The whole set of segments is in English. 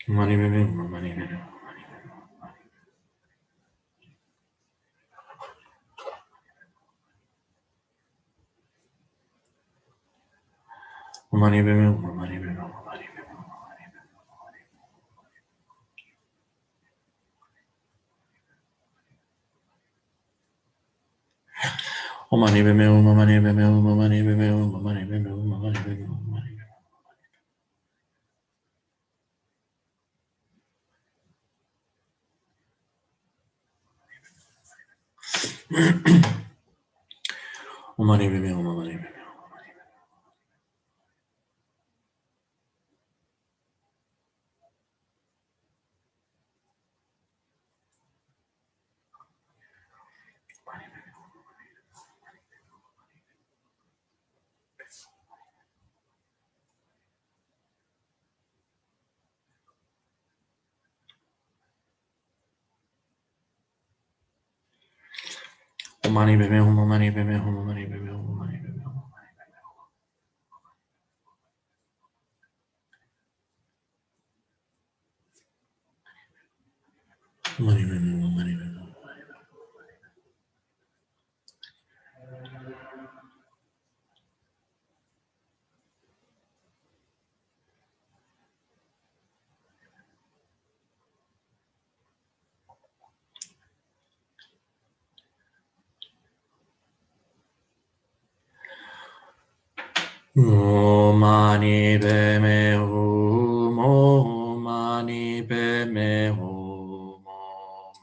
Mani bebe, mani bebe. Mani bebe, mani bebe, mani bebe. Mani bebe, mani bebe, mani bebe, mani bebe, mani bebe, mani bebe. Mani bebe, mani bebe. Mani bebe, mani bebe, mani bebe, mani bebe. Mani bebe, mani bebe. Mani bebe, mani bebe,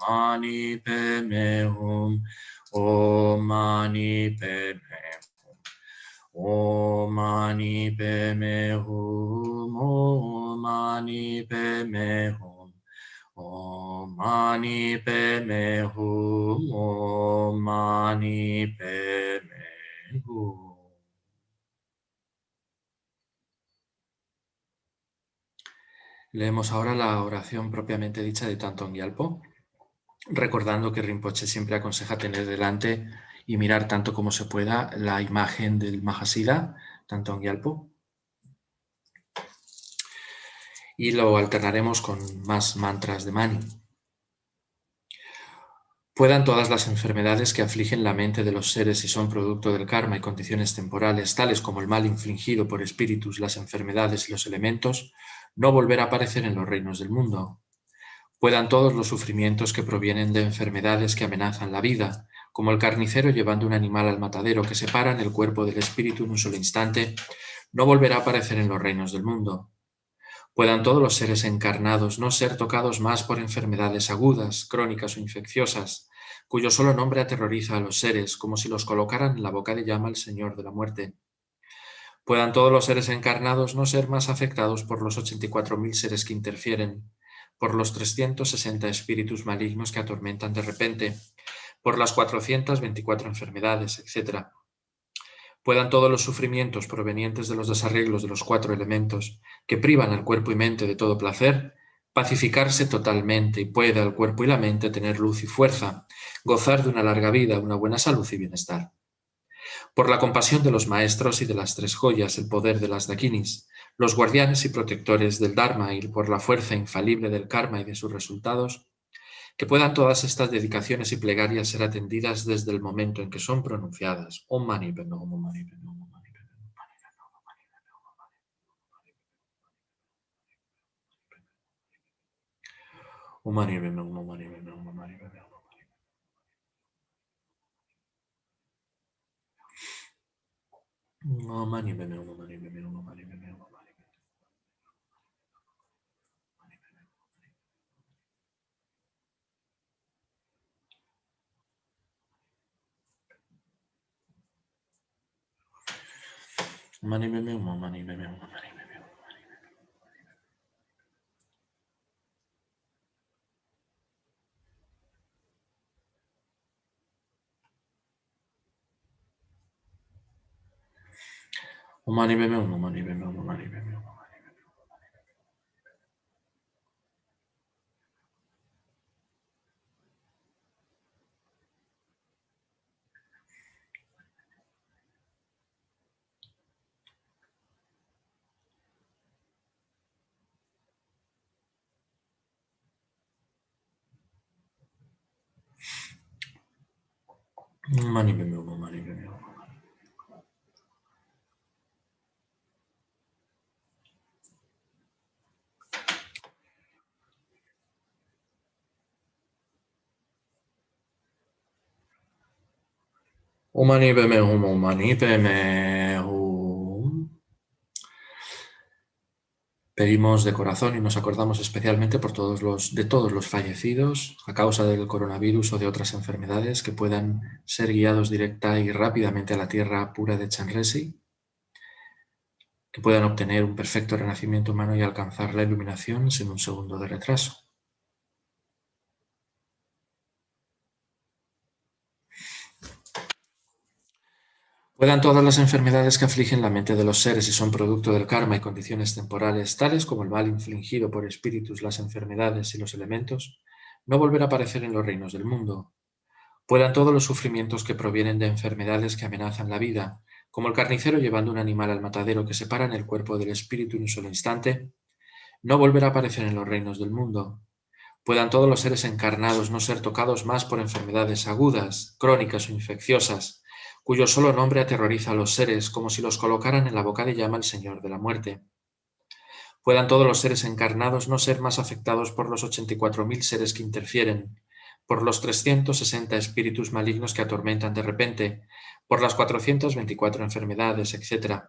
mani bebe, mani bebe. Om mani padme hum, Om mani padme hum, Om mani padme hum, Om mani padme hum. Leemos ahora la oración propiamente dicha de Thangtong Gyalpo, recordando que Rinpoche siempre aconseja tener delante y mirar tanto como se pueda la imagen del Mahasiddha, Thangtong Gyalpo, y lo alternaremos con más mantras de Mani. Puedan todas las enfermedades que afligen la mente de los seres y son producto del karma y condiciones temporales, tales como el mal infligido por espíritus, las enfermedades y los elementos, no volver a aparecer en los reinos del mundo. Puedan todos los sufrimientos que provienen de enfermedades que amenazan la vida, como el carnicero llevando un animal al matadero que separan el cuerpo del espíritu en un solo instante, no volverá a aparecer en los reinos del mundo. Puedan todos los seres encarnados no ser tocados más por enfermedades agudas, crónicas o infecciosas, cuyo solo nombre aterroriza a los seres, como si los colocaran en la boca de llama el Señor de la muerte. Puedan todos los seres encarnados no ser más afectados por los 84.000 seres que interfieren, por los 360 espíritus malignos que atormentan de repente, por las 424 enfermedades, etc. Puedan todos los sufrimientos provenientes de los desarreglos de los 4 elementos, que privan al cuerpo y mente de todo placer, pacificarse totalmente y pueda el cuerpo y la mente tener luz y fuerza, gozar de una larga vida, una buena salud y bienestar. Por la compasión de los maestros y de las 3 joyas, el poder de las dakinis, los guardianes y protectores del Dharma y por la fuerza infalible del karma y de sus resultados, que puedan todas estas dedicaciones y plegarias ser atendidas desde el momento en que son pronunciadas. Om Mani Padme Hum, Om Mani Padme Hum, Om Mani Padme Hum. Om Mani Padme Hum, Om Mani Padme Hum, Om Mani Padme Hum. Om Mani Padme Hum, Om Mani Padme Hum, Om Mani Padme Hum. Om Mani Padme Hum, Om Mani Padme Hum, Om Mani Padme Hum. Om Mani Padme Hum, Om Mani Padme Hum, Om Mani Padme Hum. Mani Padme Hum, Mani Padme Hum. Om Mani Padme Hum, Om Mani Padme Hum. Pedimos de corazón y nos acordamos especialmente por todos los fallecidos a causa del coronavirus o de otras enfermedades que puedan ser guiados directa y rápidamente a la tierra pura de Chenrezig, que puedan obtener un perfecto renacimiento humano y alcanzar la iluminación sin un segundo de retraso. Puedan todas las enfermedades que afligen la mente de los seres y son producto del karma y condiciones temporales, tales como el mal infligido por espíritus, las enfermedades y los elementos, no volver a aparecer en los reinos del mundo. Puedan todos los sufrimientos que provienen de enfermedades que amenazan la vida, como el carnicero llevando un animal al matadero que separan el cuerpo del espíritu en un solo instante, no volver a aparecer en los reinos del mundo. Puedan todos los seres encarnados no ser tocados más por enfermedades agudas, crónicas o infecciosas, cuyo solo nombre aterroriza a los seres como si los colocaran en la boca de llama el Señor de la muerte. Puedan todos los seres encarnados no ser más afectados por los 84.000 seres que interfieren, por los 360 espíritus malignos que atormentan de repente, por las 424 enfermedades, etc.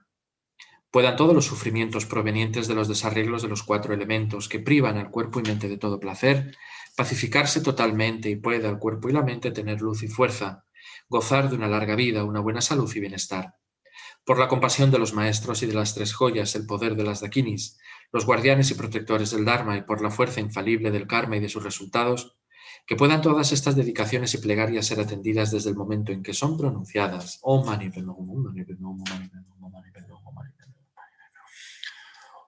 Puedan todos los sufrimientos provenientes de los desarreglos de los 4 elementos que privan al cuerpo y mente de todo placer, pacificarse totalmente y pueda el cuerpo y la mente tener luz y fuerza, gozar de una larga vida, una buena salud y bienestar. Por la compasión de los maestros y de las 3 joyas, el poder de las dakinis, los guardianes y protectores del Dharma y por la fuerza infalible del karma y de sus resultados, que puedan todas estas dedicaciones y plegarias ser atendidas desde el momento en que son pronunciadas. Om Mani Padme Hum, Om Mani Padme Hum, Om Mani Padme Hum,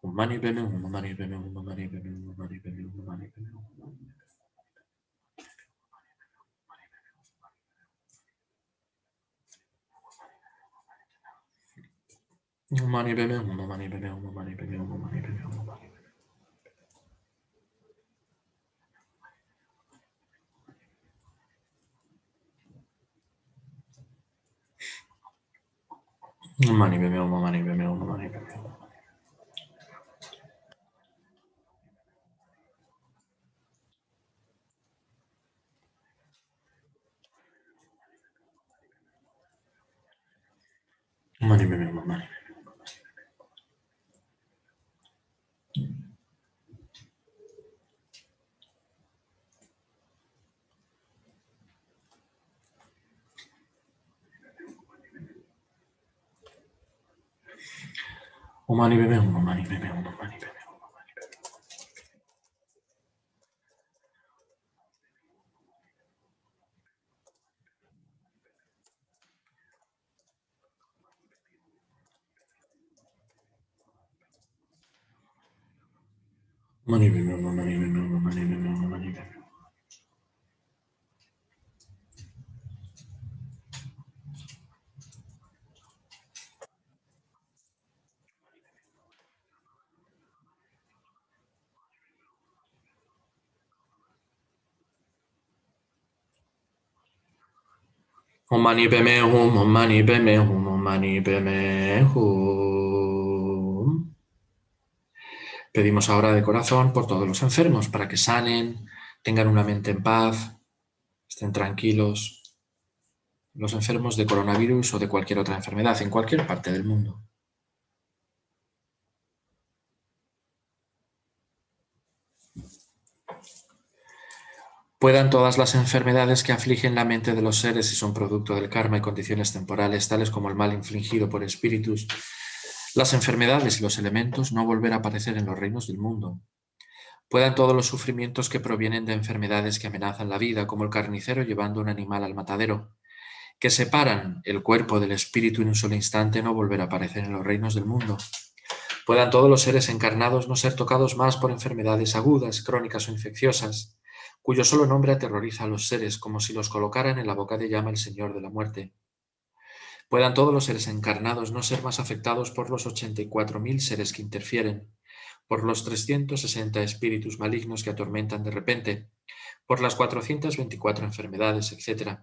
Om Mani Padme Hum, Om Mani Padme Hum. Om Mani Padme Hum, Om Mani Padme Hum, Om Mani Padme Hum, Om Mani Padme Hum, Om Mani Padme Hum. Om Mani Padme Hum, Om Mani Padme Hum, Om Mani Padme Hum, Om Mani Padme Hum, Om Mani Padme Hum. Om Mani Padme Hum, Om Mani Padme Hum, Om Mani Padme Hum. Om Mani Padme Hum, Om Mani Padme Hum. Om Mani Padme Hum, Om Mani Padme Hum, Om Mani Padme Hum. Mani Padme Hum, Mani Padme Hum, Mani Padme Hum, Mani Padme Hum. Om Mani Padme Hum, Om Mani Padme Hum, Om Mani Padme Hum. Pedimos ahora de corazón por todos los enfermos para que sanen, tengan una mente en paz, estén tranquilos. Los enfermos de coronavirus o de cualquier otra enfermedad en cualquier parte del mundo. Puedan todas las enfermedades que afligen la mente de los seres y son producto del karma y condiciones temporales, tales como el mal infligido por espíritus, las enfermedades y los elementos, no volver a aparecer en los reinos del mundo. Puedan todos los sufrimientos que provienen de enfermedades que amenazan la vida, como el carnicero llevando un animal al matadero, que separan el cuerpo del espíritu en un solo instante, no volver a aparecer en los reinos del mundo. Puedan todos los seres encarnados no ser tocados más por enfermedades agudas, crónicas o infecciosas, cuyo solo nombre aterroriza a los seres como si los colocaran en la boca de llama el Señor de la muerte. Puedan todos los seres encarnados no ser más afectados por los 84.000 seres que interfieren, por los 360 espíritus malignos que atormentan de repente, por las 424 enfermedades, etc.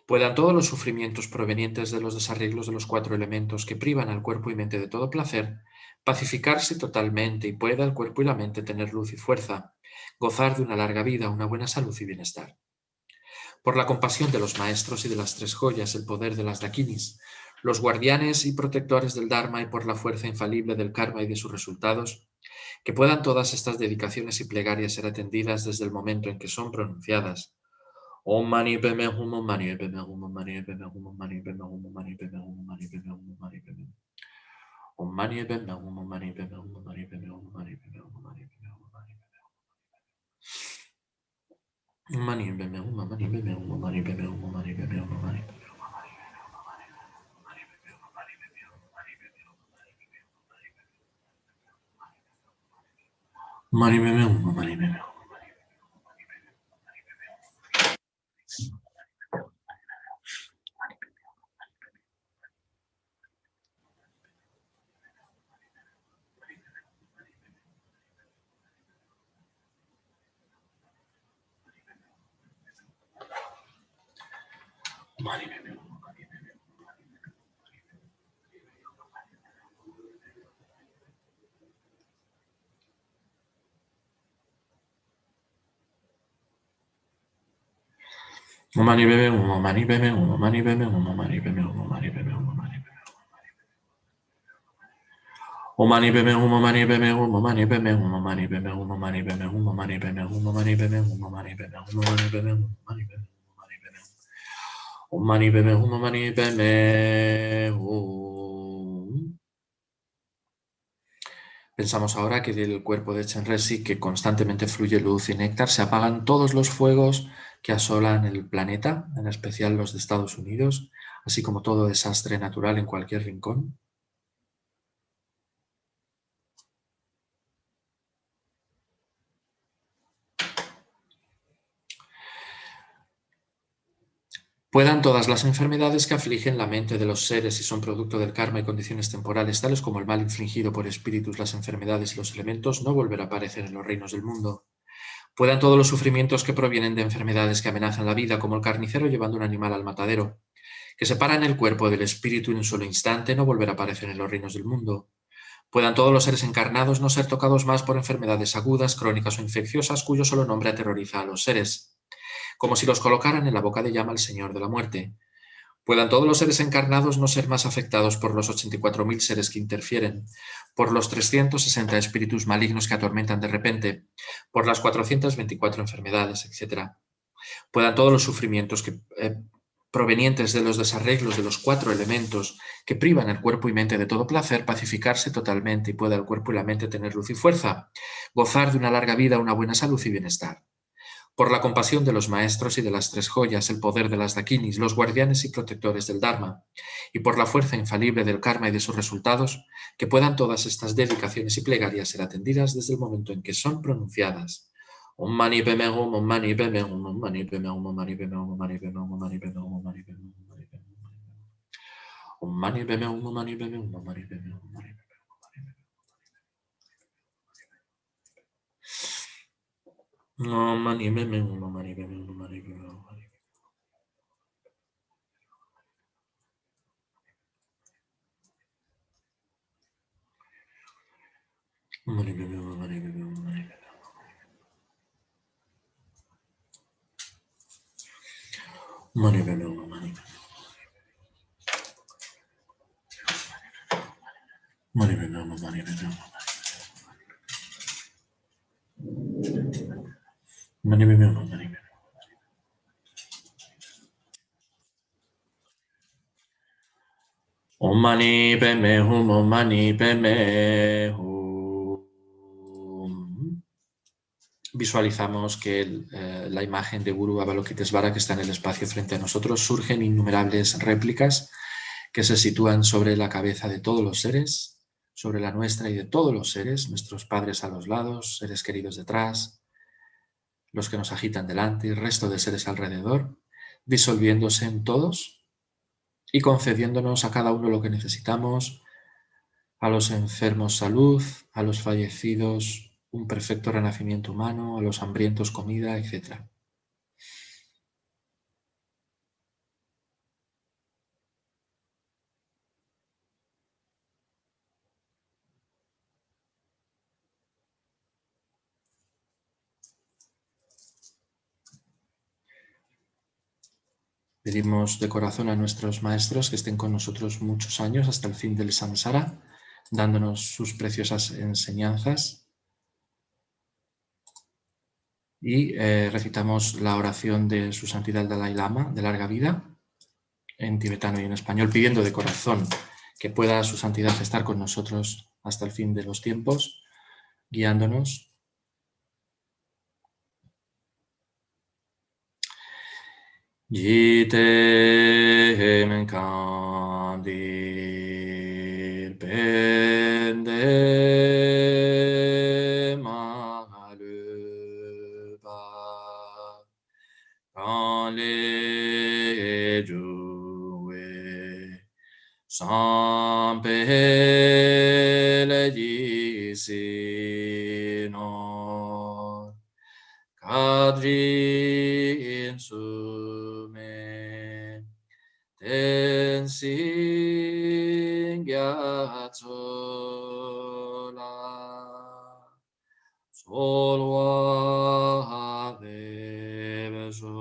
Puedan todos los sufrimientos provenientes de los desarreglos de los 4 elementos que privan al cuerpo y mente de todo placer, pacificarse totalmente y pueda el cuerpo y la mente tener luz y fuerza, gozar de una larga vida, una buena salud y bienestar. Por la compasión de los maestros y de las 3 joyas, el poder de las dakinis, los guardianes y protectores del Dharma y por la fuerza infalible del karma y de sus resultados, que puedan todas estas dedicaciones y plegarias ser atendidas desde el momento en que son pronunciadas. Om Mani Padme Hum, Om Mani Padme Hum, Om Mani Padme Hum, Om Mani Padme Hum, Om Mani Padme Hum, Om Mani Padme Hum, Om Mani Padme Hum. Om Mani Padme Hum, Om Mani Padme Hum, Om Mani Padme Hum, Om Mani Padme Hum, Om Mani Padme Hum, Om Mani Padme Hum, Om Mani Padme Hum, Om Mani Padme Hum, Om Mani Padme Hum, Om Mani Padme Hum. Mani Padme Hum, Om Mani Padme Hum. Om Mani Padme Hum, Om Mani Padme Hum, Om Mani Padme Hum, Om Mani Padme Hum, Om Mani Padme Hum, Om Mani Padme Hum. Om Mani Padme Hum, Om Mani Padme Hum, Om Mani Padme Hum, Om Mani Padme Hum, Om Mani Padme Hum, Om Mani Padme Hum, Om Mani Padme Hum, Om Mani Padme Hum, Om Mani Padme Hum, Om Mani Padme Hum, Om Mani Padme Hum, Om Mani Padme Hum. Pensamos ahora que del cuerpo de Chenrezig, que constantemente fluye luz y néctar, se apagan todos los fuegos que asolan el planeta, en especial los de Estados Unidos, así como todo desastre natural en cualquier rincón. Puedan todas las enfermedades que afligen la mente de los seres y son producto del karma y condiciones temporales, tales como el mal infligido por espíritus, las enfermedades y los elementos, no volver a aparecer en los reinos del mundo. Puedan todos los sufrimientos que provienen de enfermedades que amenazan la vida, como el carnicero llevando un animal al matadero, que separan el cuerpo del espíritu en un solo instante, no volver a aparecer en los reinos del mundo. Puedan todos los seres encarnados no ser tocados más por enfermedades agudas, crónicas o infecciosas, cuyo solo nombre aterroriza a los seres, como si los colocaran en la boca de llama al Señor de la muerte. Puedan todos los seres encarnados no ser más afectados por los 84.000 seres que interfieren, por los 360 espíritus malignos que atormentan de repente, por las 424 enfermedades, etc. Puedan todos los sufrimientos provenientes de los desarreglos de los 4 elementos que privan el cuerpo y mente de todo placer, pacificarse totalmente y pueda el cuerpo y la mente tener luz y fuerza, gozar de una larga vida, una buena salud y bienestar. Por la compasión de los maestros y de las 3 joyas, el poder de las dakinis, los guardianes y protectores del Dharma, y por la fuerza infalible del karma y de sus resultados, que puedan todas estas dedicaciones y plegarias ser atendidas desde el momento en que son pronunciadas. Om Mani Padme Hum, Om Mani Padme Hum, Om Mani Padme Hum, Om Mani Padme Hum, Om Mani Padme Hum, Om Mani Padme Hum, Om Mani Padme Hum, Om Mani Padme Hum, Om Mani Padme Hum, Om Mani Padme Hum, Om Mani Padme Hum. Om Mani Padme Hum, Om Mani Padme Hum, Om Mani Padme Hum. Mani Padme Hum, Mani Padme Hum, Mani Padme Hum. Mani Padme Hum, Mani Padme Hum. Mani Padme Hum, Mani Padme Hum. Mani Padme Hum, Mani Padme Hum. Om Mani Padme Hum, Om Mani Padme Hum. Visualizamos que la imagen de Guru Avalokitesvara que está en el espacio frente a nosotros surgen innumerables réplicas que se sitúan sobre la cabeza de todos los seres, sobre la nuestra y de todos los seres, nuestros padres a los lados, seres queridos detrás, los que nos agitan delante y el resto de seres alrededor, disolviéndose en todos y concediéndonos a cada uno lo que necesitamos, a los enfermos salud, a los fallecidos un perfecto renacimiento humano, a los hambrientos comida, etc. Pedimos de corazón a nuestros maestros que estén con nosotros muchos años hasta el fin del samsara, dándonos sus preciosas enseñanzas. Y recitamos la oración de su santidad el Dalai Lama, de larga vida, en tibetano y en español, pidiendo de corazón que pueda su santidad estar con nosotros hasta el fin de los tiempos, guiándonos. Jite menkandir pende malupa kanle juwe sampele jisino kadri insume tensing gyatsola solwa bebeso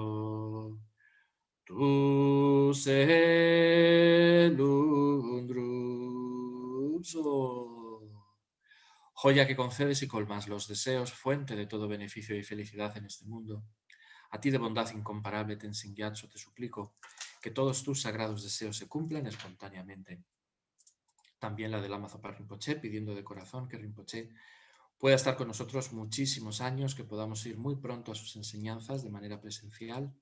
tu se lundruso. Joya que concedes y colmas los deseos, fuente de todo beneficio y felicidad en este mundo. A ti de bondad incomparable, Tenzin Gyatso, te suplico que todos tus sagrados deseos se cumplan espontáneamente. También la de Lama Zopa Rinpoche, pidiendo de corazón que Rinpoche pueda estar con nosotros muchísimos años, que podamos ir muy pronto a sus enseñanzas de manera presencial,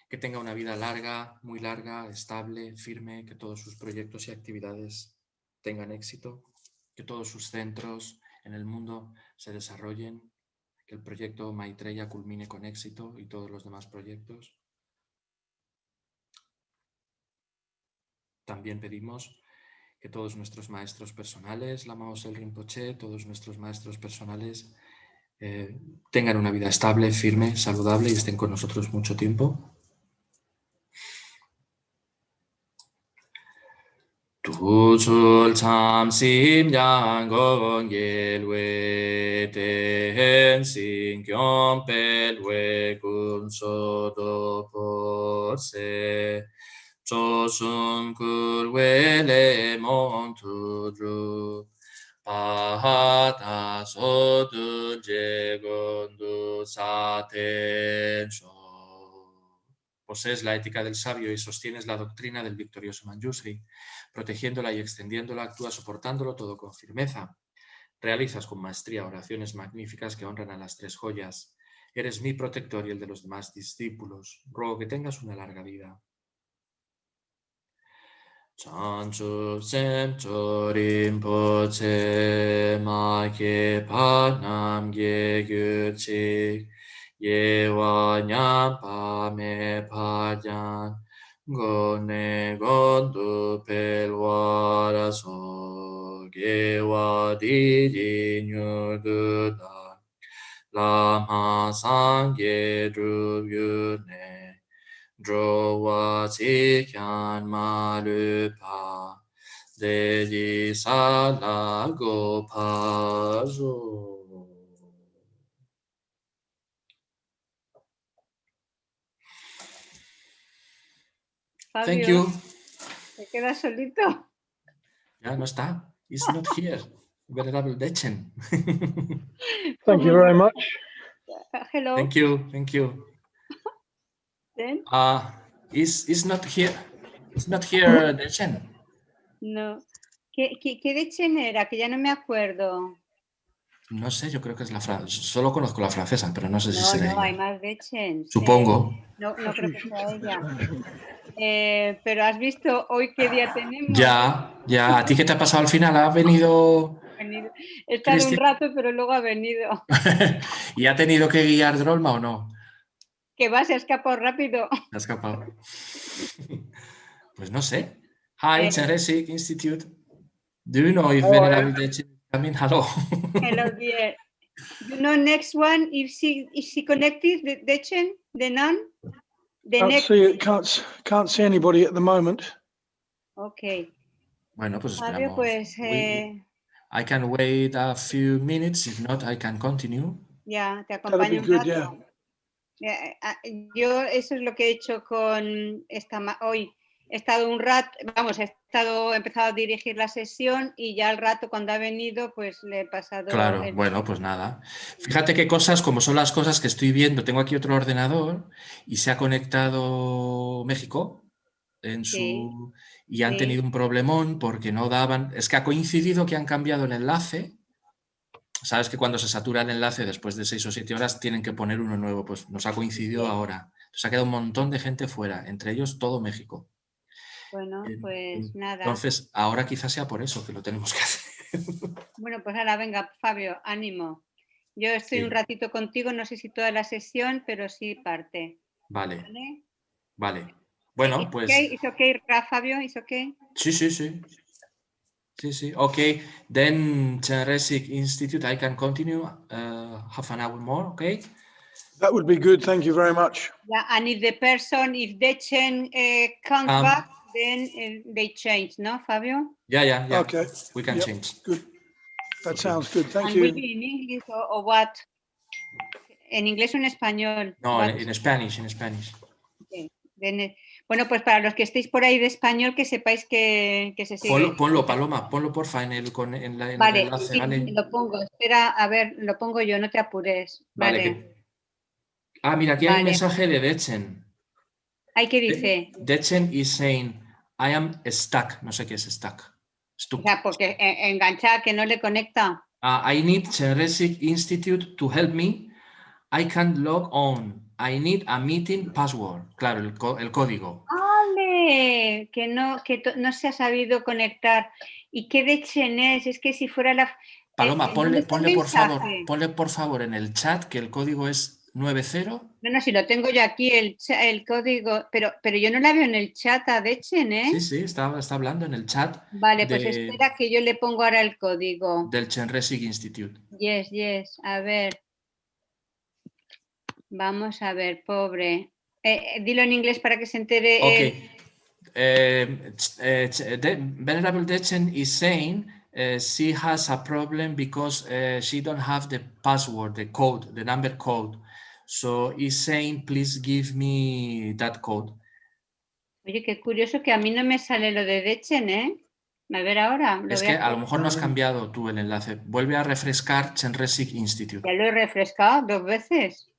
que tenga una vida larga, muy larga, estable, firme, que todos sus proyectos y actividades tengan éxito, que todos sus centros en el mundo se desarrollen, que el proyecto Maitreya culmine con éxito y todos los demás proyectos. También pedimos que todos nuestros maestros personales, Lama Osel Rinpoche, todos nuestros maestros personales tengan una vida estable, firme, saludable y estén con nosotros mucho tiempo. Tuchul cham sim yang gong yelwe ten sin kyom pelwe kun so do po se chosun kulwe le mon tu dru pahata so tu je gondu sa ten sho. Posees la ética del sabio y sostienes la doctrina del victorioso Manjushri. Protegiéndola y extendiéndola, actúas soportándolo todo con firmeza. Realizas con maestría oraciones magníficas que honran a las tres joyas. Eres mi protector y el de los demás discípulos. Ruego que tengas una larga vida. Chanchu sem chorim poche ma ke panam ge gyuchik ye wa nyam pa me pa jan go ne gondu pelwara so ge wa di di nyu du da lama sangye dru yu ne drowa chi kyan ma lu pa de di sa la go pa zo. Fabio, Thank you. ¿te quedas solito? Ya no está. It's not here. Venerable Dechen. Thank you very much. Hello. Thank you. Thank you. Then? Is not here. It's not here, Dechen. No. ¿Qué Dechen era? Que ya no me acuerdo. No sé, yo creo que es la francesa. Solo conozco la francesa, pero no sé si será No, ella. hay más Dechen. Supongo. No creo que sea ella. Pero has visto hoy qué día tenemos. Ya. ¿A ti qué te ha pasado al final? ¿Ha venido? He estado un rato, pero luego ha venido. ¿Y ha tenido que guiar Drolma o no? Que va, se ha escapado rápido. Se ha escapado. Pues no sé. Hi, Chenrezig Institute. Do you know if Venerable Dechen is coming? Hello. Hello, dear. You know, next one, is she connected, the Dechen, the nun? Can't see anybody at the moment. Okay. Bueno, pues Fabio, esperamos. pues, I can wait a few minutes. If not, I can continue. Ya, te That'll be acompaño un good, rato. yeah. Yo eso es lo que he hecho con hoy. He estado un rato, vamos, he empezado a dirigir la sesión y ya al rato cuando ha venido pues le he pasado... Claro, bueno, pues nada. Fíjate qué cosas, como son las cosas que estoy viendo. Tengo aquí otro ordenador y se ha conectado México y han tenido un problemón porque no daban... Es que ha coincidido que han cambiado el enlace. Sabes que cuando se satura el enlace después de 6 o 7 horas tienen que poner uno nuevo, pues nos ha coincidido ahora. Entonces ha quedado un montón de gente fuera, entre ellos todo México. Bueno, pues nada. Entonces ahora quizás sea por eso que lo tenemos que hacer. Bueno, pues ahora venga, Fabio, ánimo. Yo estoy un ratito contigo, no sé si toda la sesión, pero sí parte. Vale. Bueno, pues... ¿Es ok, Fabio? ¿Es ok? Sí. Okay, then Chenrezig Institute, I can continue half an hour more, okay? That would be good. Thank you very much. Yeah, and if the person, if Dechen comes back, then they change, no, Fabio? Yeah. Okay. We can change. Good. That sounds good. Thank and you. Will be in English or what? ¿En inglés o en español? No, en Spanish. Okay. Then, bueno, pues para los que estéis por ahí de español, que sepáis que se sigue. Ponlo, Paloma, ponlo porfa en el enlace. Sí, Vale, lo pongo. Espera, a ver, lo pongo yo, no te apures. Vale. Mira, aquí hay un mensaje de Dechen. ¿Ay, qué dice? Dechen is saying, I am stuck. No sé qué es stuck. O sea, porque enganchada, que no le conecta. I need Chenrezig Institute to help me. I can't log on. I need a meeting password. Claro, el código. ¡Ale! Que no se ha sabido conectar. ¿Y qué Dechen es? Es que si fuera la... Paloma, ponle por favor en el chat que el código es 90. No, si lo tengo yo aquí, el código, pero yo no la veo en el chat a Dechen, ¿eh? Sí, está hablando en el chat. Vale, pues espera que yo le pongo ahora el código. Del Chenrezig Institute. Yes, a ver. Vamos a ver, pobre. Dilo en inglés para que se entere. Okay. Venerable Dechen is saying she has a problem because she don't have the password, the number code. So he's saying, please give me that code. Oye, qué curioso que a mí no me sale lo de Dechen, ¿eh? A ver ahora. Es que a lo mejor no has cambiado tú el enlace. Vuelve a refrescar Chenrezig Institute. Ya lo he refrescado 2 veces.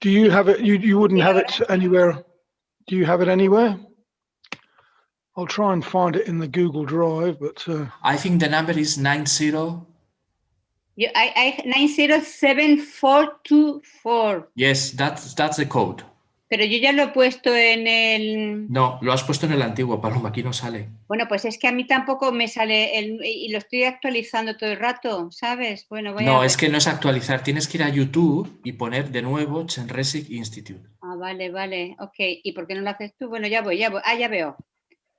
Do you have it? You wouldn't have it anywhere. Do you have it anywhere? I'll try and find it in the Google Drive, but I think the number is 90. I 907424. Yes, that's the code. Pero yo ya lo he puesto en el... No, lo has puesto en el antiguo, Paloma, aquí no sale. Bueno, pues es que a mí tampoco me sale y lo estoy actualizando todo el rato, ¿sabes? Bueno, voy a ver. Es que no es actualizar, tienes que ir a YouTube y poner de nuevo Chenrezig Institute. Vale, ok. ¿Y por qué no lo haces tú? Bueno, ya voy. Ya veo.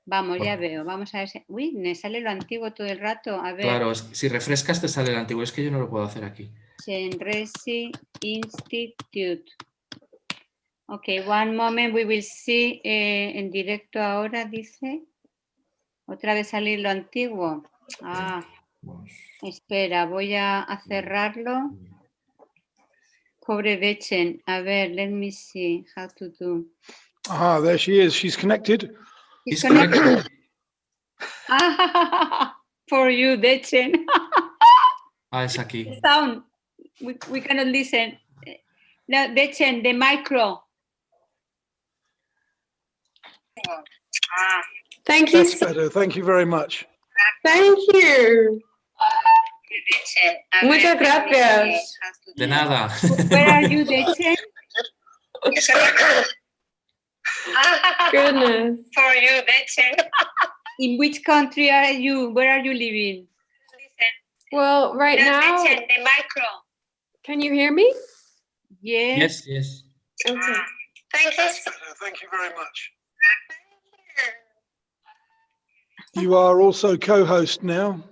Vamos, ya veo. Vamos a ver si... Uy, me sale lo antiguo todo el rato. A ver. Claro, si refrescas te sale el antiguo, es que yo no lo puedo hacer aquí. Chenrezig Institute. Ok, one moment, we will see en directo ahora, dice. Otra vez salir lo antiguo. Espera, voy a cerrarlo. Pobre Dechen. A ver, let me see how to do. there she is. She's connected. She's connected. For you, Dechen. Es aquí. The sound. We cannot listen. No, Dechen, the micro. Thank you. That's better. Thank you very much. Thank you. Muchas gracias. De nada. Where are you, Dechen? Goodness. For you, Dechen. In which country are you? Where are you living? Well, right now, Dechen, the micro. can you hear me? Yes. Okay. Thank you. Thank you very much. You are also co-host now.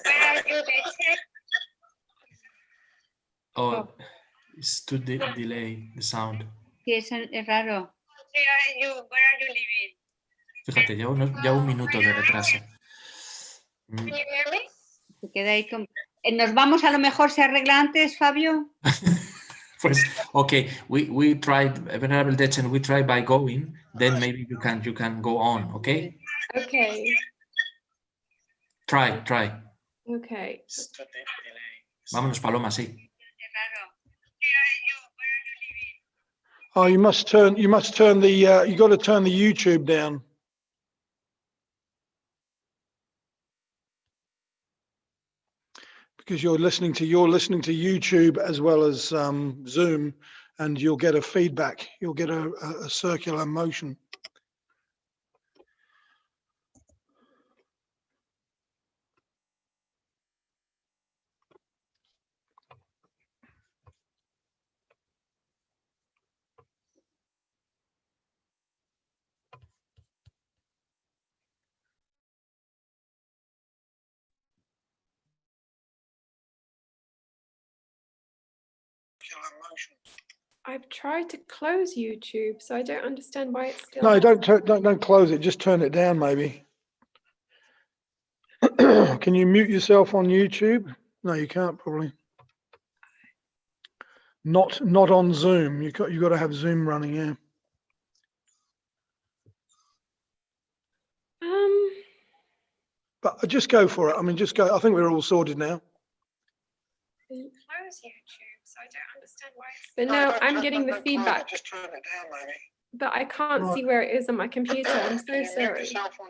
Where are you, Dechen? It's too delay the sound. Sí, es raro. Where are you living? Fíjate, ya un minuto de retraso. Can you hear me? Se queda ahí con... ¿Nos vamos a lo mejor se arregla antes, Fabio? Pues, okay, we tried, Venerable Dechen, we tried by going, then maybe you can go on, okay? Okay. Try. Okay. Vámonos, Paloma, sí. Oh, you must turn the, you got to turn the YouTube down. Because you're listening to YouTube as well as Zoom, and you'll get a feedback. You'll get a circular motion. I've tried to close YouTube, so I don't understand why it's still. No, don't close it. Just turn it down, maybe. Can you mute yourself on YouTube? No, you can't probably. Not on Zoom. You got to have Zoom running. Yeah. But just go for it. I mean, just go. I think we're all sorted now. Close YouTube, so I don't understand why. But now I'm getting the feedback. Just turn it down, maybe. But I can't see where it is on my computer. I'm so sorry. Yourself on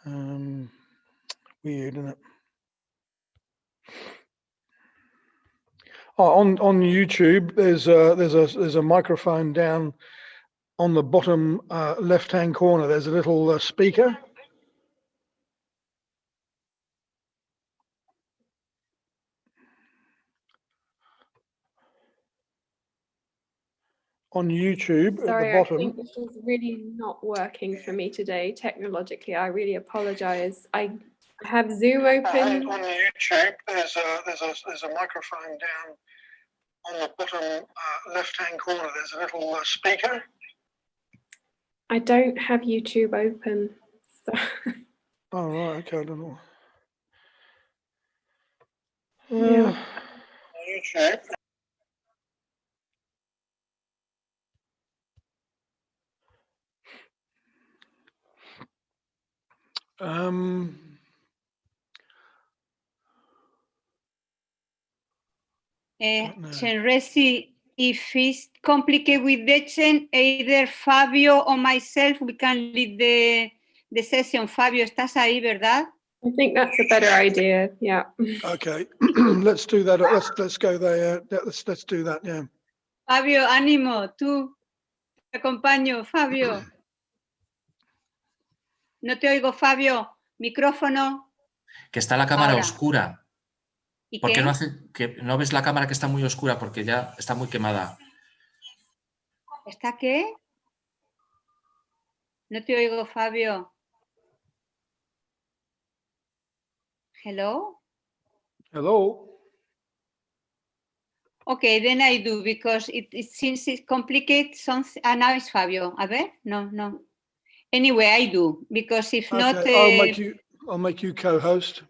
YouTube. Weird, isn't it? Oh, on YouTube, there's a microphone down on the bottom left-hand corner. There's a little speaker. On YouTube Sorry, at the bottom. I think this is really not working for me today technologically. I really apologize. I have Zoom open. On YouTube, there's a microphone down on the bottom left-hand corner. There's a little speaker. I don't have YouTube open. So. Oh right, okay, I don't know. Yeah. YouTube. Chenrezig, if it's complicated with Dechen, either Fabio or myself, we can lead the session. Fabio, ¿estás ahí, verdad? I think that's a better idea. Yeah. Okay, let's do that. Let's go there. Let's do that. Yeah. Fabio, ánimo, tú. Te acompaño, Fabio. No te oigo, Fabio. Micrófono. Que está la cámara Ahora. oscura. ¿Y ¿Por qué qué? no hace que no ves la cámara que está muy oscura? Porque ya está muy quemada. ¿Está qué? No te oigo, Fabio. Hello? Hello. Okay, then I do, because it seems it's complicated. Now it's Fabio. A ver? No. Anyway, I do, because if Okay. not... I'll make you co-host.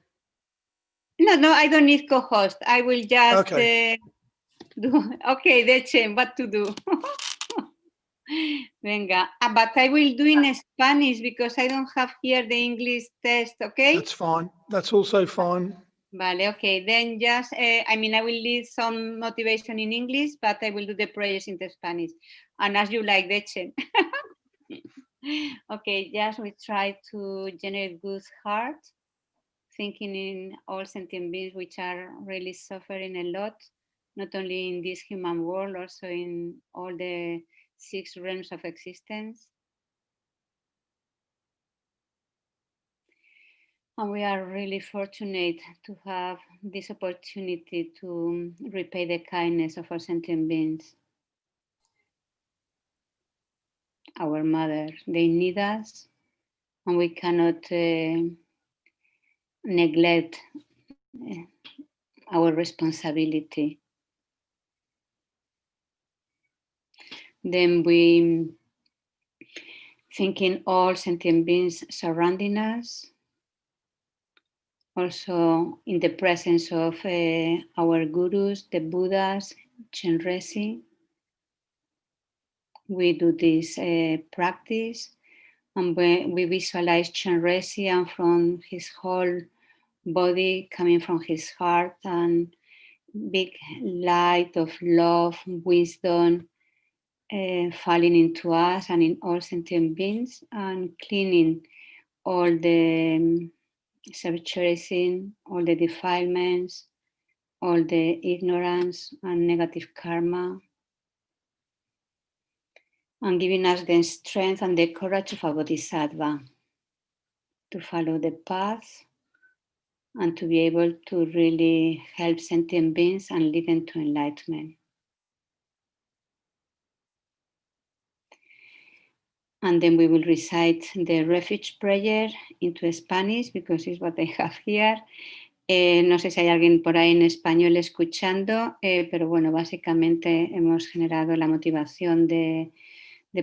No, I don't need co-host. I will just Okay. do... Okay, Dechen, what to do? Venga. But I will do in Spanish, because I don't have here the English test, okay? That's fine. That's also fine. Vale, okay. Then just, I will leave some motivation in English, but I will do the prayers in the Spanish. And as you like, Dechen. Okay, just we try to generate good heart, thinking in all sentient beings which are really suffering a lot, not only in this human world, also in all the 6 realms of existence. And we are really fortunate to have this opportunity to repay the kindness of our sentient beings. Our mothers, they need us, and we cannot neglect our responsibility. Then we thinking all sentient beings surrounding us, also in the presence of our gurus, the Buddhas, Chenrezig. We do this practice, and we visualize Chenrezig, and from his whole body, coming from his heart, and big light of love, wisdom, falling into us and in all sentient beings, and cleaning all the self-cherishing, all the defilements, all the ignorance and negative karma, and giving us the strength and the courage of a bodhisattva to follow the path and to be able to really help sentient beings and lead them to enlightenment. And then we will recite the refuge prayer into Spanish, because it's what I have here. No sé si hay alguien por ahí en español escuchando, pero bueno, básicamente hemos generado la motivación de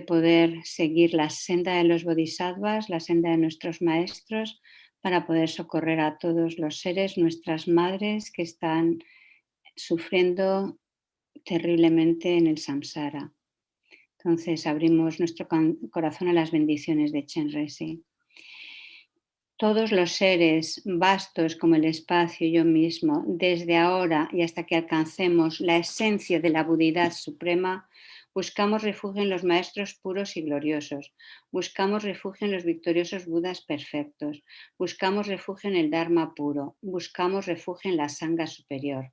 poder seguir la senda de los bodhisattvas, la senda de nuestros maestros, para poder socorrer a todos los seres, nuestras madres que están sufriendo terriblemente en el samsara. Entonces abrimos nuestro corazón a las bendiciones de Chenrezig. Todos los seres vastos como el espacio y yo mismo, desde ahora y hasta que alcancemos la esencia de la Budidad suprema, buscamos refugio en los maestros puros y gloriosos, buscamos refugio en los victoriosos Budas perfectos, buscamos refugio en el Dharma puro, buscamos refugio en la Sangha superior.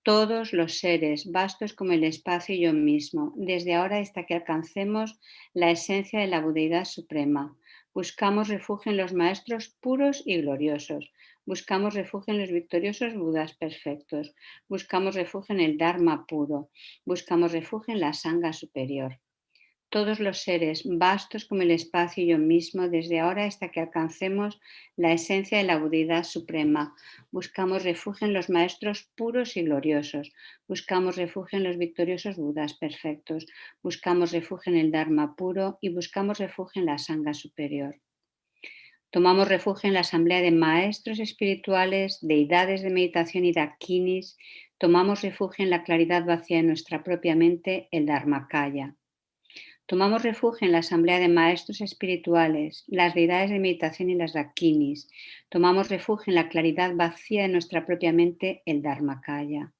Todos los seres, vastos como el espacio y yo mismo, desde ahora hasta que alcancemos la esencia de la Budeidad suprema. Buscamos refugio en los maestros puros y gloriosos. Buscamos refugio en los victoriosos Budas perfectos. Buscamos refugio en el Dharma puro. Buscamos refugio en la Sangha superior. Todos los seres, vastos como el espacio y yo mismo, desde ahora hasta que alcancemos la esencia de la Budeidad suprema. Buscamos refugio en los maestros puros y gloriosos. Buscamos refugio en los victoriosos Budas perfectos. Buscamos refugio en el Dharma puro y buscamos refugio en la Sangha superior. Tomamos refugio en la asamblea de maestros espirituales, deidades de meditación y dakinis. Tomamos refugio en la claridad vacía de nuestra propia mente, el Dharmakaya. Tomamos refugio en la asamblea de maestros espirituales, las deidades de meditación y las dakinis. Tomamos refugio en la claridad vacía de nuestra propia mente, el Dharmakaya.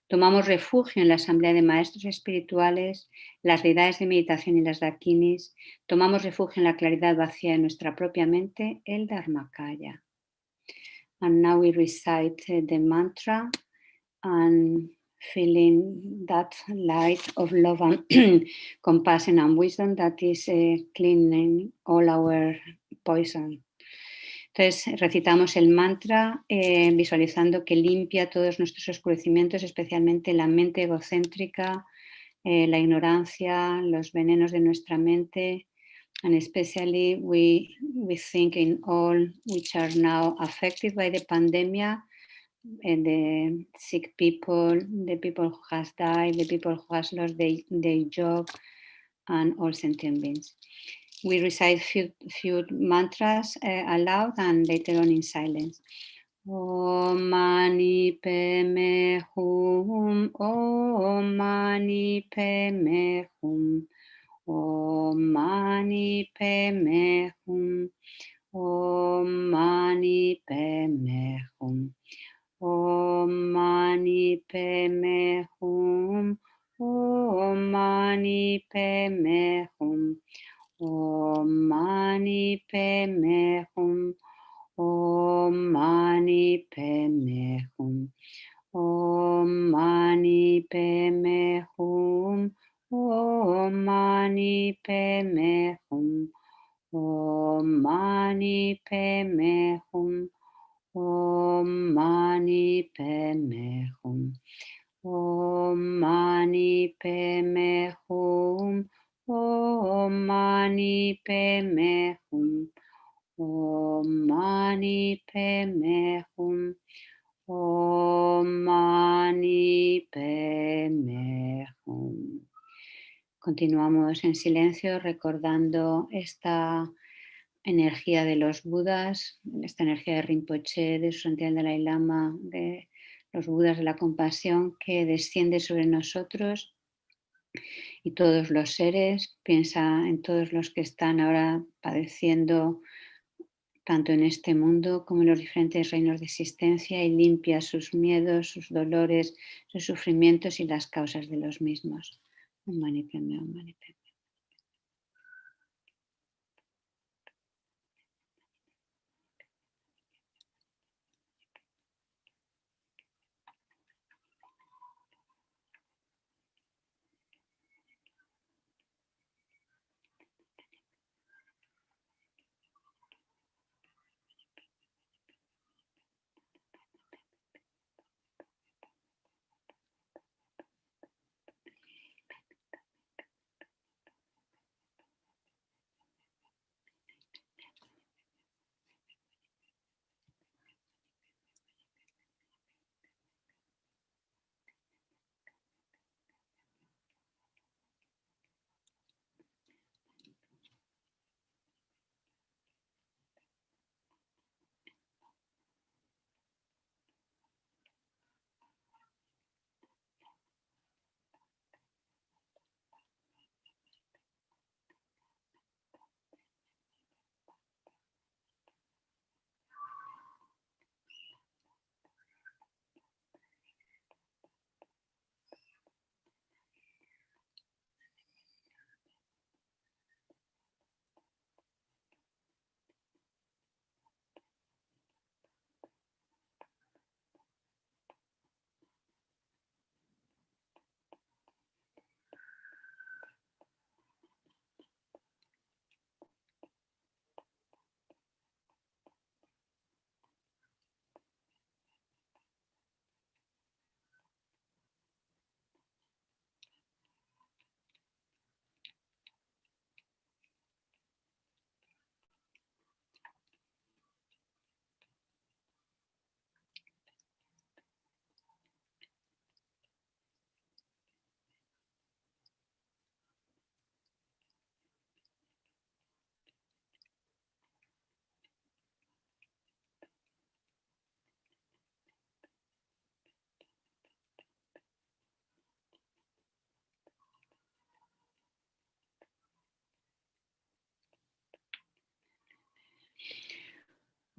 Tomamos refugio en la asamblea de maestros espirituales, las deidades de meditación y las dakinis. Tomamos refugio en la claridad vacía de nuestra propia mente, el Dharmakaya. And now we recite the mantra and feeling that light of love and compassion and wisdom that is cleaning all our poison. Entonces recitamos el mantra visualizando que limpia todos nuestros oscurecimientos, especialmente la mente egocéntrica, la ignorancia, los venenos de nuestra mente, and especially we think in all which are now affected by the pandemic, and the sick people, the people who has died, the people who has lost their job, and all sentient beings. We recite few mantras aloud and later on in silence. Om Mani Padme Hum, Om Mani Padme Hum, Om Mani Padme Hum, Om Mani Padme Hum. Om Mani Padme Hum, Om Mani Padme Hum, Om Mani Padme Hum, Om Mani Padme Hum, Om Mani Padme Hum, Om Mani Padme Hum, Om Mani Padme Hum, Om Mani Padme Hum, Om Mani Padme Hum, Om Mani Padme Hum, Om Mani Padme Hum, Om Mani Padme Hum. Continuamos en silencio recordando esta energía de los Budas, esta energía de Rinpoche, de su santidad Dalai Lama, de los Budas de la compasión que desciende sobre nosotros y todos los seres. Piensa en todos los que están ahora padeciendo tanto en este mundo como en los diferentes reinos de existencia y limpia sus miedos, sus dolores, sus sufrimientos y las causas de los mismos. Om Mani Padme, Om Mani Padme.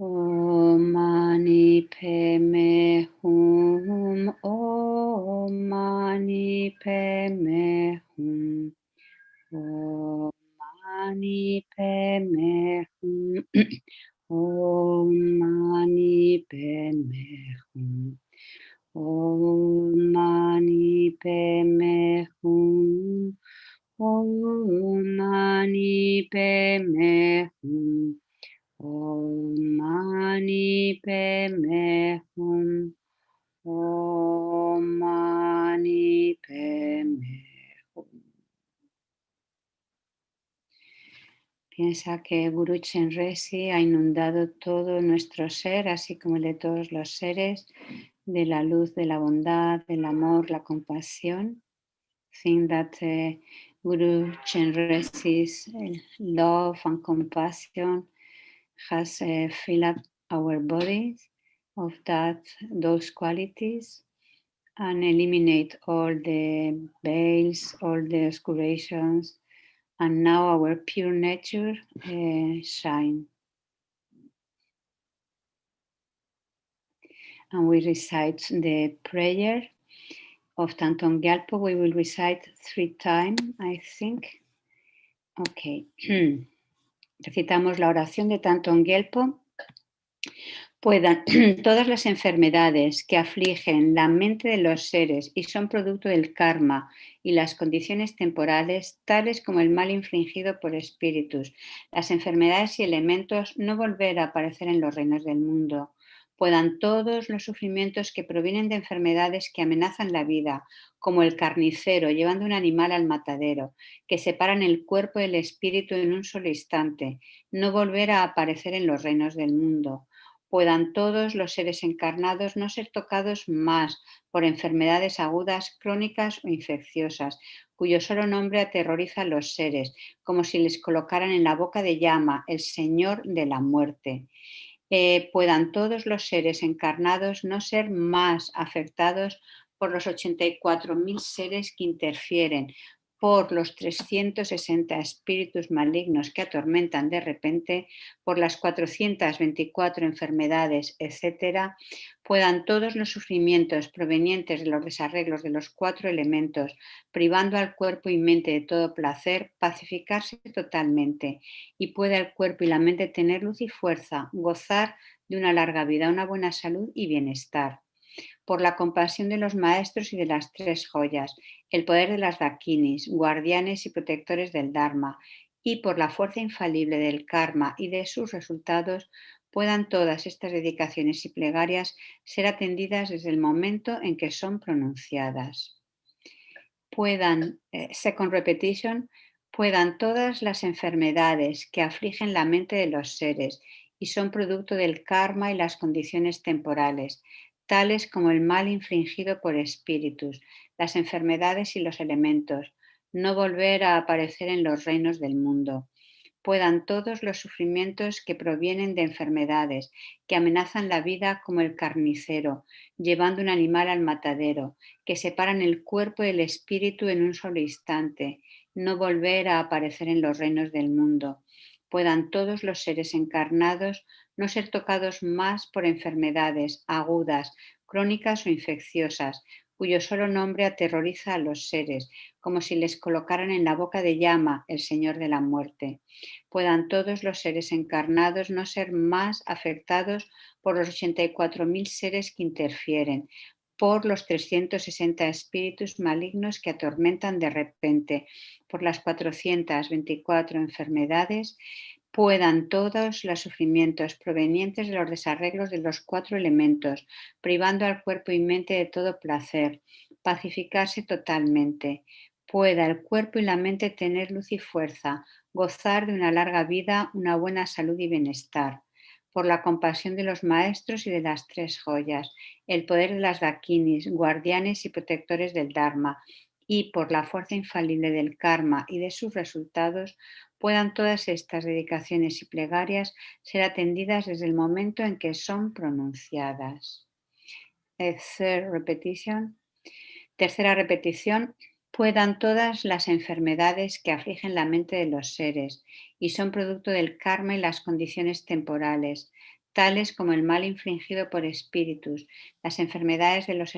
Om Mani Padme Hum, Om Mani Padme Hum, Om Mani Padme Hum, Om Mani Padme Hum, Om Mani Padme Hum, Om Mani Padme Hum. Om Mani Padme Hum, Om Mani Padme Hum. Piensa que Guru Chenrezig ha inundado todo nuestro ser, así como el de todos los seres, de la luz, de la bondad, del amor, la compasión. Think that Guru Chenrezig's love and compassion has filled our bodies of those qualities and eliminate all the veils, all the obscurations, and now our pure nature shine. And we recite the prayer of Thangtong Gyalpo. We will recite 3 times, I think. Okay. Recitamos la oración de Thangtong Gyalpo. Puedan todas las enfermedades que afligen la mente de los seres y son producto del karma y las condiciones temporales, tales como el mal infligido por espíritus, las enfermedades y elementos, no volver a aparecer en los reinos del mundo. Puedan todos los sufrimientos que provienen de enfermedades que amenazan la vida, como el carnicero llevando un animal al matadero, que separan el cuerpo del espíritu en un solo instante, no volver a aparecer en los reinos del mundo. Puedan todos los seres encarnados no ser tocados más por enfermedades agudas, crónicas o infecciosas, cuyo solo nombre aterroriza a los seres, como si les colocaran en la boca de llama, el Señor de la muerte. Puedan todos los seres encarnados no ser más afectados por los 84.000 seres que interfieren, por los 360 espíritus malignos que atormentan de repente, por las 424 enfermedades, etc., puedan todos los sufrimientos provenientes de los desarreglos de los 4 elementos, privando al cuerpo y mente de todo placer, pacificarse totalmente, y pueda el cuerpo y la mente tener luz y fuerza, gozar de una larga vida, una buena salud y bienestar. Por la compasión de los maestros y de las 3 joyas, el poder de las dakinis, guardianes y protectores del Dharma, y por la fuerza infalible del karma y de sus resultados, puedan todas estas dedicaciones y plegarias ser atendidas desde el momento en que son pronunciadas. Second repetition, puedan todas las enfermedades que afligen la mente de los seres y son producto del karma y las condiciones temporales, tales como el mal infligido por espíritus, las enfermedades y los elementos, no volver a aparecer en los reinos del mundo. Puedan todos los sufrimientos que provienen de enfermedades, que amenazan la vida como el carnicero, llevando un animal al matadero, que separan el cuerpo del espíritu en un solo instante, no volver a aparecer en los reinos del mundo. Puedan todos los seres encarnados no ser tocados más por enfermedades agudas, crónicas o infecciosas, cuyo solo nombre aterroriza a los seres, como si les colocaran en la boca de llama, el Señor de la muerte. Puedan todos los seres encarnados no ser más afectados por los 84.000 seres que interfieren, por los 360 espíritus malignos que atormentan de repente, por las 424 enfermedades, puedan todos los sufrimientos provenientes de los desarreglos de los 4 elementos, privando al cuerpo y mente de todo placer, pacificarse totalmente, pueda el cuerpo y la mente tener luz y fuerza, gozar de una larga vida, una buena salud y bienestar. Por la compasión de los maestros y de las 3 joyas, el poder de las dakinis, guardianes y protectores del Dharma, y por la fuerza infalible del karma y de sus resultados, puedan todas estas dedicaciones y plegarias ser atendidas desde el momento en que son pronunciadas. Tercera repetición. Puedan todas las enfermedades que afligen la mente de los seres y son producto del karma y las condiciones temporales, tales como el mal infligido por espíritus, las enfermedades de los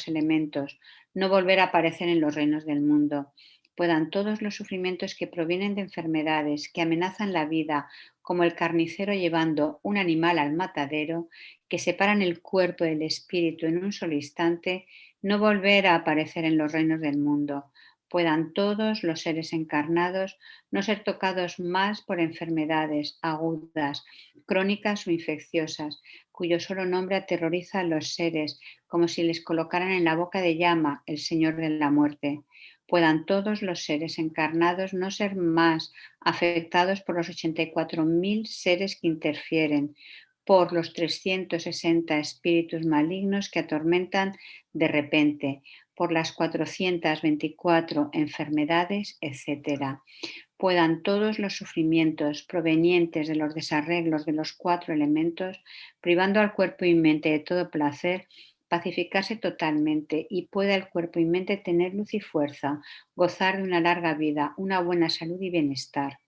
elementos, no volver a aparecer en los reinos del mundo. Puedan todos los sufrimientos que provienen de enfermedades que amenazan la vida, como el carnicero llevando un animal al matadero, que separan el cuerpo del espíritu en un solo instante, no volver a aparecer en los reinos del mundo. Puedan todos los seres encarnados no ser tocados más por enfermedades agudas, crónicas o infecciosas, cuyo solo nombre aterroriza a los seres, como si les colocaran en la boca de llama, el Señor de la muerte. Puedan todos los seres encarnados no ser más afectados por los 84.000 seres que interfieren, por los 360 espíritus malignos que atormentan de repente, por las 424 enfermedades, etc. Puedan todos los sufrimientos provenientes de los desarreglos de los 4 elementos, privando al cuerpo y mente de todo placer, pacificarse totalmente y pueda el cuerpo y mente tener luz y fuerza, gozar de una larga vida, una buena salud y bienestar.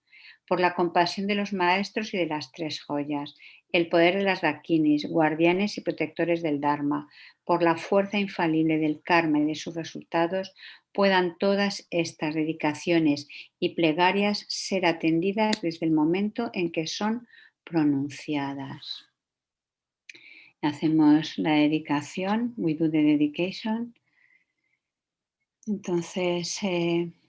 Por la compasión de los maestros y de las 3 joyas, el poder de las dakinis, guardianes y protectores del Dharma, por la fuerza infalible del karma y de sus resultados, puedan todas estas dedicaciones y plegarias ser atendidas desde el momento en que son pronunciadas. Hacemos la dedicación, we do the dedication. Entonces,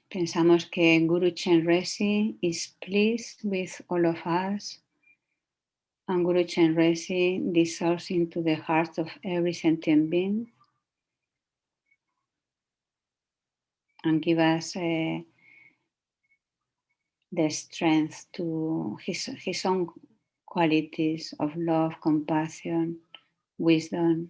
pensamos que Guru Chenrezig is pleased with all of us. And Guru Chenrezig dissolves into the heart of every sentient being and give us the strength to his own qualities of love, compassion, wisdom.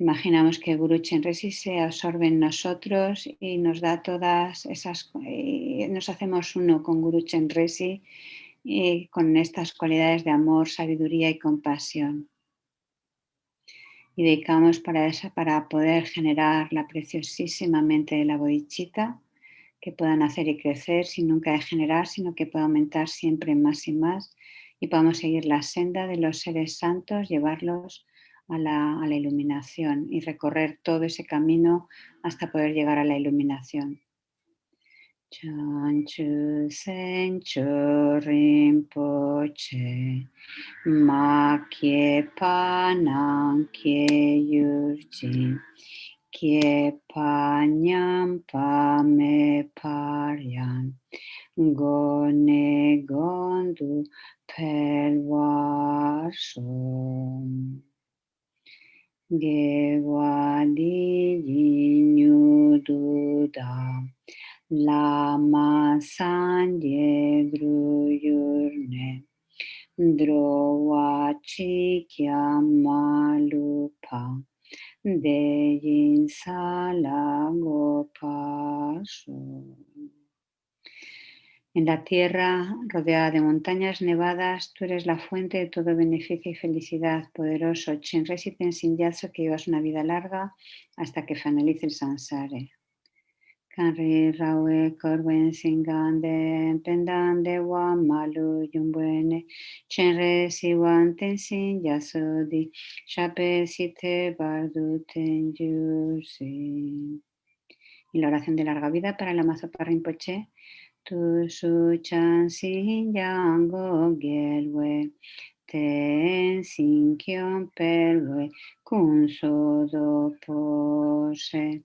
Imaginamos que Guru Chenrezig se absorbe en nosotros y nos da todas esas, nos hacemos uno con Guru Chenrezig y con estas cualidades de amor, sabiduría y compasión. Y dedicamos para poder generar la preciosísima mente de la bodhicitta, que pueda nacer y crecer sin nunca degenerar, sino que pueda aumentar siempre más y más y podamos seguir la senda de los seres santos, llevarlos a la iluminación y recorrer todo ese camino hasta poder llegar a la iluminación. Chanchu Sencho Rinpoche Ma Kye Panang Kye Yurji Kye Panyam Pame Paryan Gone Gondu Pelwarsom Gewadi Nyududa Lama Sandye Gruyurne Drowachi Kyamalupa Deyin Salagopaso. En la tierra rodeada de montañas nevadas, tú eres la fuente de todo beneficio y felicidad, poderoso Chenrezig Tenzin Gyatso, que llevas una vida larga hasta que finalice el samsara. Kanri Rawe Korwen Singande Pendande Wa Malu Yumbuene Chenrezig Wan Tenzin Gyatso Di Shape Site Bardu Tenjursi. Y la oración de larga vida para Lama Zopa Rinpoche. Tu su chan sin yango gelwe ten kyon perwe kun sodo pose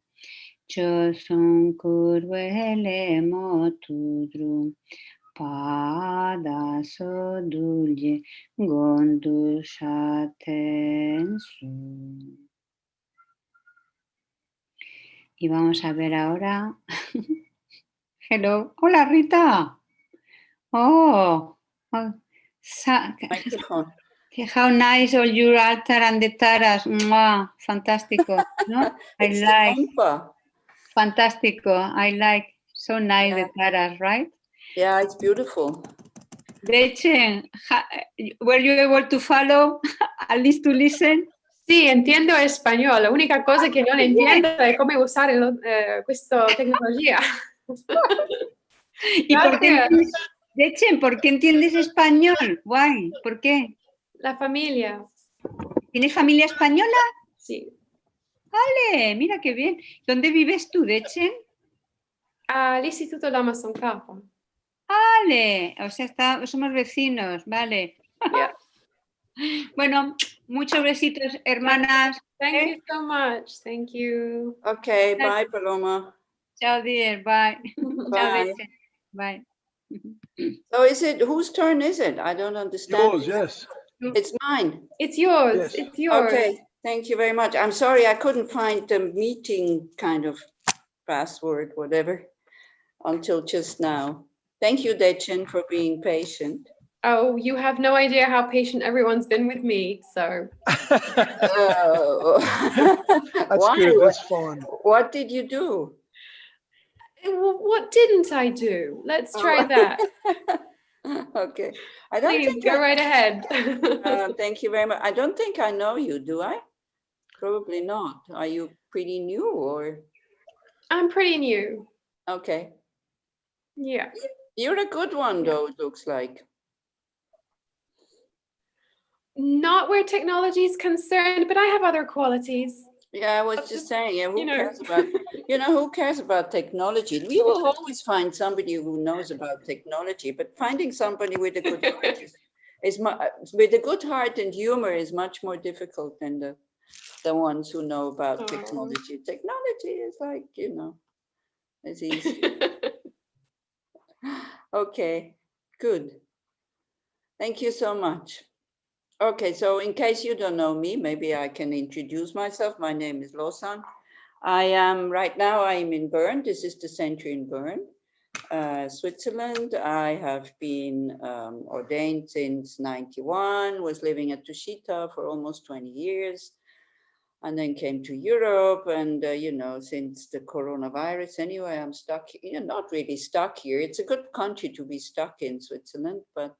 cho sun kurwe le motudru pada so dulye gondu shatensu. Y vamos a ver ahora. Hello. Hola, Rita. Oh, Microphone. how nice all your altar and the taras. Mwah, fantástico. ¿No? It's I like. the Umpa. Fantástico. I like. So nice Yeah. the taras, right? Yeah, it's beautiful. Dechen, were you able to follow? At least to listen? Sì, entiendo español. La única cosa che non entiendo è come usare questa tecnologia. ¿Y por qué entiendes, Dechen, por qué entiendes español? Guay, ¿por qué? La familia. ¿Tienes familia española? Sí. Vale, mira qué bien. ¿Dónde vives tú, Dechen? Al Instituto Lama Zopa. Vale, o sea, somos vecinos, vale. Yeah. Bueno, muchos besitos, hermanas. Thank you so much. Thank you. Okay, bye, Paloma. Ciao, dear. Bye. Ciao, Bye. Dechen. Bye. So is it, whose turn is it? I don't understand. Yours, yes. It's mine. It's yours. Yes. It's yours. Okay, thank you very much. I'm sorry, I couldn't find the meeting kind of password, whatever, until just now. Thank you, Dechen, for being patient. Oh, you have no idea how patient everyone's been with me. So Oh. That's Why? good. That's fine. What did you do? what didn't I do? Let's try that. Okay. I don't Please think go right ahead. thank you very much. I don't think I know you, do I? Probably not. Are you pretty new or? I'm pretty new. Okay. Yeah. You're a good one though, it looks like. Not where technology is concerned, but I have other qualities. Yeah, I was just saying, yeah, who you know. cares about, who cares about technology? We will always find somebody who knows about technology, but finding somebody with a good heart with a good heart and humor is much more difficult than the ones who know about technology. Technology is like, it's easy. Okay, good. Thank you so much. Okay, so in case you don't know me, maybe I can introduce myself. My name is Losan. Right now I'm in Bern. This is the center in Bern, Switzerland. I have been ordained since 91, was living at Tushita for almost 20 years. and then came to Europe. And, you know, since the coronavirus, anyway, I'm stuck, you know, not really stuck here. It's a good country to be stuck in, Switzerland, but,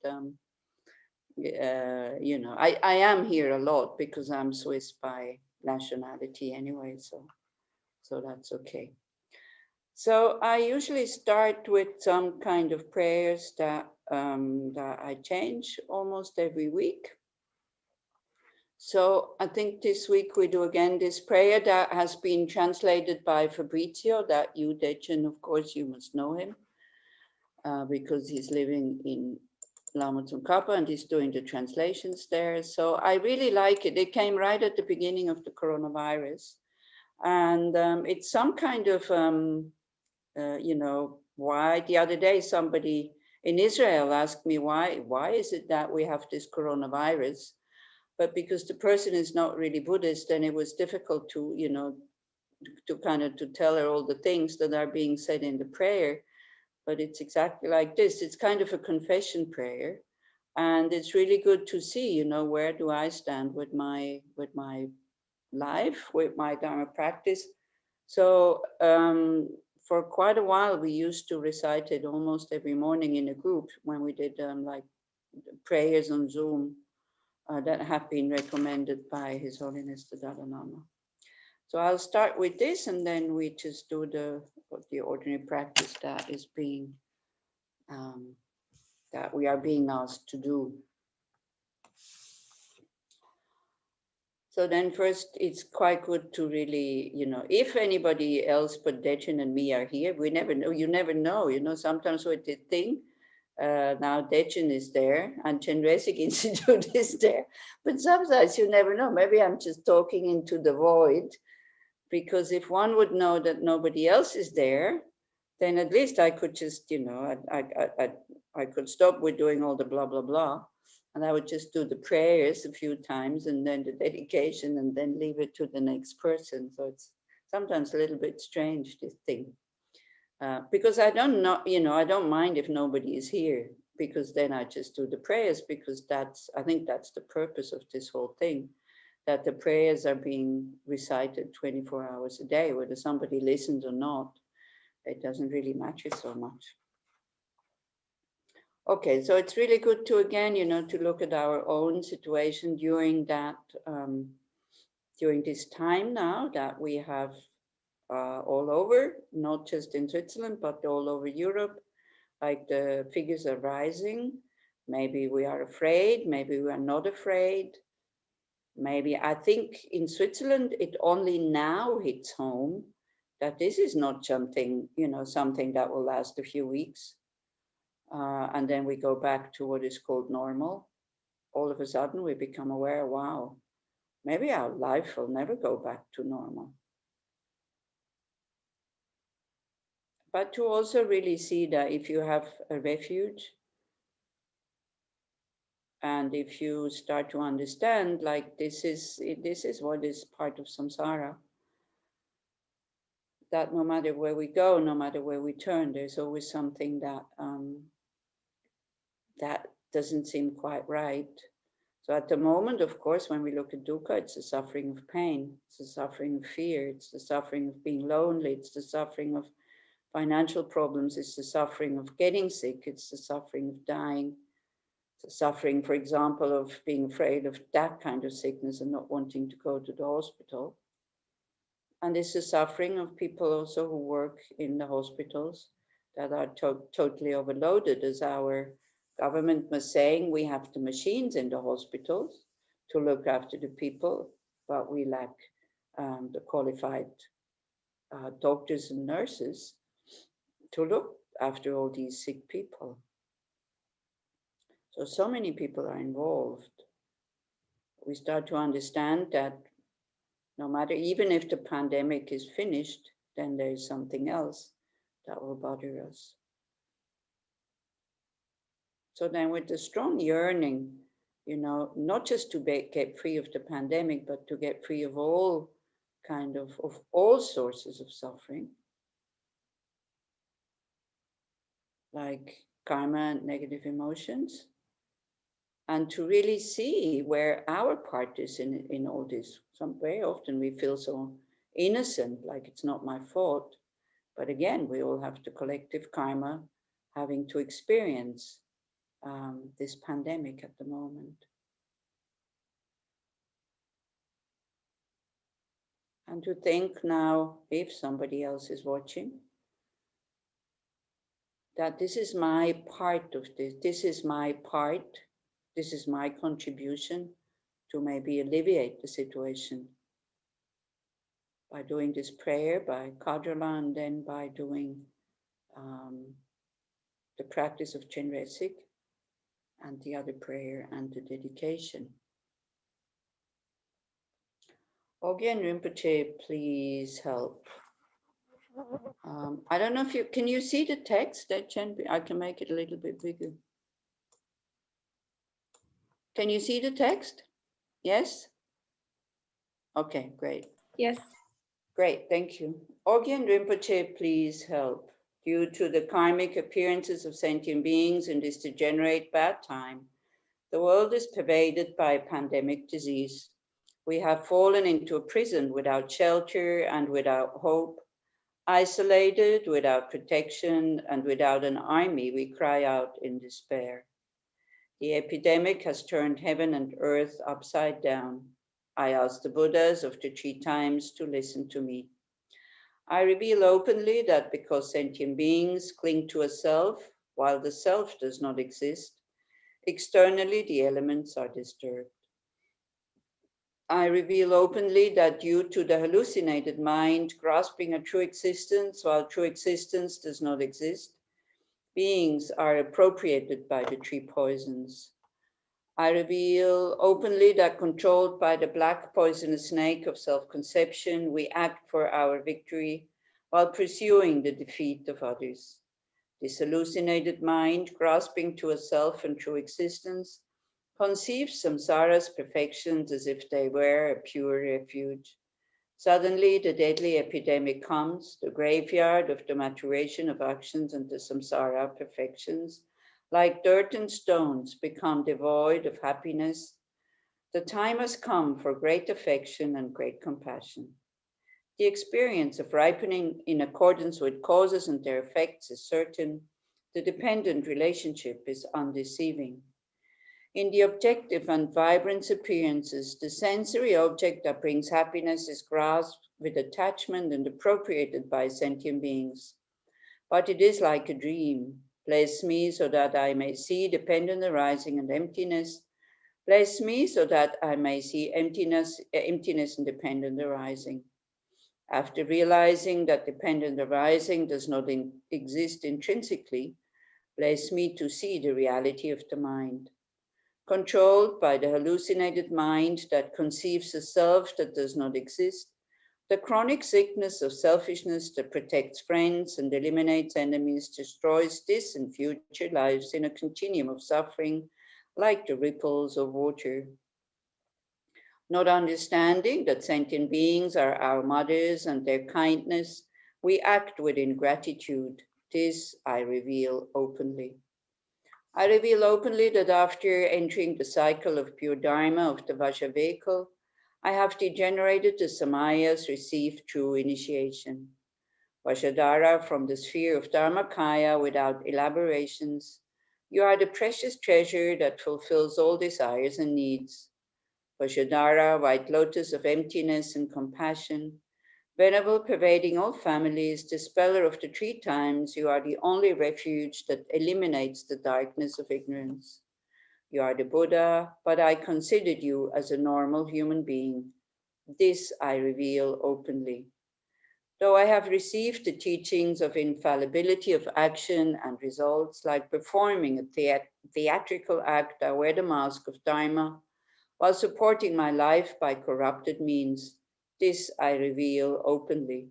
you know, I am here a lot because I'm Swiss by nationality anyway, so that's okay. So I usually start with some kind of prayers that I change almost every week. So I think this week we do again this prayer that has been translated by Fabrizio, that you, Dechen, of course, you must know him because he's living in Lama Tsongkhapa and he's doing the translations there. So I really like it. It came right at the beginning of the coronavirus. And it's some kind of, you know, why the other day somebody in Israel asked me, why is it that we have this coronavirus? But because the person is not really Buddhist, then it was difficult to, you know, to kind of to tell her all the things that are being said in the prayer. But it's exactly like this. It's kind of a confession prayer. And it's really good to see, you know, where do I stand with my life, with my Dharma practice. So for quite a while, we used to recite it almost every morning in a group when we did like prayers on Zoom that have been recommended by His Holiness the Dalai Lama. So I'll start with this, and then we just do the ordinary practice that is being that we are being asked to do. So then first, it's quite good to really, you know, if anybody else but Dechen and me are here, we never know, you never know, you know, sometimes with the thing, now Dechen is there and Chenrezig Institute is there, but sometimes you never know, maybe I'm just talking into the void, because if one would know that nobody else is there, then at least I could just, you know, I could stop with doing all the blah, blah, blah. And I would just do the prayers a few times and then the dedication and then leave it to the next person. So it's sometimes a little bit strange, this thing. Because I don't know, you know, I don't mind if nobody is here, because then I just do the prayers, because I think that's the purpose of this whole thing, that the prayers are being recited 24 hours a day, whether somebody listens or not, it doesn't really matter so much. Okay, so it's really good to, again, you know, to look at our own situation during that, during this time now that we have all over, not just in Switzerland, but all over Europe, like the figures are rising. Maybe we are afraid, maybe we are not afraid. Maybe, I think in Switzerland, it only now hits home that this is not something, you know, something that will last a few weeks. And then we go back to what is called normal. All of a sudden we become aware, wow, maybe our life will never go back to normal. But to also really see that if you have a refuge, and if you start to understand, like this is what is part of samsara, that no matter where we go, no matter where we turn, there's always something that that doesn't seem quite right. So at the moment, of course, when we look at dukkha, it's the suffering of pain, it's the suffering of fear, it's the suffering of being lonely, it's the suffering of financial problems, it's the suffering of getting sick, it's the suffering of dying, it's the suffering, for example, of being afraid of that kind of sickness and not wanting to go to the hospital. And it's the suffering of people also who work in the hospitals that are totally overloaded, as our government was saying. We have the machines in the hospitals to look after the people, but we lack the qualified doctors and nurses to look after all these sick people. So many people are involved. We start to understand that no matter, even if the pandemic is finished, then there is something else that will bother us. So then with the strong yearning, you know, not just to get free of the pandemic, but to get free of all kind of all sources of suffering, like karma and negative emotions, and to really see where our part is in all this. Very often we feel so innocent, like it's not my fault. But again, we all have the collective karma having to experience this pandemic at the moment. And to think now, if somebody else is watching, that this is my part of this, this is my part, this is my contribution to maybe alleviate the situation by doing this prayer by Kadrla, and then by doing the practice of Chenrezig and the other prayer and the dedication. Ogyen Rinpoche, please help. I don't know if can you see the text that I can make it a little bit bigger. Can you see the text? Yes? Okay, great. Yes. Great, thank you. Ogyen Rinpoche, please help. Due to the karmic appearances of sentient beings in this degenerate bad time, the world is pervaded by a pandemic disease. We have fallen into a prison without shelter and without hope. Isolated, without protection, and without an army, we cry out in despair. The epidemic has turned heaven and earth upside down. I ask the Buddhas of the 3 times to listen to me. I reveal openly that because sentient beings cling to a self, while the self does not exist, externally the elements are disturbed. I reveal openly that due to the hallucinated mind grasping a true existence while true existence does not exist, beings are appropriated by the 3 poisons. I reveal openly that controlled by the black poisonous snake of self-conception, we act for our victory while pursuing the defeat of others. This hallucinated mind grasping to a self and true existence conceives samsara's perfections as if they were a pure refuge. Suddenly, the deadly epidemic comes, the graveyard of the maturation of actions and the samsara perfections, like dirt and stones, become devoid of happiness. The time has come for great affection and great compassion. The experience of ripening in accordance with causes and their effects is certain. The dependent relationship is undeceiving. In the objective and vibrant appearances, the sensory object that brings happiness is grasped with attachment and appropriated by sentient beings. But it is like a dream. Bless me so that I may see dependent arising and emptiness. Bless me so that I may see emptiness and dependent arising. After realizing that dependent arising does not exist intrinsically, bless me to see the reality of the mind. Controlled by the hallucinated mind that conceives a self that does not exist, the chronic sickness of selfishness that protects friends and eliminates enemies destroys this and future lives in a continuum of suffering, like the ripples of water. Not understanding that sentient beings are our mothers and their kindness, we act with ingratitude. This I reveal openly. I reveal openly that after entering the cycle of pure dharma of the Vajra vehicle, I have degenerated the samayas received through initiation. Vajradhara from the sphere of Dharmakaya without elaborations, you are the precious treasure that fulfills all desires and needs. Vajradhara, white lotus of emptiness and compassion, venerable, pervading all families, dispeller of the 3 times, you are the only refuge that eliminates the darkness of ignorance. You are the Buddha, but I considered you as a normal human being. This I reveal openly. Though I have received the teachings of infallibility of action and results, like performing a theatrical act, I wear the mask of Dharma, while supporting my life by corrupted means. This I reveal openly.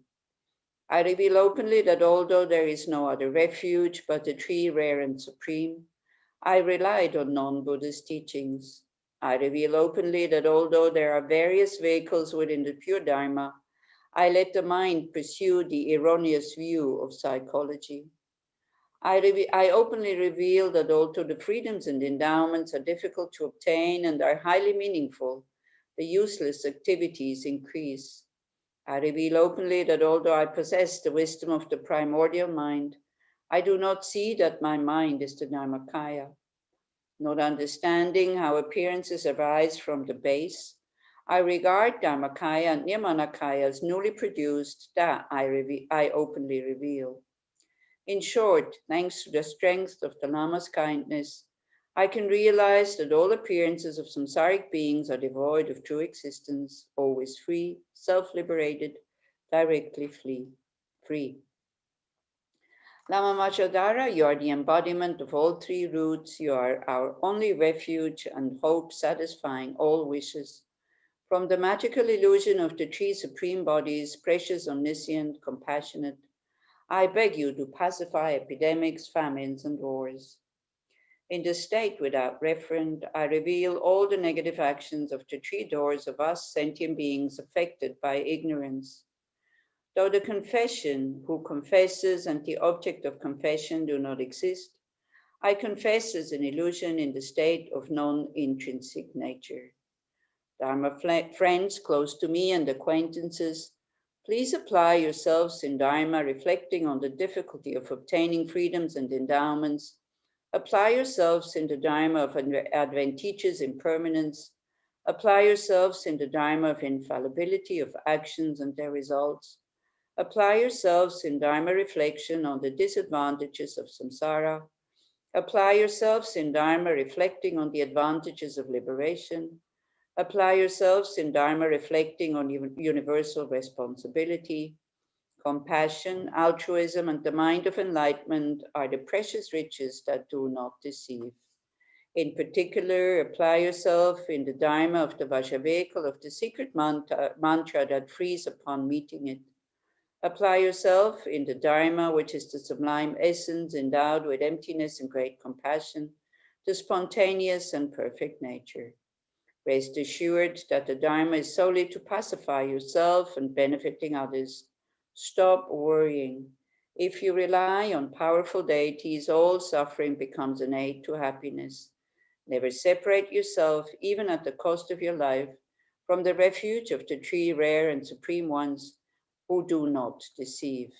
I reveal openly that although there is no other refuge but the 3 rare and supreme, I relied on non-Buddhist teachings. I reveal openly that although there are various vehicles within the pure Dharma, I let the mind pursue the erroneous view of psychology. I openly reveal that although the freedoms and endowments are difficult to obtain and are highly meaningful, the useless activities increase. I reveal openly that although I possess the wisdom of the primordial mind, I do not see that my mind is the Dharmakaya. Not understanding how appearances arise from the base, I regard Dharmakaya and Nirmanakaya as newly produced, that I openly reveal. In short, thanks to the strength of the Lama's kindness, I can realize that all appearances of samsaric beings are devoid of true existence, always free, self-liberated, directly free. Lama Machadara, you are the embodiment of all three roots. You are our only refuge and hope, satisfying all wishes. From the magical illusion of the three supreme bodies, precious, omniscient, compassionate, I beg you to pacify epidemics, famines, and wars. In the state without referent, I reveal all the negative actions of the three doors of us sentient beings affected by ignorance. Though the confession, who confesses, and the object of confession do not exist, I confess as an illusion in the state of non-intrinsic nature. Dharma friends close to me and acquaintances, please apply yourselves in Dharma, reflecting on the difficulty of obtaining freedoms and endowments. Apply yourselves in the Dharma of adventitious impermanence. Apply yourselves in the Dharma of infallibility of actions and their results. Apply yourselves in Dharma reflection on the disadvantages of samsara. Apply yourselves in Dharma reflecting on the advantages of liberation. Apply yourselves in Dharma reflecting on universal responsibility. Compassion, altruism, and the mind of enlightenment are the precious riches that do not deceive. In particular, apply yourself in the Dharma of the Vajravehicle of the secret mantra that frees upon meeting it. Apply yourself in the Dharma, which is the sublime essence endowed with emptiness and great compassion, the spontaneous and perfect nature. Rest assured that the Dharma is solely to pacify yourself and benefiting others. Stop worrying. If you rely on powerful deities, all suffering becomes an aid to happiness. Never separate yourself, even at the cost of your life, from the refuge of the three rare and supreme ones who do not deceive.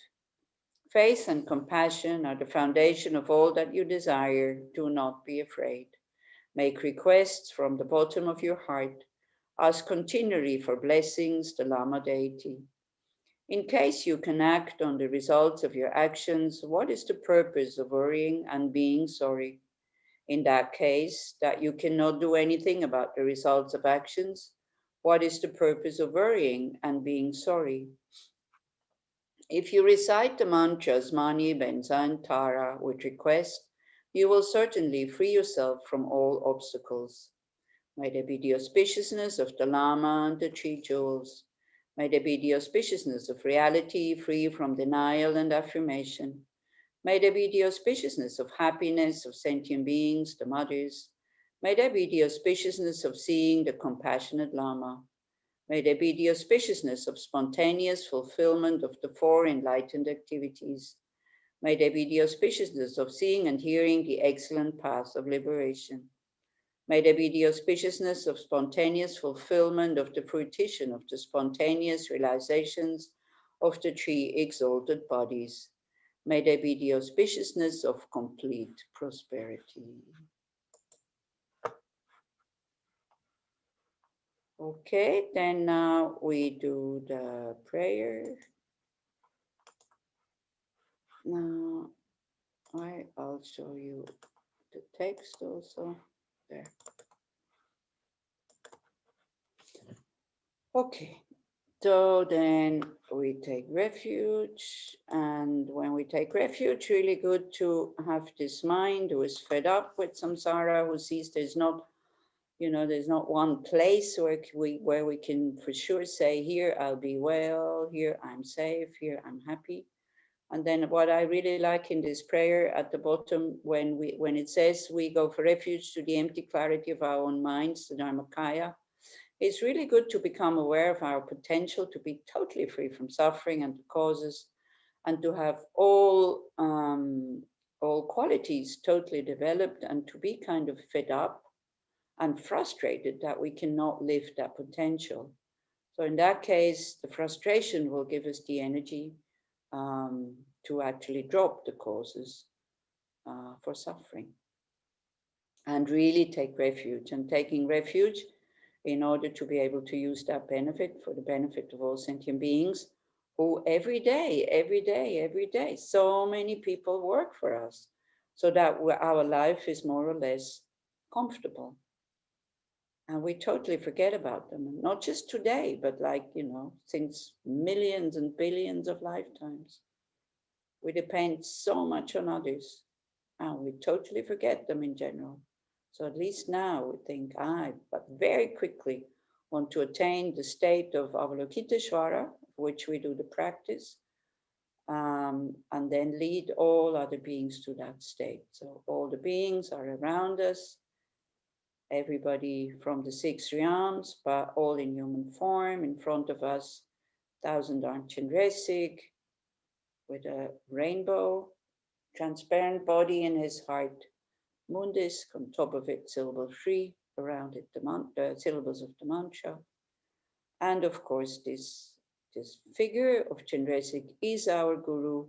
Faith and compassion are the foundation of all that you desire. Do not be afraid. Make requests from the bottom of your heart. Ask continually for blessings, the Lama deity. In case you can act on the results of your actions, what is the purpose of worrying and being sorry? In that case, that you cannot do anything about the results of actions, what is the purpose of worrying and being sorry? If you recite the mantras Mani, Benza, and Tara with request, you will certainly free yourself from all obstacles. May there be the auspiciousness of the Lama and the three jewels. May there be the auspiciousness of reality free from denial and affirmation. May there be the auspiciousness of happiness of sentient beings, the mothers. May there be the auspiciousness of seeing the compassionate Lama. May there be the auspiciousness of spontaneous fulfillment of the four enlightened activities. May there be the auspiciousness of seeing and hearing the excellent path of liberation. May there be the auspiciousness of spontaneous fulfillment of the fruition of the spontaneous realizations of the three exalted bodies. May there be the auspiciousness of complete prosperity. Okay, then now we do the prayer. Now I'll show you the text also there. Okay, so then we take refuge, and when we take refuge, really good to have this mind who is fed up with samsara, who sees there's not, there's not one place where we can for sure say, here I'll be well, here I'm safe, here I'm happy. And then what I really like in this prayer at the bottom, when it says we go for refuge to the empty clarity of our own minds, the Dharmakaya, it's really good to become aware of our potential to be totally free from suffering and the causes, and to have all all qualities totally developed, and to be kind of fed up and frustrated that we cannot lift that potential. So in that case, the frustration will give us the energy to actually drop the causes for suffering and really take refuge. And taking refuge in order to be able to use that benefit for the benefit of all sentient beings who every day, so many people work for us so that our life is more or less comfortable. And we totally forget about them, not just today, but since millions and billions of lifetimes. We depend so much on others and we totally forget them in general. So at least now we think, but very quickly want to attain the state of Avalokiteshvara, which we do the practice, and then lead all other beings to that state. So all the beings are around us, everybody from the 6 realms, but all in human form. In front of us, 1,000-armed Chenrezig with a rainbow, transparent body in his heart. Mundus, on top of it, syllable 3, around it, the syllables of the mantra. And of course, this figure of Chenrezig is our guru,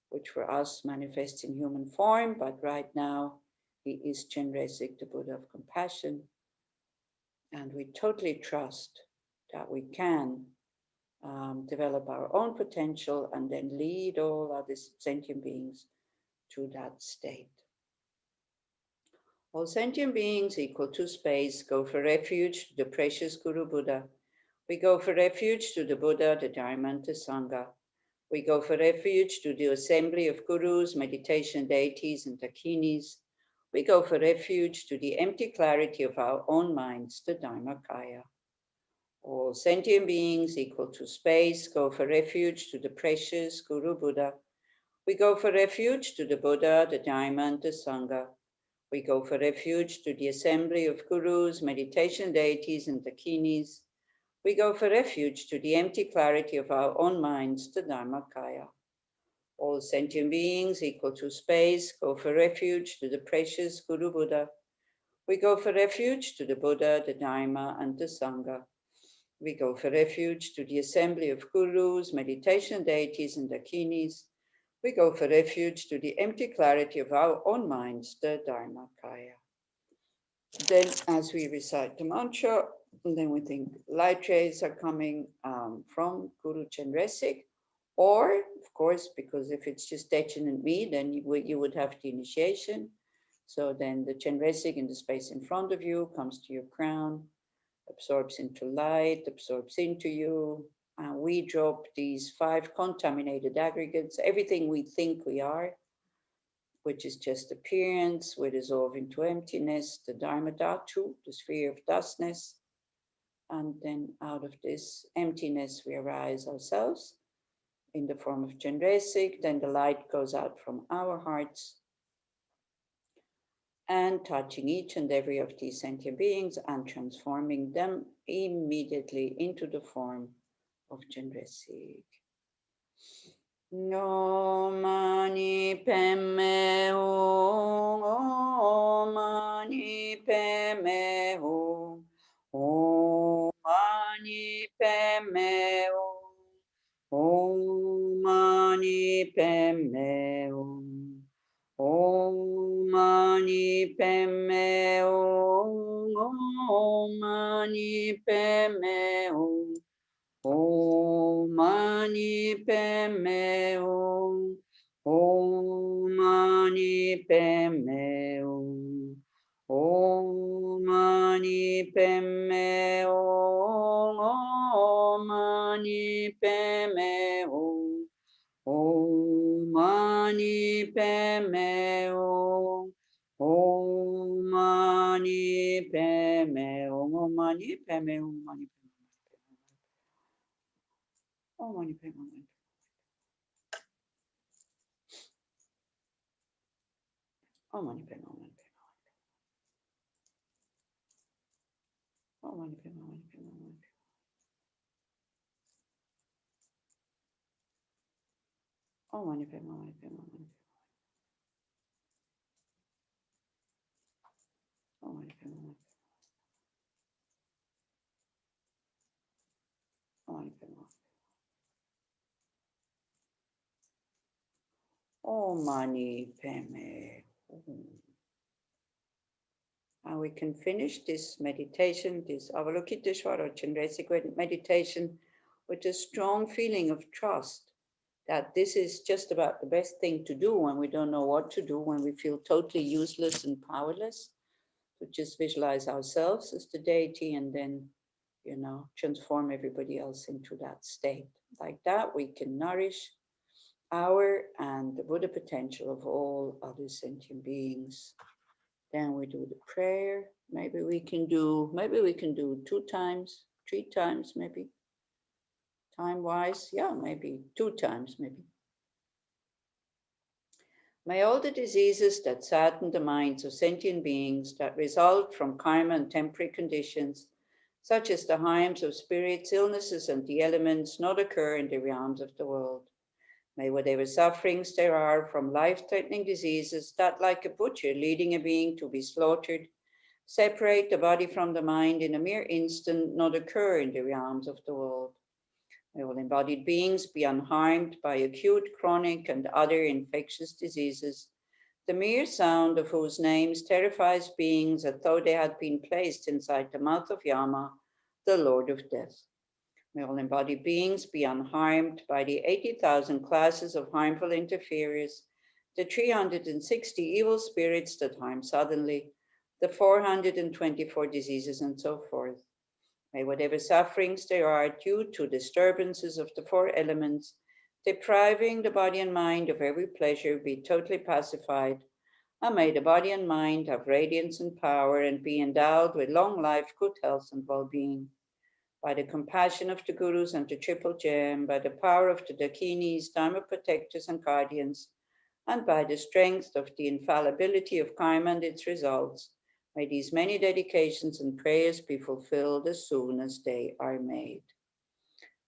which for us manifests in human form, but right now he is Chenrezig, the Buddha of compassion. And we totally trust that we can develop our own potential and then lead all other sentient beings to that state. All sentient beings equal to space go for refuge to the precious Guru Buddha. We go for refuge to the Buddha, the Dharma, and the Sangha. We go for refuge to the assembly of gurus, meditation deities, and dakinis. We go for refuge to the empty clarity of our own minds, the Dharmakaya. All sentient beings equal to space go for refuge to the precious Guru Buddha. We go for refuge to the Buddha, the Dharma, and the Sangha. We go for refuge to the assembly of gurus, meditation deities, and dakinis. We go for refuge to the empty clarity of our own minds, the Dharmakaya. All sentient beings equal to space go for refuge to the precious Guru Buddha. We go for refuge to the Buddha, the Dharma, and the Sangha. We go for refuge to the assembly of gurus, meditation deities, and dakinis. We go for refuge to the empty clarity of our own minds, the Dharmakaya. Then as we recite the mantra, then we think light rays are coming from Guru Chenrezig, or of course, because if it's just Dechen and me, then you would have the initiation. So then the Chenrezig in the space in front of you comes to your crown, absorbs into light, absorbs into you. We drop these 5 contaminated aggregates, everything we think we are, which is just appearance, we dissolve into emptiness, the Dharma Dhatu, the sphere of dustness. And then out of this emptiness, we arise ourselves in the form of Chenrezig. Then the light goes out from our hearts and touching each and every of these sentient beings and transforming them immediately into the form of Chenrezig. No mani peme ho, oh mani peme ho, oh mani peme ho, oh mani peme ho, oh mani peme ho, oh mani peme ho. Om mani padme hum. Om mani padme hum. Om mani padme hum. Om mani padme hum. Om mani padme hum. Om mani padme hum. Om mani padme hum. Oh, mani padme hum. Oh, mani padme hum. Oh, mani padme hum. Oh, mani padme hum. Om Mani Padme Hum. And we can finish this meditation, this Avalokiteshvara or Chenrezig meditation, with a strong feeling of trust that this is just about the best thing to do when we don't know what to do, when we feel totally useless and powerless, to just visualize ourselves as the deity and then, transform everybody else into that state. Like that, we can nourish our and the Buddha potential of all other sentient beings. Then we do the prayer. Maybe we can do 2 times, 3 times, maybe. Time-wise, yeah, maybe 2 times, maybe. May all the diseases that sadden the minds of sentient beings that result from karma and temporary conditions, such as the harms of spirits, illnesses, and the elements, not occur in the realms of the world. May whatever sufferings there are from life-threatening diseases that, like a butcher leading a being to be slaughtered, separate the body from the mind in a mere instant, not occur in the realms of the world. May all embodied beings be unharmed by acute, chronic, and other infectious diseases, the mere sound of whose names terrifies beings as though they had been placed inside the mouth of Yama, the Lord of Death. May all embodied beings be unharmed by the 80,000 classes of harmful interferers, the 360 evil spirits that harm suddenly, the 424 diseases, and so forth. May whatever sufferings there are due to disturbances of the 4 elements, depriving the body and mind of every pleasure, be totally pacified, and may the body and mind have radiance and power and be endowed with long life, good health, and well-being. By the compassion of the Gurus and the Triple Gem, by the power of the Dakinis, Dharma protectors and guardians, and by the strength of the infallibility of karma and its results, may these many dedications and prayers be fulfilled as soon as they are made.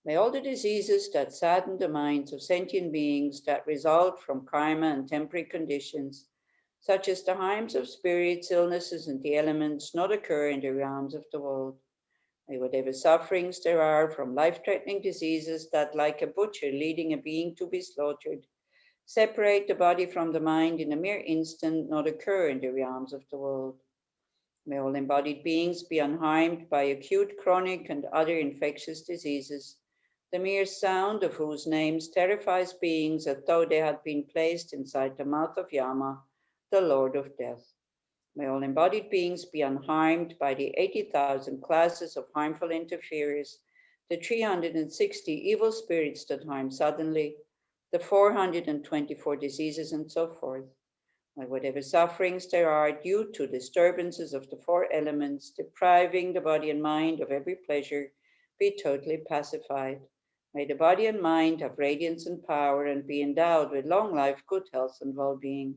May all the diseases that sadden the minds of sentient beings that result from karma and temporary conditions, such as the harms of spirits, illnesses, and the elements, not occur in the realms of the world. May whatever sufferings there are from life-threatening diseases that, like a butcher leading a being to be slaughtered, separate the body from the mind in a mere instant, not occur in the realms of the world. May all embodied beings be unharmed by acute, chronic, and other infectious diseases, the mere sound of whose names terrifies beings as though they had been placed inside the mouth of Yama, the Lord of Death. May all embodied beings be unharmed by the 80,000 classes of harmful interferers, the 360 evil spirits that harm suddenly, the 424 diseases, and so forth. May whatever sufferings there are due to disturbances of the 4 elements, depriving the body and mind of every pleasure, be totally pacified. May the body and mind have radiance and power and be endowed with long life, good health, and well-being.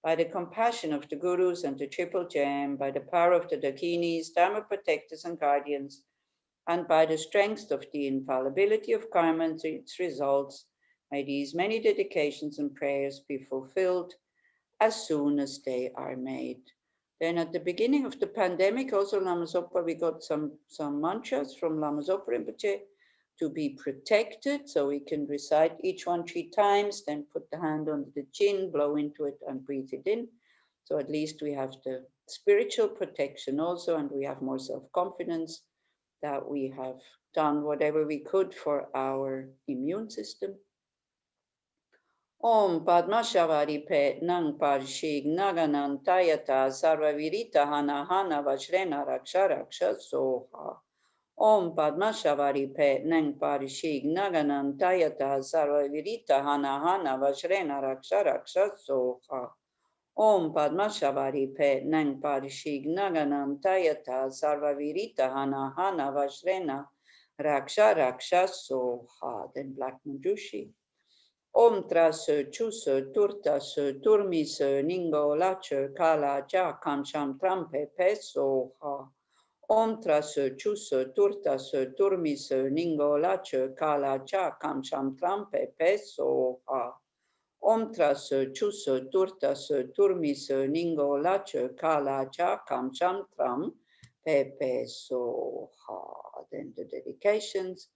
By the compassion of the Gurus and the Triple Gem, by the power of the Dakinis, Dharma protectors and guardians, and by the strength of the infallibility of karma and its results, may these many dedications and prayers be fulfilled as soon as they are made. Then at the beginning of the pandemic, also Lama Zopa, we got some mantras from Lama Zopa Rinpoche to be protected, so we can recite each one 3 times, then put the hand on the chin, blow into it and breathe it in. So at least we have the spiritual protection also, and we have more self-confidence that we have done whatever we could for our immune system. Om Padma Shavari Pet Nang Parshig Naganan Tayata Sarvavirita Hana Hana Vajrena Raksha Raksha Soha. Om Padma Shavari Pet Nang Parshig Naganan Tayata Sarvavirita Hana Hana Vajrena Raksha Raksha Soha. Om Padma Shavari Pet Nang Parshig Naganan Tayata Sarvavirita Hana Hana Vajrena Raksha Raksha Soha. Then Black Manjushri. Om Trase Chuse Turtase Turmise Ningo Lache Kala Ja Kamsham Trampe Pesoha. Om Trase Chuse Turtase Turmise Ningo Lache Kala Ja Kamsham Trampe Pesoha. Om Trase Chuse Turtase Turmise Ningo Lache Kala Ja Kamsham Tram Pesoha. Then the dedications.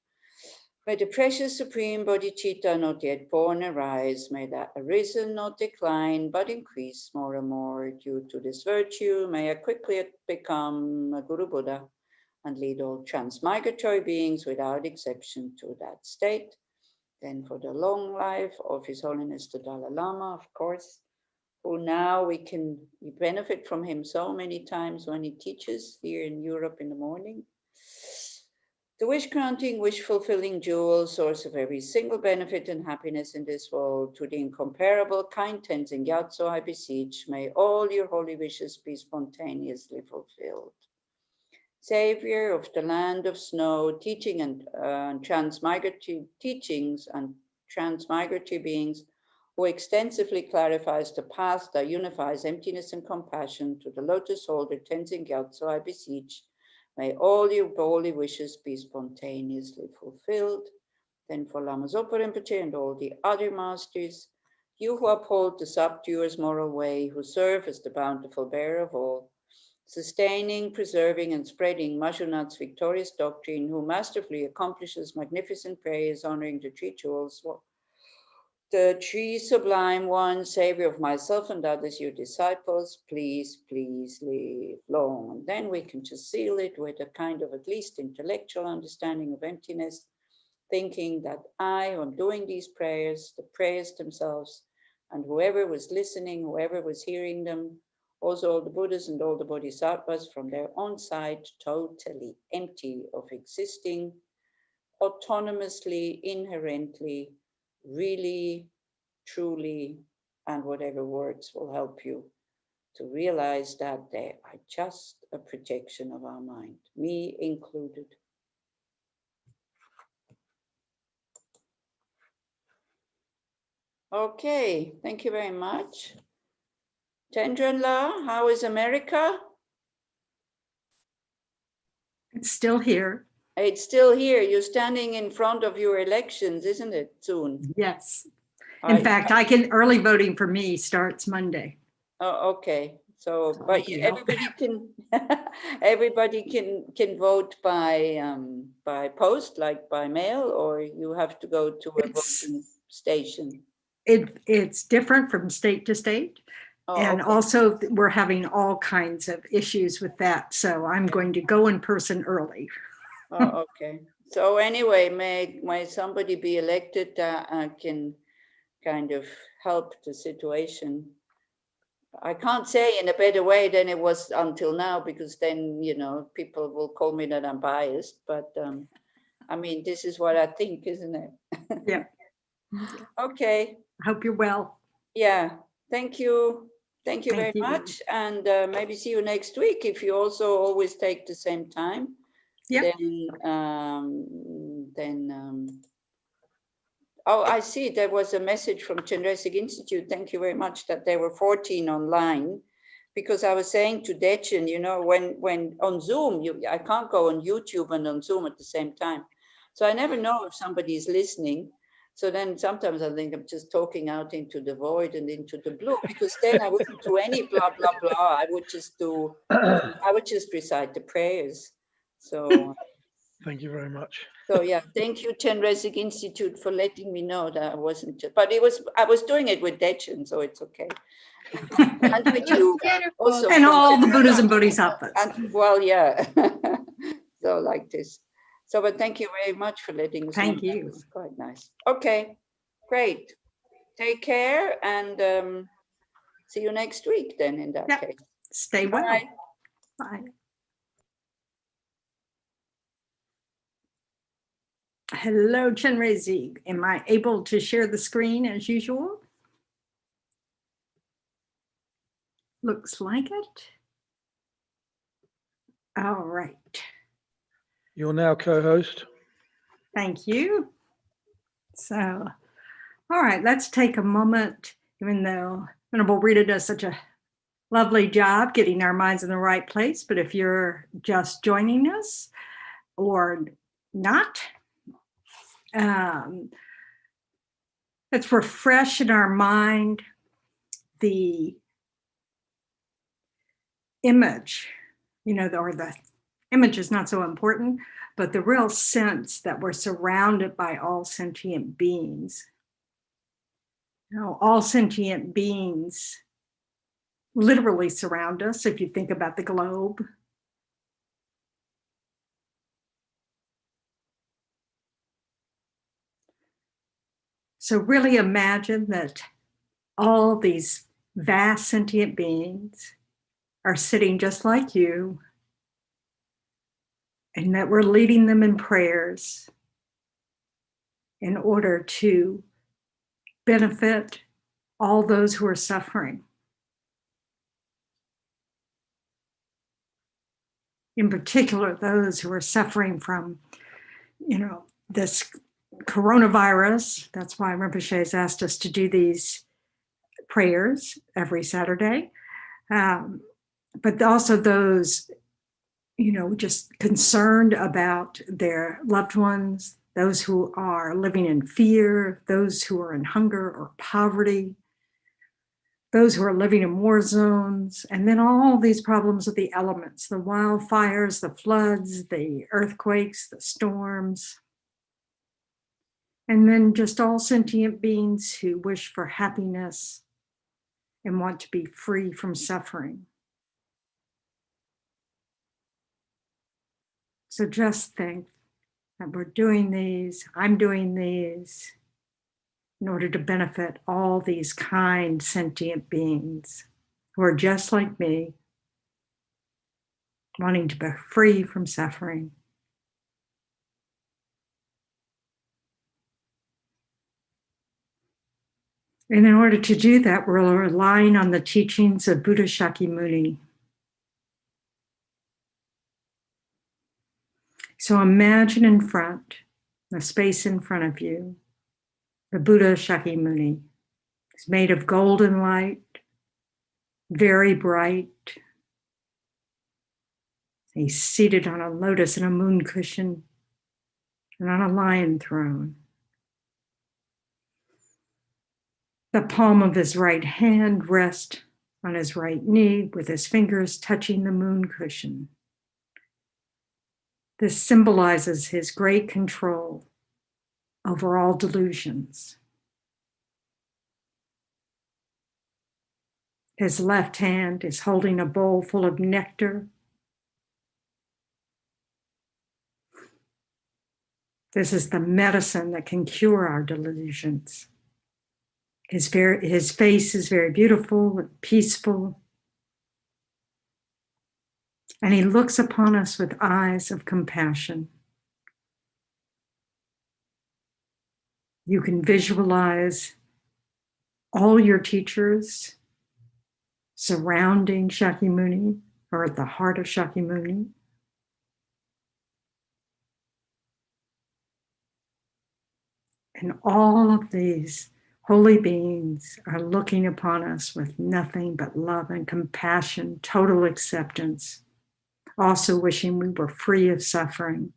May the precious supreme bodhicitta not yet born arise. May that arisen not decline, but increase more and more. Due to this virtue, may I quickly become a Guru Buddha and lead all transmigratory beings without exception to that state. Then for the long life of His Holiness the Dalai Lama, of course, who now we benefit from him so many times when he teaches here in Europe in the morning. The wish-granting, wish-fulfilling jewel, source of every single benefit and happiness in this world, to the incomparable kind Tenzin Gyatso, I beseech, may all your holy wishes be spontaneously fulfilled. Savior of the land of snow, teaching and transmigratory teachings and transmigratory beings, who extensively clarifies the path that unifies emptiness and compassion, to the lotus holder Tenzin Gyatso, I beseech, may all your holy wishes be spontaneously fulfilled. Then for Lama Zopa Rinpoche and all the other masters, you who uphold the subduer's moral way, who serve as the bountiful bearer of all, sustaining, preserving, and spreading Mashunat's victorious doctrine, who masterfully accomplishes magnificent prayers honoring the three jewels, the three sublime ones, Savior of myself and others, your disciples, please, please live long. And then we can just seal it with a kind of at least intellectual understanding of emptiness, thinking that I am doing these prayers, the prayers themselves, and whoever was listening, whoever was hearing them, also all the Buddhas and all the Bodhisattvas from their own side, totally empty of existing, autonomously, inherently, really, truly, and whatever words will help you to realize that they are just a projection of our mind, me included. Okay, thank you very much. Chenrezig, how is America? It's still here. It's still here. You're standing in front of your elections, isn't it, soon? Yes. In fact, early voting for me starts Monday. Oh, okay. So, but everybody can vote by post, like by mail, or you have to go to a voting station. It's different from state to state. Oh, and okay. Also we're having all kinds of issues with that. So I'm going to go in person early. Oh, okay. So anyway, may somebody be elected that can kind of help the situation. I can't say in a better way than it was until now, because then, you know, people will call me that I'm biased, but I mean, this is what I think, isn't it? Yeah. Okay. I hope you're well. Yeah. Thank you. Thank you very much. And maybe see you next week if you also always take the same time. Yeah. Oh, I see. There was a message from Chenrezig Institute. Thank you very much that there were 14 online, because I was saying to Dechen, you know, when on Zoom, I can't go on YouTube and on Zoom at the same time. So I never know if somebody is listening. So then sometimes I think I'm just talking out into the void and into the blue, because then I wouldn't do any blah, blah, blah. I would just recite the prayers. So thank you very much. So yeah, thank you, Chenrezig Institute, for letting me know that I wasn't just, but I was doing it with Dechen, so it's okay. And with you also. And all the Buddhas and Bodhisattvas. And, well, yeah. So like this. So, but thank you very much for letting us know. Thank you. That was quite nice. Okay, great. Take care and see you next week then in that case. Stay well. Bye. Bye. Hello, Chenrezig. Am I able to share the screen as usual? Looks like it. All right. You're now co-host. Thank you. So, all right, let's take a moment, even though Venerable Rita does such a lovely job getting our minds in the right place. But if you're just joining us or not, let's refresh in our mind the image, you know, or the image is not so important, but the real sense that we're surrounded by all sentient beings. Now, all sentient beings literally surround us, if you think about the globe. So really imagine that all these vast sentient beings are sitting just like you, and that we're leading them in prayers in order to benefit all those who are suffering. In particular, those who are suffering from, this coronavirus. That's why Rinpoche has asked us to do these prayers every Saturday. But also those, just concerned about their loved ones, those who are living in fear, those who are in hunger or poverty, those who are living in war zones, and then all these problems of the elements, the wildfires, the floods, the earthquakes, the storms, and then just all sentient beings who wish for happiness and want to be free from suffering. So just think that we're doing these, I'm doing these, in order to benefit all these kind sentient beings who are just like me, wanting to be free from suffering. And in order to do that, we're relying on the teachings of Buddha Shakyamuni. So imagine in front, the space in front of you, the Buddha Shakyamuni. It's made of golden light, very bright. He's seated on a lotus and a moon cushion and on a lion throne. The palm of his right hand rests on his right knee with his fingers touching the moon cushion. This symbolizes his great control over all delusions. His left hand is holding a bowl full of nectar. This is the medicine that can cure our delusions. His face is very beautiful and peaceful. And he looks upon us with eyes of compassion. You can visualize all your teachers surrounding Shakyamuni or at the heart of Shakyamuni. And all of these holy beings are looking upon us with nothing but love and compassion, total acceptance, also wishing we were free of suffering.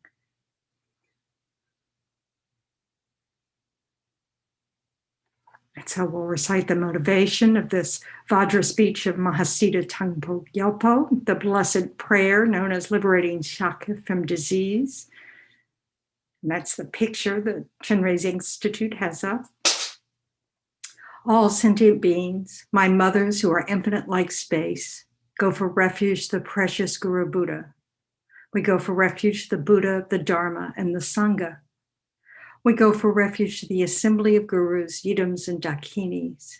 And so we'll recite the motivation of this Vajra speech of Mahasiddha Thangtong Gyalpo, the blessed prayer known as liberating Shaka from disease. And that's the picture that Chenrezig Institute has up. All sentient beings, my mothers who are infinite like space, go for refuge to the precious Guru Buddha. We go for refuge to the Buddha, the Dharma, and the Sangha. We go for refuge to the assembly of gurus, yidams, and dakinis.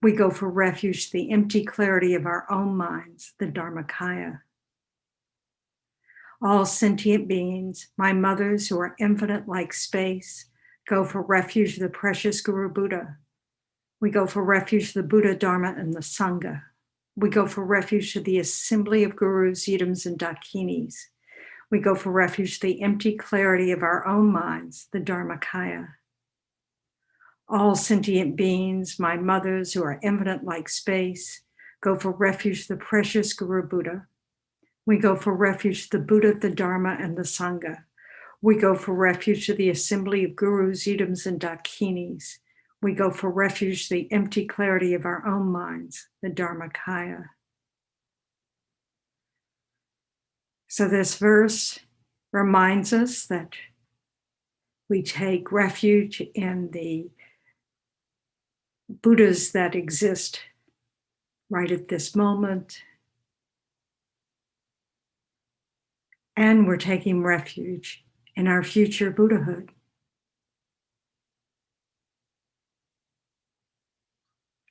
We go for refuge to the empty clarity of our own minds, the Dharmakaya. All sentient beings, my mothers who are infinite like space, go for refuge to the precious Guru Buddha. We go for refuge to the Buddha, Dharma, and the Sangha. We go for refuge to the assembly of gurus, yidams, and dakinis. We go for refuge to the empty clarity of our own minds, the Dharmakaya. All sentient beings, my mothers who are infinite like space, go for refuge to the precious Guru Buddha. We go for refuge to the Buddha, the Dharma, and the Sangha. We go for refuge to the assembly of gurus, yidams, and dakinis. We go for refuge to the empty clarity of our own minds, the Dharmakaya. So this verse reminds us that we take refuge in the Buddhas that exist right at this moment. And we're taking refuge in our future Buddhahood.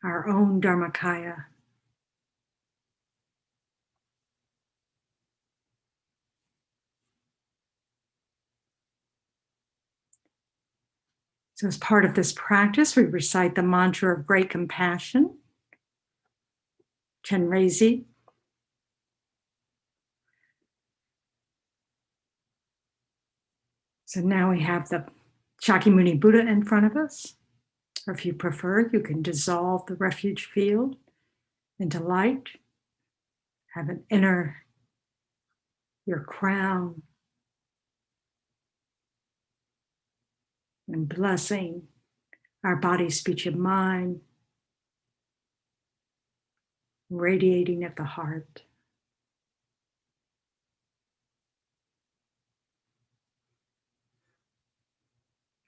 Our own Dharmakaya. So as part of this practice, we recite the mantra of great compassion, Chenrezig. So now we have the Shakyamuni Buddha in front of us. Or if you prefer, you can dissolve the refuge field into light. Have it enter your crown and blessing our body, speech, and mind, radiating at the heart.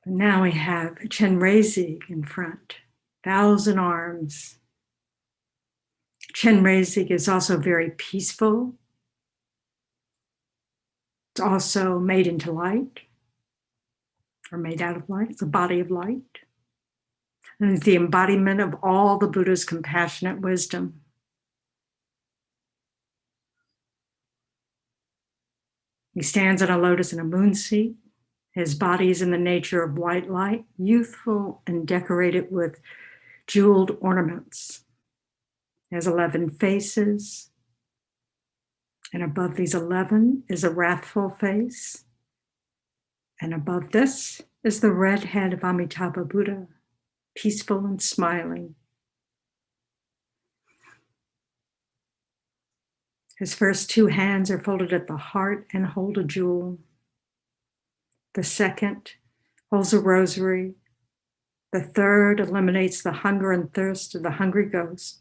And now we have Chenrezig in front, 1,000 arms. Chenrezig is also very peaceful. It's also made into light, or made out of light. It's a body of light. And it's the embodiment of all the Buddha's compassionate wisdom. He stands on a lotus in a moon seat. His body is in the nature of white light, youthful and decorated with jeweled ornaments. He has 11 faces. And above these 11 is a wrathful face. And above this is the red head of Amitabha Buddha, peaceful and smiling. His first 2 hands are folded at the heart and hold a jewel. The second holds a rosary. The third eliminates the hunger and thirst of the hungry ghost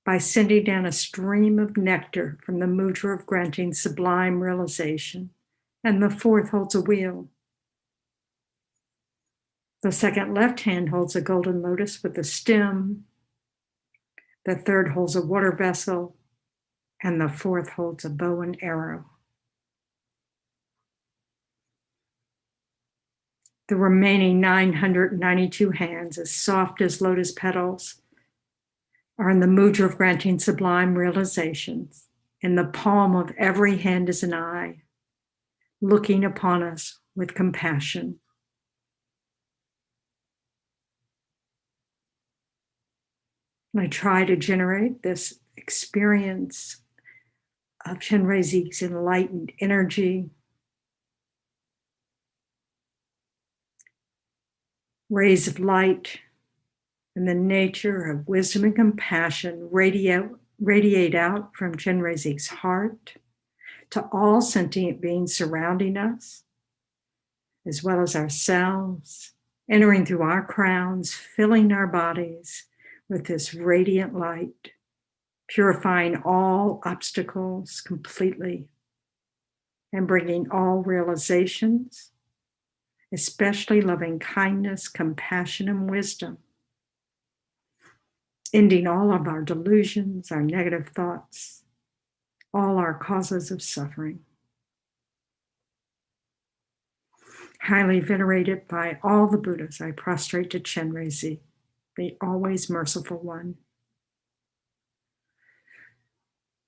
by sending down a stream of nectar from the mudra of granting sublime realization. And the fourth holds a wheel. The second left hand holds a golden lotus with a stem. The third holds a water vessel. And the fourth holds a bow and arrow. The remaining 992 hands, as soft as lotus petals, are in the mudra of granting sublime realizations. In the palm of every hand is an eye, looking upon us with compassion. And I try to generate this experience of Chenrezig's enlightened energy, rays of light, and the nature of wisdom and compassion radiate out from Chenrezig's heart to all sentient beings surrounding us, as well as ourselves, entering through our crowns, filling our bodies with this radiant light, purifying all obstacles completely, and bringing all realizations, especially loving kindness, compassion, and wisdom, ending all of our delusions, our negative thoughts, all our causes of suffering. Highly venerated by all the Buddhas, I prostrate to Chenrezig, the always merciful one.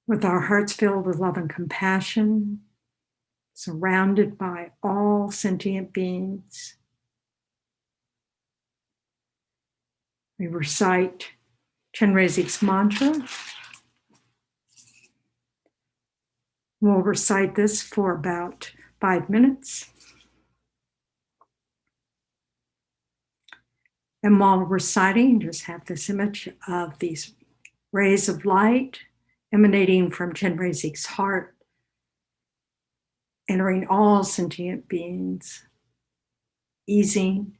With our hearts filled with love and compassion, surrounded by all sentient beings, we recite Chenrezig's mantra. We'll recite this for about 5 minutes. And while reciting, just have this image of these rays of light emanating from Chenrezig's heart, entering all sentient beings, easing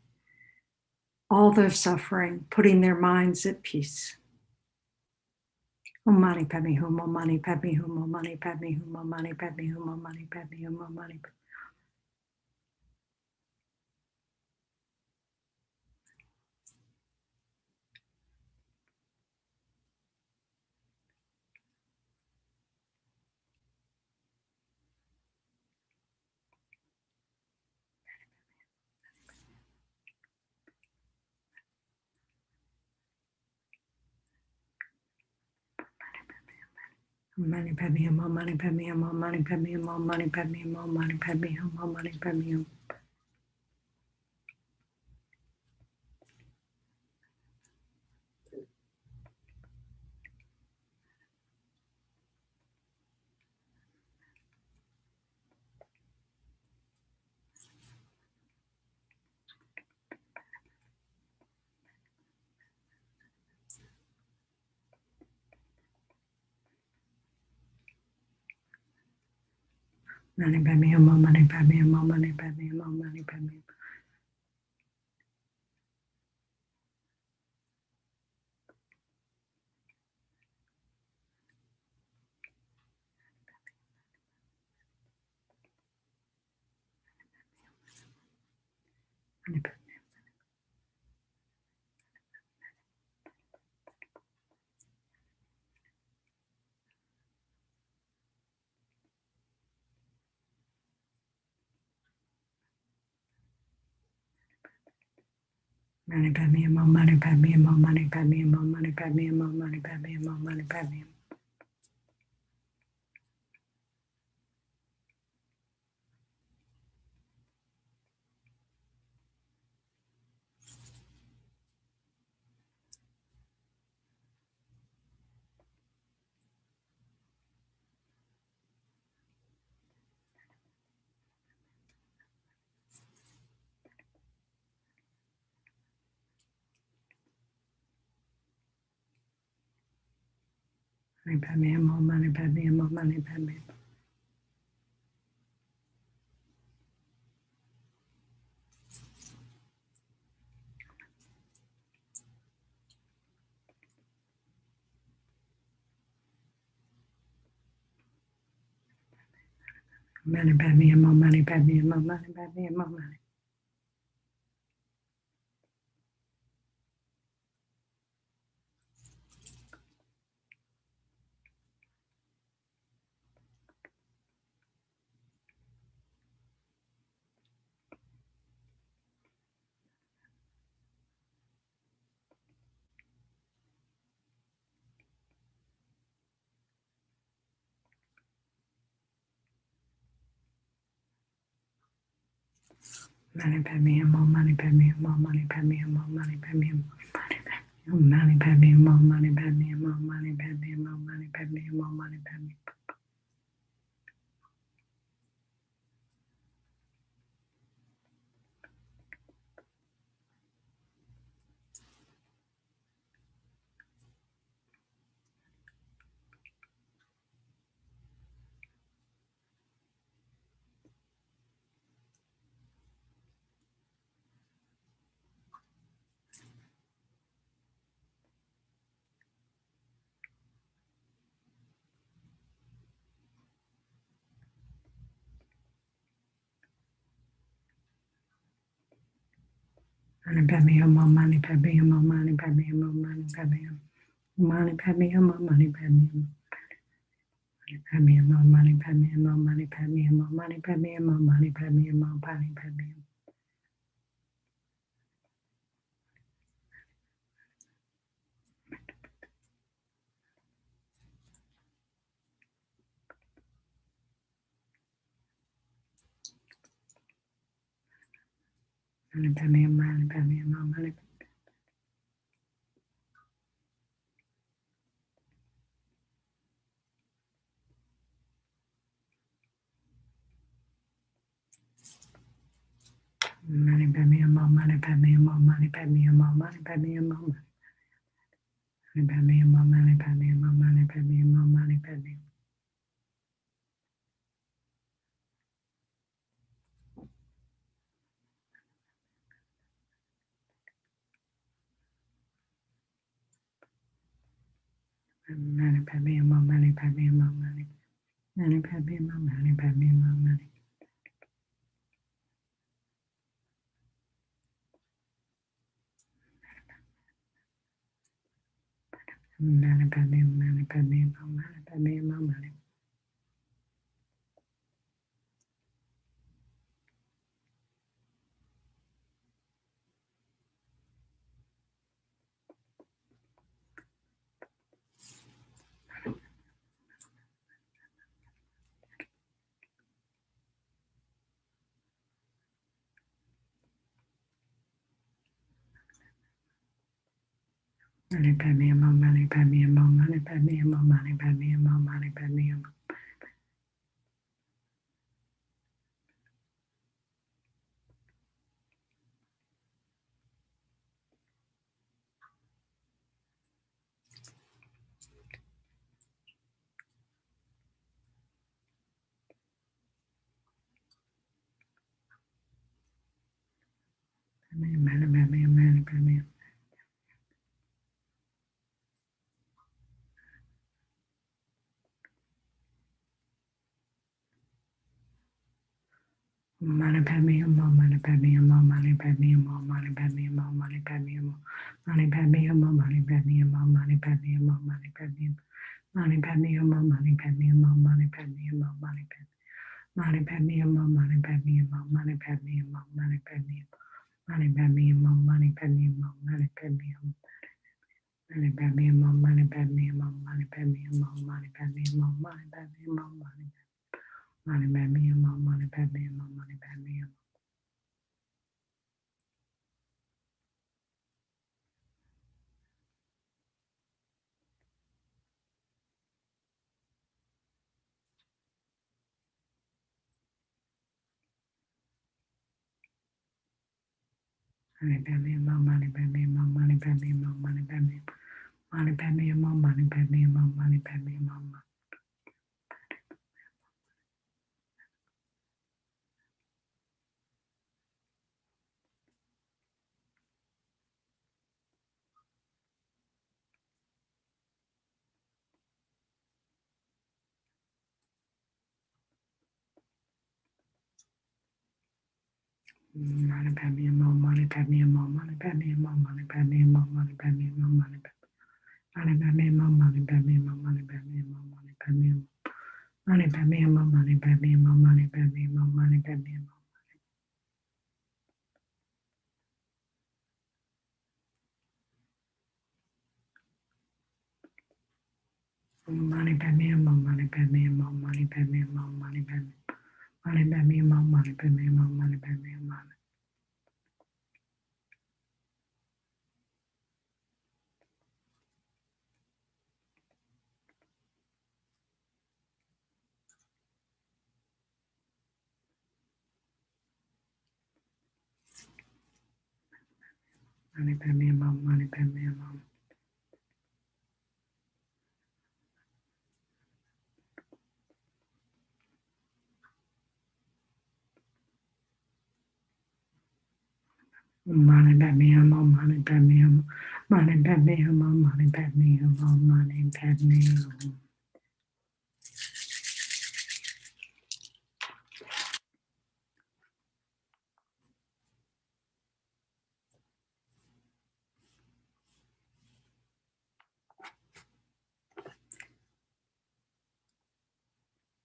all their suffering, putting their minds at peace. Om mani padme hum, om mani padme hum, om mani padme hum, om mani padme hum, om mani padme hum, om mani padme hum. Mani padme hum, mani padme hum, mani padme hum, mani padme hum, mani padme hum, mani padme hum. Mani padme hum, mani padme hum, mani padme hum, mani padme hum. Mani padme. Mani padme hum, mani padme hum, mani padme hum, mani padme hum, mani padme hum, mani padme hum. Mani padme hum, mani padme hum, mani padme hum. Mani padme hum, mani padme hum, mani padme hum, mani. Mani padme hum, mani padme hum, mani padme hum, mani padme hum. Mani padme hum, mani padme hum, mani padme hum, mani padme hum, mani padme hum. Mani padme hum, mani padme hum, mani padme hum, mani padme hum. Mani padme hum, mani padme hum. Mani padme hum, mani padme hum, mani padme hum, mani padme hum, mani padme hum, mani padme hum. Mani padme hum, mani padme hum, mani padme hum. Mani padme hum, mani padme hum, mani padme hum, mani padme hum. Mani padme hum, mani padme hum, mani padme hum, mani padme hum. Mani padme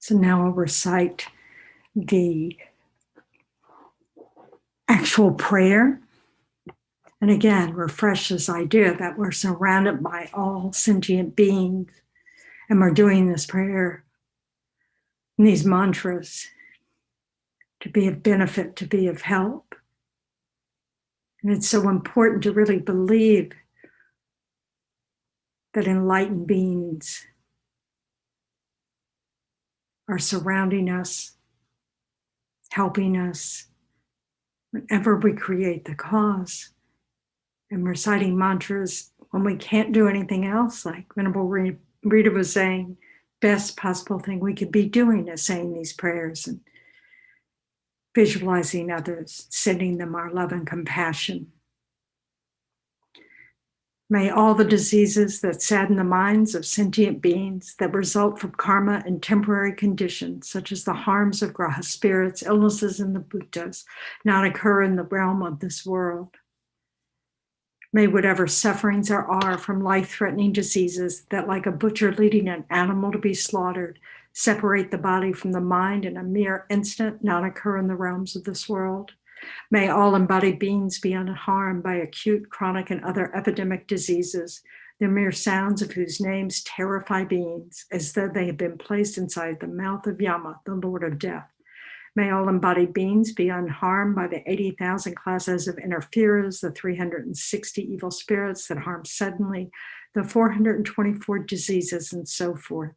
So now I'll recite the actual prayer. And again, refresh this idea that we're surrounded by all sentient beings and we're doing this prayer and these mantras to be of benefit, to be of help. And it's so important to really believe that enlightened beings are surrounding us, helping us whenever we create the cause. And reciting mantras when we can't do anything else, like Venerable Rita was saying, best possible thing we could be doing is saying these prayers and visualizing others, sending them our love and compassion. May all the diseases that sadden the minds of sentient beings that result from karma and temporary conditions, such as the harms of graha spirits, illnesses, and the bhutas, not occur in the realm of this world. May whatever sufferings there are from life-threatening diseases that, like a butcher leading an animal to be slaughtered, separate the body from the mind in a mere instant, not occur in the realms of this world. May all embodied beings be unharmed by acute, chronic, and other epidemic diseases, the mere sounds of whose names terrify beings, as though they have been placed inside the mouth of Yama, the Lord of Death. May all embodied beings be unharmed by the 80,000 classes of interferers, the 360 evil spirits that harm suddenly, the 424 diseases, and so forth.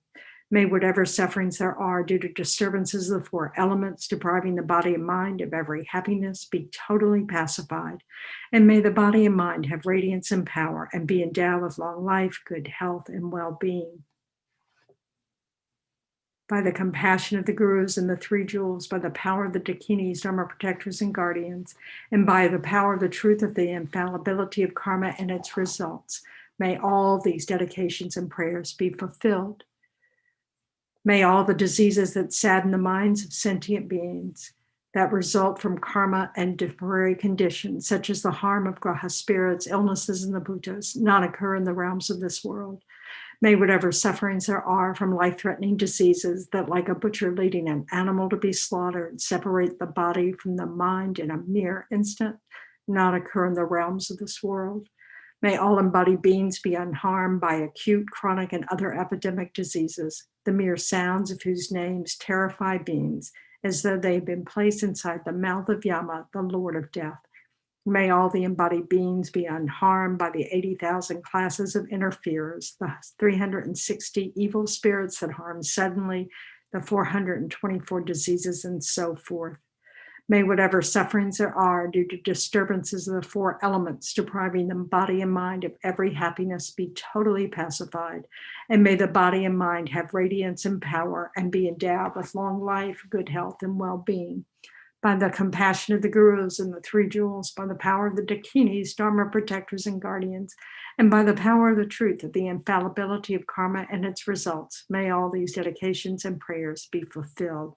May whatever sufferings there are due to disturbances of the four elements depriving the body and mind of every happiness be totally pacified. And may the body and mind have radiance and power and be endowed with long life, good health, and well-being. By the compassion of the gurus and the three jewels, by the power of the dakinis, dharma protectors, and guardians, and by the power of the truth of the infallibility of karma and its results, may all these dedications and prayers be fulfilled. May all the diseases that sadden the minds of sentient beings that result from karma and temporary conditions, such as the harm of graha spirits, illnesses, and the bhutas, not occur in the realms of this world. May whatever sufferings there are from life-threatening diseases that, like a butcher leading an animal to be slaughtered, separate the body from the mind in a mere instant, not occur in the realms of this world. May all embodied beings be unharmed by acute, chronic, and other epidemic diseases, the mere sounds of whose names terrify beings, as though they had been placed inside the mouth of Yama, the Lord of Death. May all the embodied beings be unharmed by the 80,000 classes of interferers, the 360 evil spirits that harm suddenly, the 424 diseases, and so forth. May whatever sufferings there are due to disturbances of the four elements depriving the body and mind of every happiness be totally pacified. And may the body and mind have radiance and power and be endowed with long life, good health, and well-being. By the compassion of the gurus and the three jewels, by the power of the dakinis, dharma protectors, and guardians, and by the power of the truth of the infallibility of karma and its results, may all these dedications and prayers be fulfilled.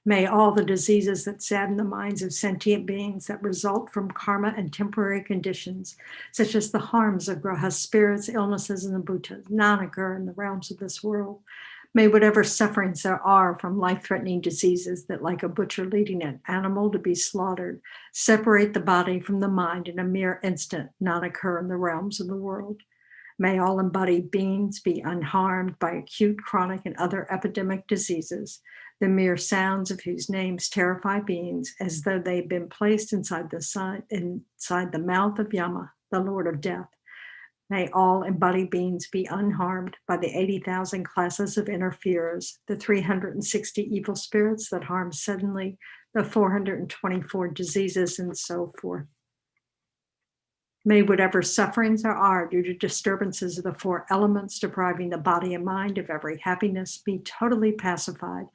May all the diseases that sadden the minds of sentient beings that result from karma and temporary conditions, such as the harms of graha spirits, illnesses, and the bhutas, not occur in the realms of this world. May whatever sufferings there are from life-threatening diseases that, like a butcher leading an animal to be slaughtered, separate the body from the mind in a mere instant, not occur in the realms of the world. May all embodied beings be unharmed by acute, chronic, and other epidemic diseases, the mere sounds of whose names terrify beings, as though they'd been placed inside the mouth of Yama, the Lord of Death. May all embodied beings be unharmed by the 80,000 classes of interferers, the 360 evil spirits that harm suddenly, the 424 diseases, and so forth. May whatever sufferings there are due to disturbances of the four elements depriving the body and mind of every happiness be totally pacified,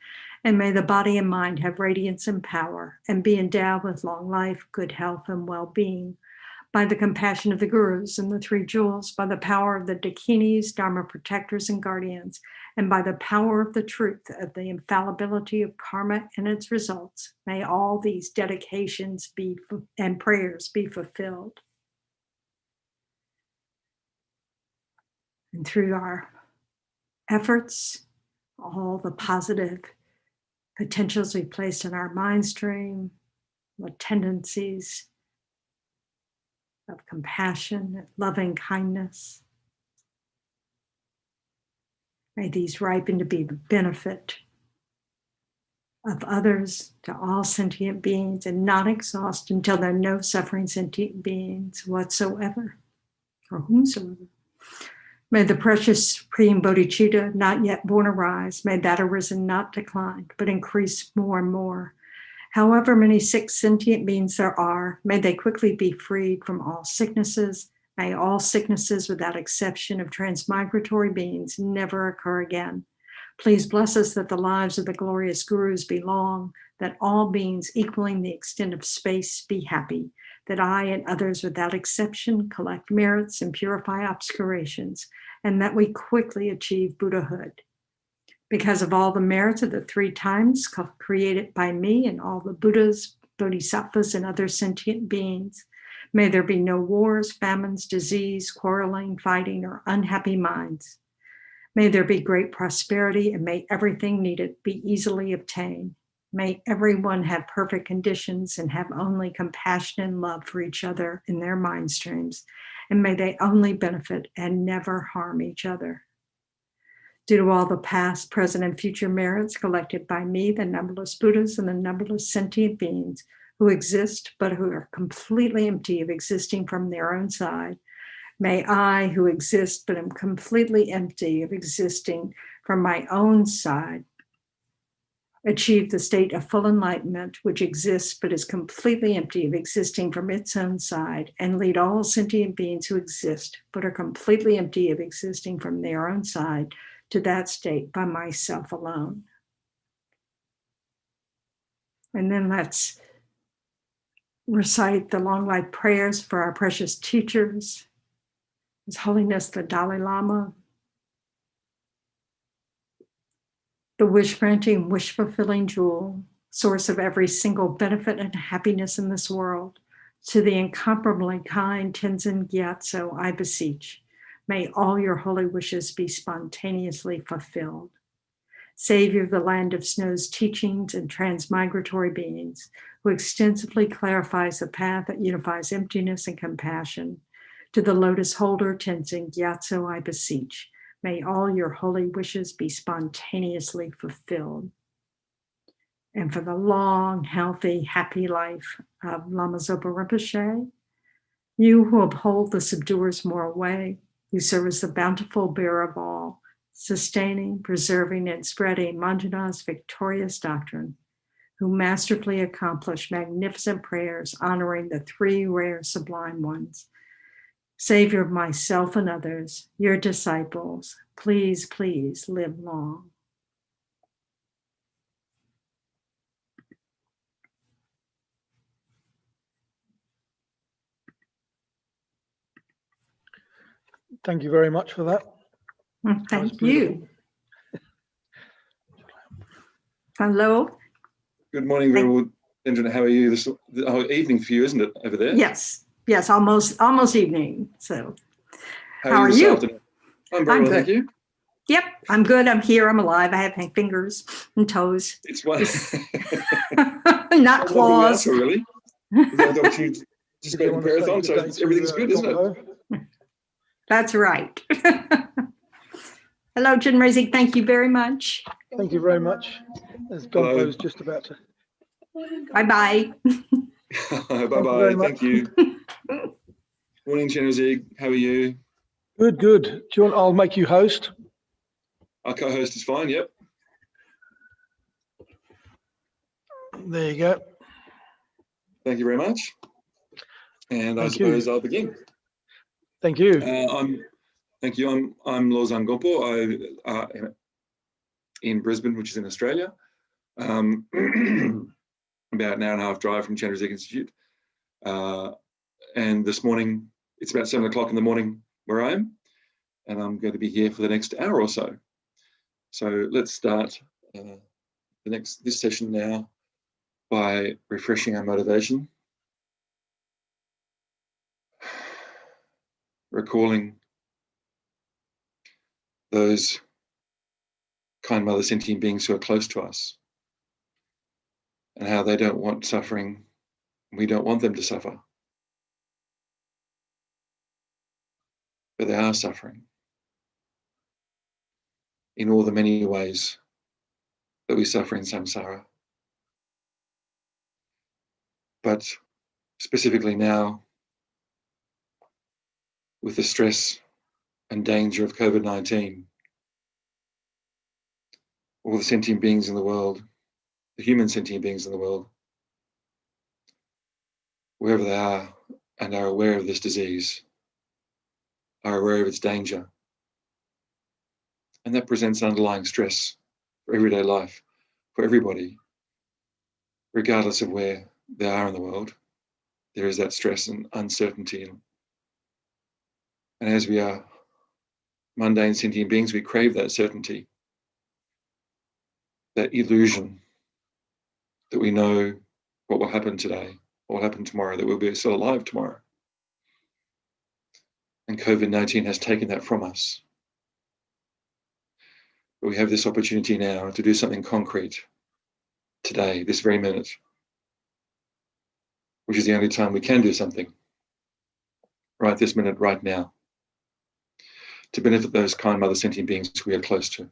and may the body and mind have radiance and power and be endowed with long life, good health, and well-being. By the compassion of the gurus and the three jewels, by the power of the dakinis, dharma protectors, and guardians, and by the power of the truth of the infallibility of karma and its results, may all these dedications and prayers be fulfilled. And through our efforts, all the positive potentials we've placed in our mind stream, the tendencies of compassion, loving kindness, may these ripen to be the benefit of others, to all sentient beings, and not exhaust until there are no suffering sentient beings whatsoever, or whomsoever. May the precious supreme bodhicitta not yet born arise. May that arisen not decline, but increase more and more. However many sick sentient beings there are, may they quickly be freed from all sicknesses. May all sicknesses, without exception of transmigratory beings, never occur again. Please bless us that the lives of the glorious gurus be long, that all beings equaling the extent of space be happy, that I and others without exception collect merits and purify obscurations, and that we quickly achieve Buddhahood. Because of all the merits of the 3 times created by me and all the Buddhas, Bodhisattvas, and other sentient beings, may there be no wars, famines, disease, quarreling, fighting, or unhappy minds. May there be great prosperity, and may everything needed be easily obtained. May everyone have perfect conditions and have only compassion and love for each other in their mind streams, and may they only benefit and never harm each other. Due to all the past, present, and future merits collected by me, the numberless Buddhas, and the numberless sentient beings who exist but who are completely empty of existing from their own side, may I, who exist but am completely empty of existing from my own side, achieve the state of full enlightenment, which exists but is completely empty of existing from its own side, and lead all sentient beings who exist but are completely empty of existing from their own side to that state by myself alone. And then let's recite the long life prayers for our precious teachers, His Holiness the Dalai Lama, the wish-granting, wish-fulfilling jewel, source of every single benefit and happiness in this world. To the incomparably kind Tenzin Gyatso, I beseech, may all your holy wishes be spontaneously fulfilled. Savior of the land of snow's teachings and transmigratory beings, who extensively clarifies the path that unifies emptiness and compassion. To the lotus holder Tenzin Gyatso, I beseech, may all your holy wishes be spontaneously fulfilled. And for the long, healthy, happy life of Lama Zopa Rinpoche, you who uphold the subduer's moral way, who serve as the bountiful bearer of all, sustaining, preserving, and spreading Manjuna's victorious doctrine, who masterfully accomplish magnificent prayers honoring the 3 rare sublime ones. Savior of myself and others, your disciples, please, please live long. Thank you very much for that. That was Thank beautiful. you. Hello. Good morning, Venerable Benjamin. How are you? This evening for you, isn't it, over there? Yes, almost evening. So how are this you? afternoon? I'm very well, good. thank you. Yep, I'm good. I'm here. I'm alive. I have fingers and toes. It's one. Not claws. Really. Just go to prayerathon, so everything's good, isn't it? That's right. Hello, Chenrezig. Thank you very much. Thank you very much. As Gyalpo's just about to. Bye-bye. Bye-bye. Thank you. Morning, Chenrezig. How are you? Good, good. Do you want? I'll make you host. Our co-host is fine. Yep. There you go. Thank you very much. And I suppose I'll begin. Thank you. Thank you. I'm Lozan Gompo. I'm in Brisbane, which is in Australia. About an hour and a half drive from Chenrezig Institute. And this morning, it's about 7 o'clock in the morning where I am, and I'm going to be here for the next hour or so. So let's start this session now by refreshing our motivation, recalling those kind mother sentient beings who are close to us and how they don't want suffering. We don't want them to suffer, but they are suffering in all the many ways that we suffer in samsara. But specifically now, with the stress and danger of COVID-19, all the sentient beings in the world, the human sentient beings in the world, wherever they are and are aware of this disease, are aware of its danger. And that presents an underlying stress for everyday life, for everybody. regardless of where they are in the world, there is that stress and uncertainty. And as we are mundane sentient beings, we crave that certainty, that illusion that we know what will happen today, what will happen tomorrow, that we'll be still alive tomorrow. And COVID-19 has taken that from us. But we have this opportunity now to do something concrete today, this very minute, which is the only time we can do something, right this minute, right now, to benefit those kind mother sentient beings we are close to.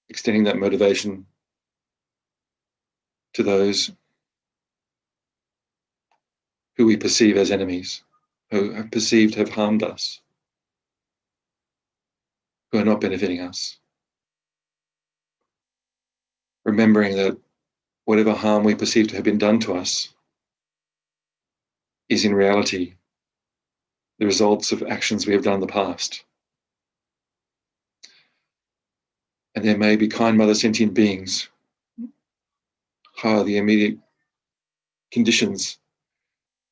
Extending that motivation to those who we perceive as enemies, who are perceived to have harmed us, who are not benefiting us. Remembering that whatever harm we perceive to have been done to us is in reality the results of actions we have done in the past. And there may be kind mother sentient beings who are the immediate conditions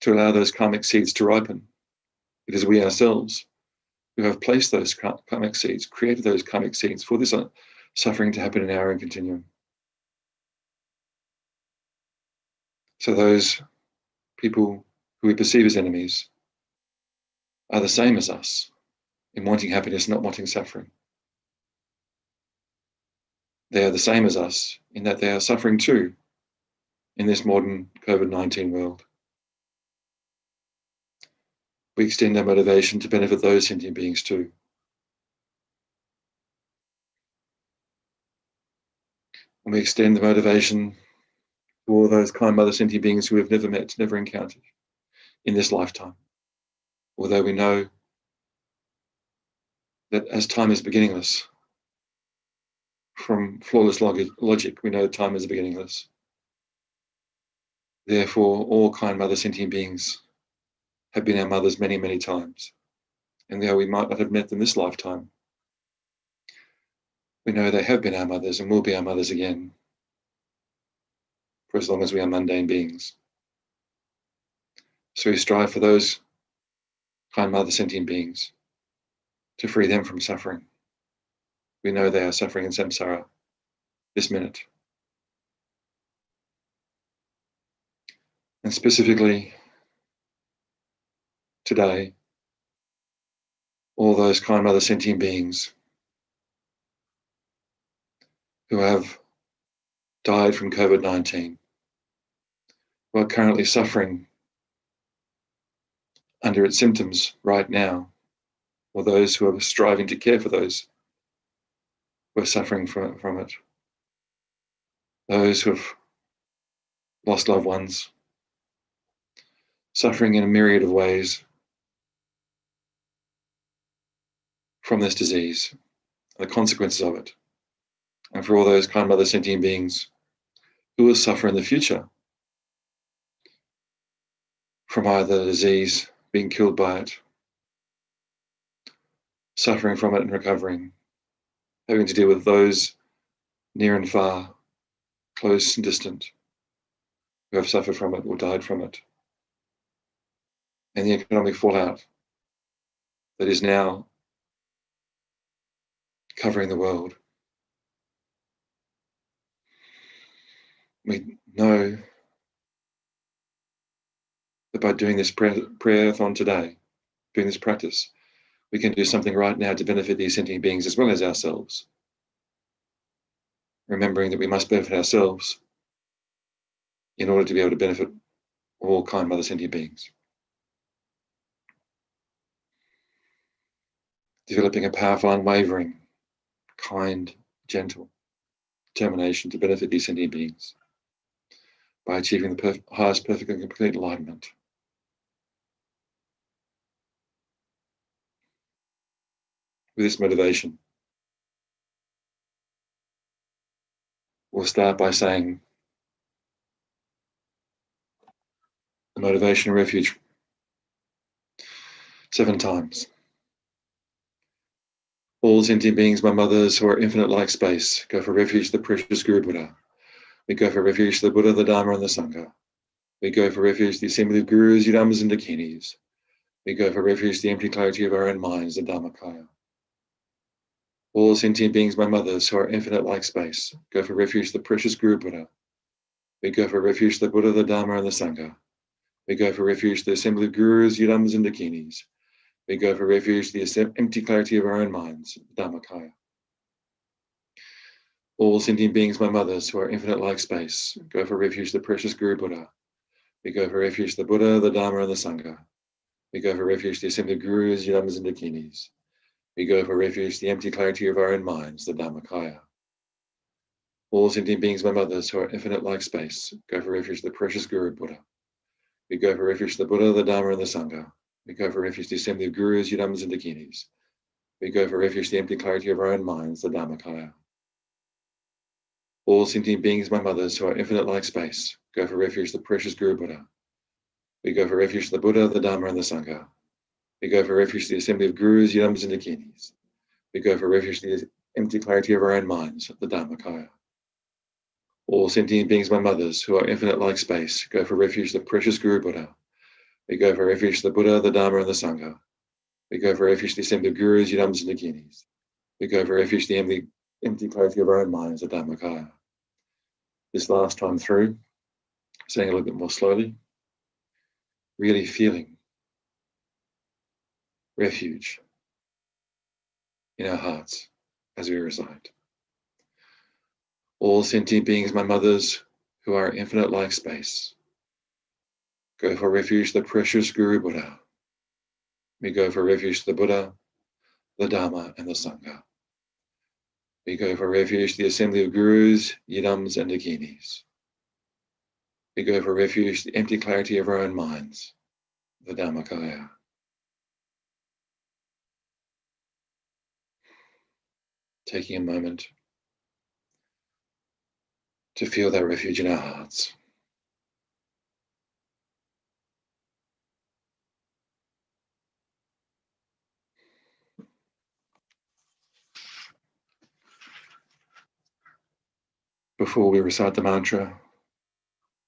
to allow those karmic seeds to ripen. It is we ourselves who have placed those karmic seeds, created those karmic seeds for this suffering to happen in our own continuum. So those people who we perceive as enemies are the same as us in wanting happiness, not wanting suffering. They are the same as us in that they are suffering too in this modern COVID-19 world. We extend our motivation to benefit those sentient beings too. And we extend the motivation to all those kind mother sentient beings who we've never met, never encountered in this lifetime. Although we know that as time is beginningless, from flawless logic, we know time is beginningless. Therefore, all kind mother sentient beings have been our mothers many, many times. And though we might not have met them this lifetime, we know they have been our mothers and will be our mothers again for as long as we are mundane beings. So we strive for those kind mother sentient beings to free them from suffering. We know they are suffering in samsara this minute. And specifically today, all those kind mother sentient beings who have died from COVID-19, who are currently suffering under its symptoms right now, or those who are striving to care for those who are suffering from it, those who have lost loved ones, suffering in a myriad of ways from this disease, the consequences of it, and for all those kind mother sentient beings who will suffer in the future from either the disease, being killed by it, suffering from it and recovering, having to deal with those near and far, close and distant, who have suffered from it or died from it, and the economic fallout that is now covering the world. We know that by doing this prayerathon today, doing this practice, we can do something right now to benefit these sentient beings as well as ourselves. Remembering that we must benefit ourselves in order to be able to benefit all kind mother sentient beings. Developing a powerful, unwavering, kind, gentle determination to benefit these sentient beings by achieving the highest, perfect, and complete enlightenment. With this motivation, we'll start by saying the motivation of refuge 7 times. All sentient beings, my mothers who are infinite like space, go for refuge to the precious Guru Buddha. We go for refuge to the Buddha, the Dharma, and the Sangha. We go for refuge to the assembly of gurus, yadamas, and dakinis. We go for refuge to the empty clarity of our own minds, the Dhammakaya. All sentient beings, my mothers who are infinite like space, go for refuge to the precious Guru Buddha. We go for refuge to the Buddha, the Dharma, and the Sangha. We go for refuge to the assembly of gurus, yadamas, and dakinis. We go for refuge to the empty clarity of our own minds, the Dhammakaya. All sentient beings, my mothers, who are infinite like space, go for refuge to the precious Guru Buddha. We go for refuge to the Buddha, the Dharma, and the Sangha. We go for refuge to the assembly of gurus, yadamas, and dakinis. We go for refuge to the empty clarity of our own minds, the Dhammakaya. All sentient beings, my mothers, who are infinite like space, go for refuge to the precious Guru Buddha. We go for refuge to the Buddha, the Dharma, and the Sangha. We go for refuge to the assembly of gurus, yadamas, and dakinis. We go for refuge to the empty clarity of our own minds, the Dhammakaya. All sentient beings, my mothers, who are infinite like space, go for refuge to the precious Guru Buddha. We go for refuge to the Buddha, the Dharma, and the Sangha. We go for refuge to the assembly of gurus, yadamas, and dakinis. We go for refuge to the empty clarity of our own minds, the Dhammakaya. All sentient beings, my mothers, who are infinite like space, go for refuge to the precious Guru Buddha. We go for refuge to the Buddha, the Dharma, and the Sangha. We go for refuge to the assembly of gurus, yadamas, and dakinis. We go for refuge to the empty clarity of our own minds, the Dhammakaya. This last time through, saying a little bit more slowly, really feeling refuge in our hearts as we recite. All sentient beings, my mothers, who are infinite like space, go for refuge to the precious Guru Buddha. We go for refuge to the Buddha, the Dharma, and the Sangha. We go for refuge to the assembly of gurus, yidams, and dakinis. We go for refuge to the empty clarity of our own minds, the Dhammakaya. Taking a moment to feel that refuge in our hearts. Before we recite the mantra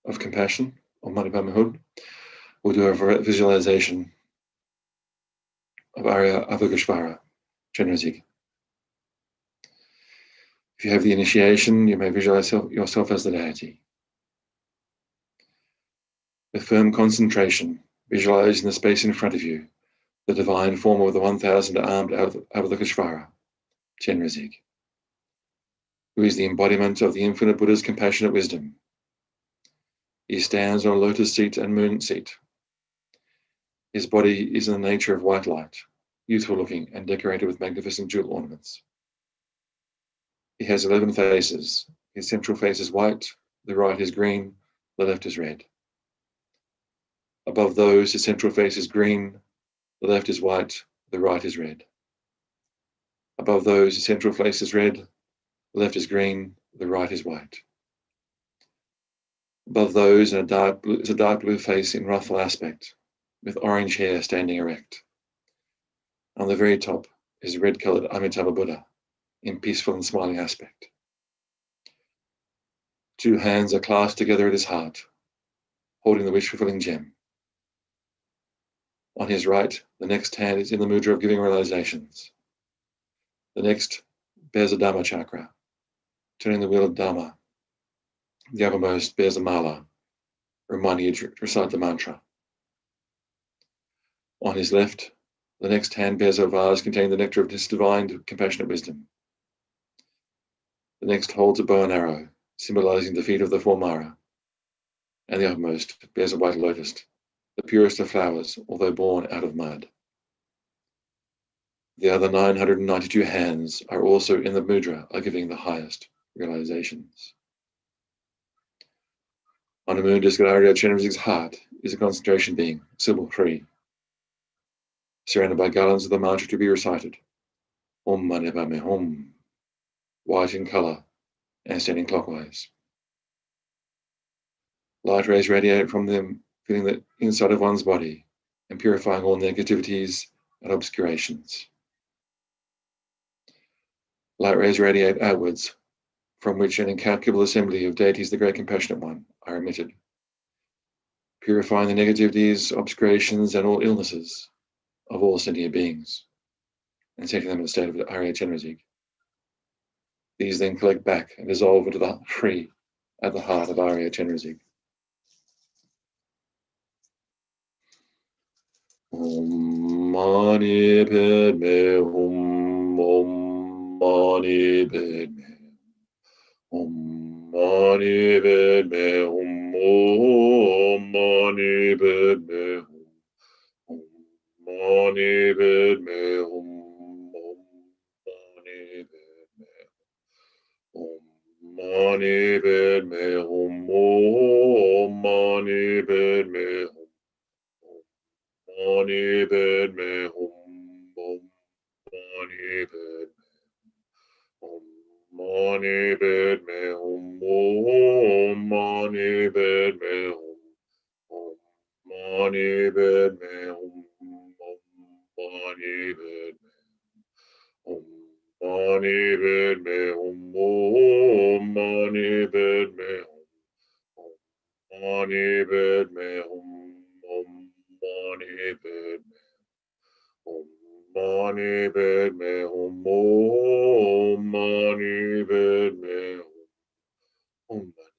of compassion, or Mani Padme Hum, we'll do a visualization of Arya Avagashvara, Chenrezig. If you have the initiation, you may visualize yourself as the deity. With firm concentration, visualize in the space in front of you the divine form of the 1,000 armed Avalokiteshvara, Chenrezig, who is the embodiment of the infinite Buddha's compassionate wisdom. He stands on a lotus seat and moon seat. His body is in the nature of white light, youthful looking and decorated with magnificent jewel ornaments. He has 11 faces. His central face is white, the right is green, the left is red. Above those, his central face is green, the left is white, the right is red. Above those, his central face is red, the left is green, the right is white. Above those is a dark blue face in wrathful aspect, with orange hair standing erect. On the very top is a red-coloured Amitabha Buddha, in peaceful and smiling aspect. 2 hands are clasped together at his heart, holding the wish-fulfilling gem. On his right, the next hand is in the mudra of giving realizations. The next bears a Dhamma chakra, turning the wheel of Dhamma. The uppermost bears a mala, reminding you to recite the mantra. On his left, the next hand bears a vase containing the nectar of his divine compassionate wisdom. The next holds a bow and arrow, symbolizing the feet of the 4 Mara. And the uppermost bears a white lotus, the purest of flowers, although born out of mud. The other 992 hands are also in the mudra of giving the highest realizations. On the moon disk at Arya Chenrezig's heart is a concentration being, symbol 3, surrounded by garlands of the mantra to be recited. Om Mani Padme Hum, white in colour and standing clockwise. Light rays radiate from them, filling the inside of one's body and purifying all negativities and obscurations. Light rays radiate outwards, from which an incalculable assembly of deities, the Great Compassionate One, are emitted, purifying the negativities, obscurations, and all illnesses of all sentient beings, and setting them in a state of Arya Chenrezig. These then collect back and dissolve into the free at the heart of Arya Chenrezig. Om Mani Padme Hum, Om Mani Padme, Om Mani Padme Hum, Om Mani Padme Hum, Om Mani Padme Hum, Om Mani Padme, Om Mani Padme Hum, Om Mani Padme Hum, Mani Padme Hum, Om Mani Padme, Om Mani Padme Hum, Om Mani Padme Hum, Om Mani Padme Hum, Om Mani Padme, Om Mani Padme Hum, Om Mani Padme Hum, Om Mani Padme Hum, Om Mani Padme, Om Mani Padme Hum, Om Mani Padme Hum, Om Mani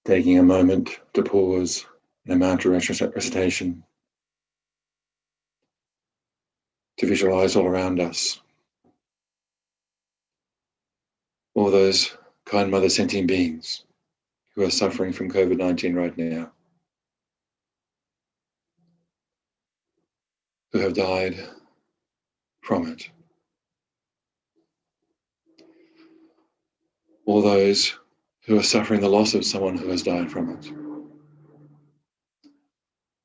Taking a moment to pause in a mantra recitation, to visualize all around us, all those kind mother sentient beings who are suffering from COVID-19 right now, who have died from it. All those who are suffering the loss of someone who has died from it.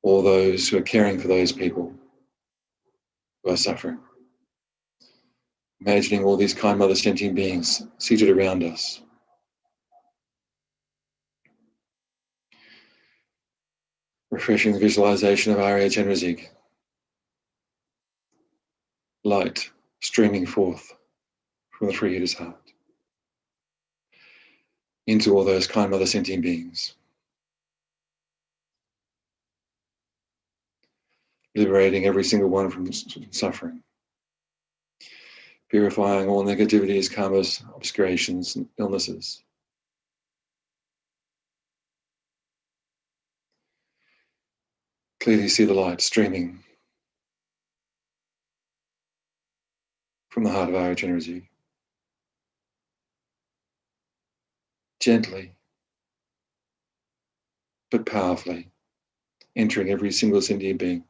All those who are caring for those people who are suffering. Imagining all these kind mother sentient beings seated around us. Refreshing the visualization of Arya Chenrezig. Light streaming forth from the free eater's heart into all those kind mother sentient beings. Liberating every single one from suffering. Purifying all negativities, karmas, obscurations, and illnesses. Clearly see the light streaming from the heart of Arya Chenrezig. Gently, but powerfully, entering every single sentient being.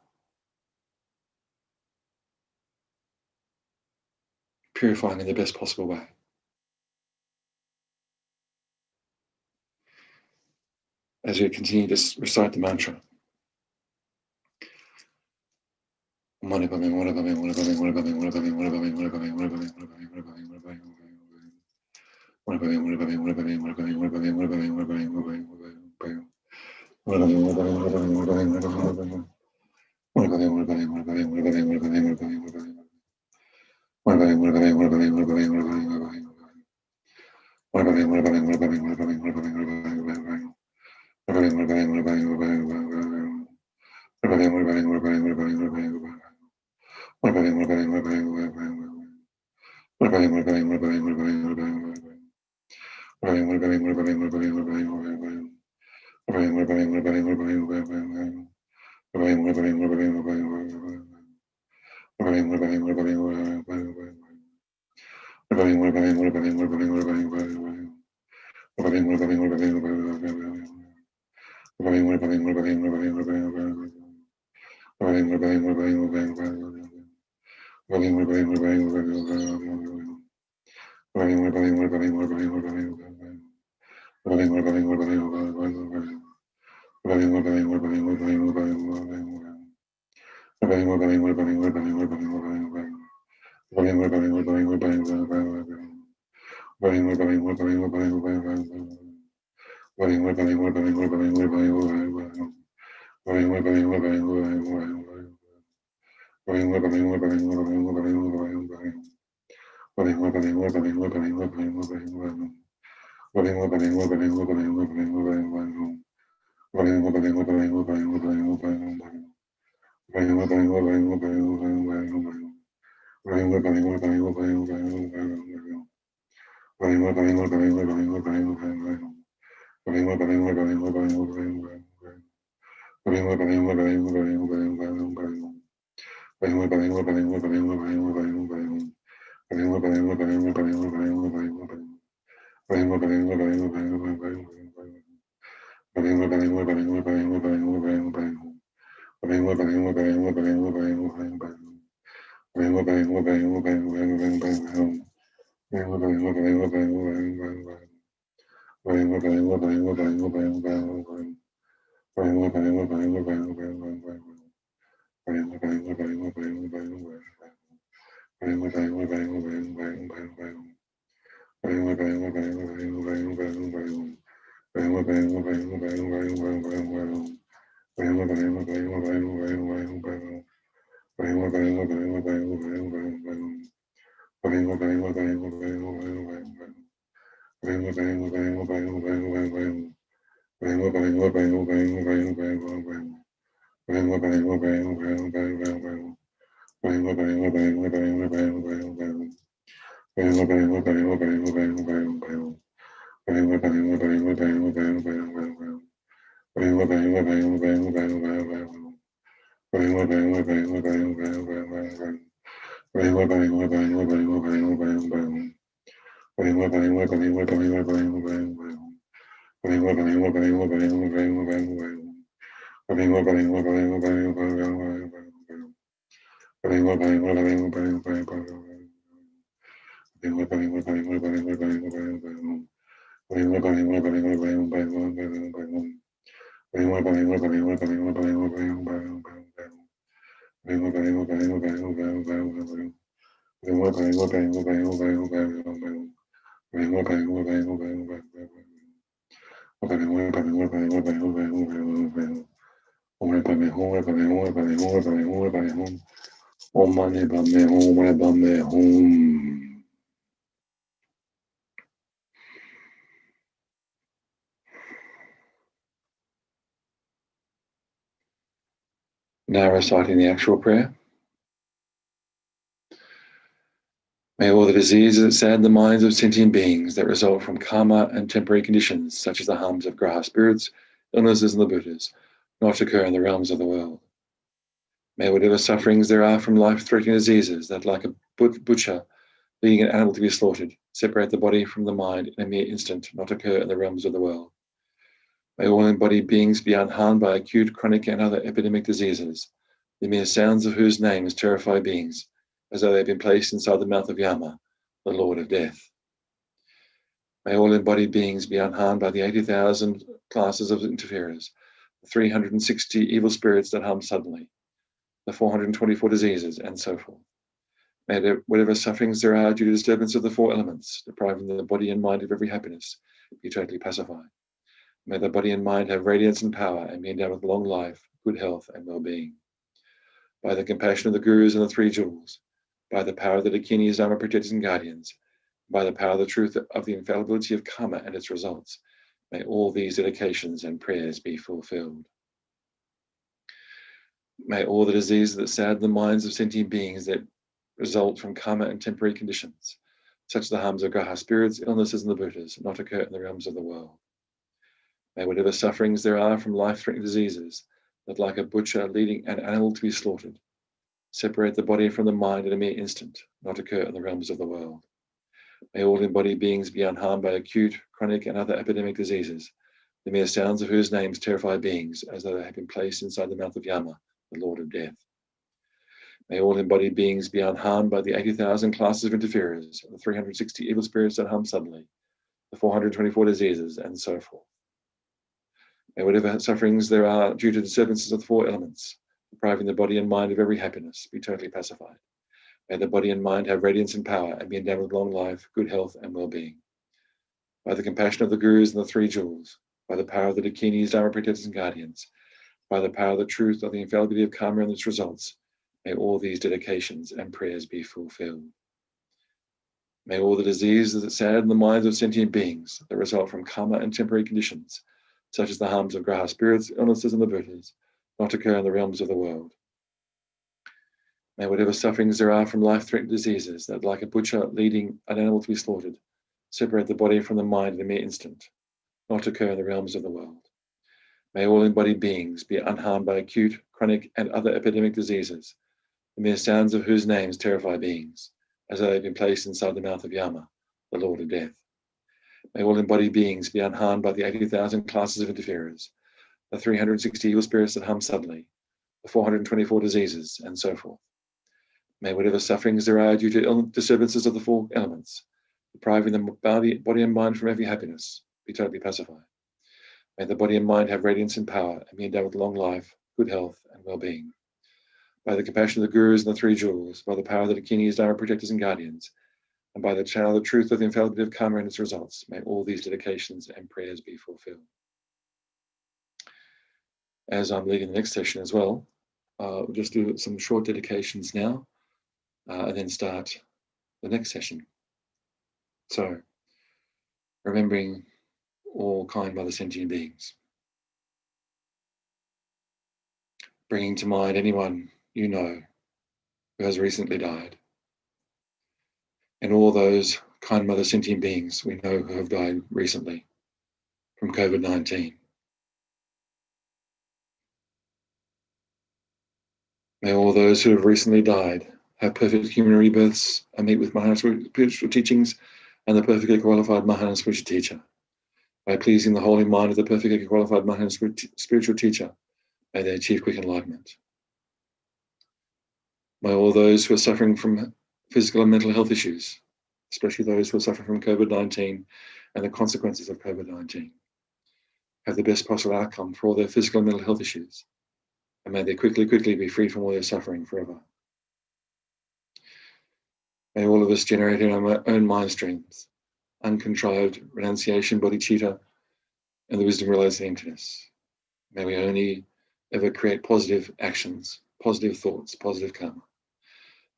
Purifying in the best possible way. As we continue to recite the mantra. Now reciting the actual prayer. May all the diseases that sadden the minds of sentient beings that result from karma and temporary conditions, such as the harms of graha spirits, illnesses, and the Buddhas, not occur in the realms of the world. May whatever sufferings there are from life-threatening diseases that, like a butcher leading an animal to be slaughtered, separate the body from the mind in a mere instant, not occur in the realms of the world. May all embodied beings be unharmed by acute, chronic, and other epidemic diseases, the mere sounds of whose names terrify beings, as though they had been placed inside the mouth of Yama, the Lord of Death. May all embodied beings be unharmed by the 80,000 classes of interferers, the 360 evil spirits that harm suddenly, the 424 diseases, and so forth. May whatever sufferings there are due to disturbance of the four elements, depriving the body and mind of every happiness, be totally pacified. May the body and mind have radiance and power and be endowed with long life, good health, and well-being. By the compassion of the Gurus and the Three Jewels, by the power of the Dakinis, Dharma protectors and guardians, by the power of the truth of the infallibility of karma and its results, may all these dedications and prayers be fulfilled. May all the diseases that sadden the minds of sentient beings that result from karma and temporary conditions, such as the harms of graha spirits, illnesses, and the Buddhas, not occur in the realms of the world. May whatever sufferings there are from life-threatening diseases that, like a butcher leading an animal to be slaughtered, separate the body from the mind in a mere instant, not occur in the realms of the world. May all embodied beings be unharmed by acute, chronic, and other epidemic diseases, the mere sounds of whose names terrify beings as though they had been placed inside the mouth of Yama, the Lord of Death. May all embodied beings be unharmed by the 80,000 classes of interferers, the 360 evil spirits that harm suddenly, the 424 diseases, and so forth. May whatever sufferings there are due to disturbances of the four elements, depriving the body and mind of every happiness, be totally pacified. May the body and mind have radiance and power and be endowed with long life, good health, and well-being. by the compassion of the Gurus and the Three Jewels, by the power of the Dakinis, Dharma protectors and guardians, by the power of the truth of the infallibility of karma and its results, may all these dedications and prayers be fulfilled. May all the diseases that sadden the minds of sentient beings that result from karma and temporary conditions, such as the harms of graha spirits, illnesses, and averters, not occur in the realms of the world. May whatever sufferings there are from life-threatening diseases that, like a butcher leading an animal to be slaughtered, separate the body from the mind in a mere instant, not occur in the realms of the world. May all embodied beings be unharmed by acute, chronic, and other epidemic diseases, the mere sounds of whose names terrify beings, as though they've been placed inside the mouth of Yama, the Lord of Death. May all embodied beings be unharmed by the 80,000 classes of interferers, the 360 evil spirits that hum suddenly, the 424 diseases, and so forth. May whatever sufferings there are due to disturbances of the four elements, depriving the body and mind from every happiness, be totally pacified. May the body and mind have radiance and power and be endowed with long life, good health, and well-being. By the compassion of the Gurus and the Three Jewels, by the power of the Dakinis, Dharma protectors and guardians, and by the channel of the truth of the infallibility of karma and its results, may all these dedications and prayers be fulfilled. As I'm leading the next session as well, we'll just do some short dedications now, and then start the next session. So, remembering all kind Mother sentient beings. Bringing to mind anyone you know who has recently died. And all those kind Mother sentient beings we know who have died recently from COVID-19. May all those who have recently died have perfect human rebirths and meet with Mahayana spiritual teachings and the perfectly qualified Mahayana spiritual teacher. By pleasing the holy mind of the perfectly qualified Mahayana spiritual teacher, may they achieve quick enlightenment. May all those who are suffering from physical and mental health issues, especially those who are suffering from COVID-19 and the consequences of COVID-19, have the best possible outcome for all their physical and mental health issues, and may they quickly be free from all their suffering forever. May all of us generate our own mind streams, uncontrived renunciation, bodhicitta, and the wisdom realizing emptiness. May we only ever create positive actions, positive thoughts, positive karma.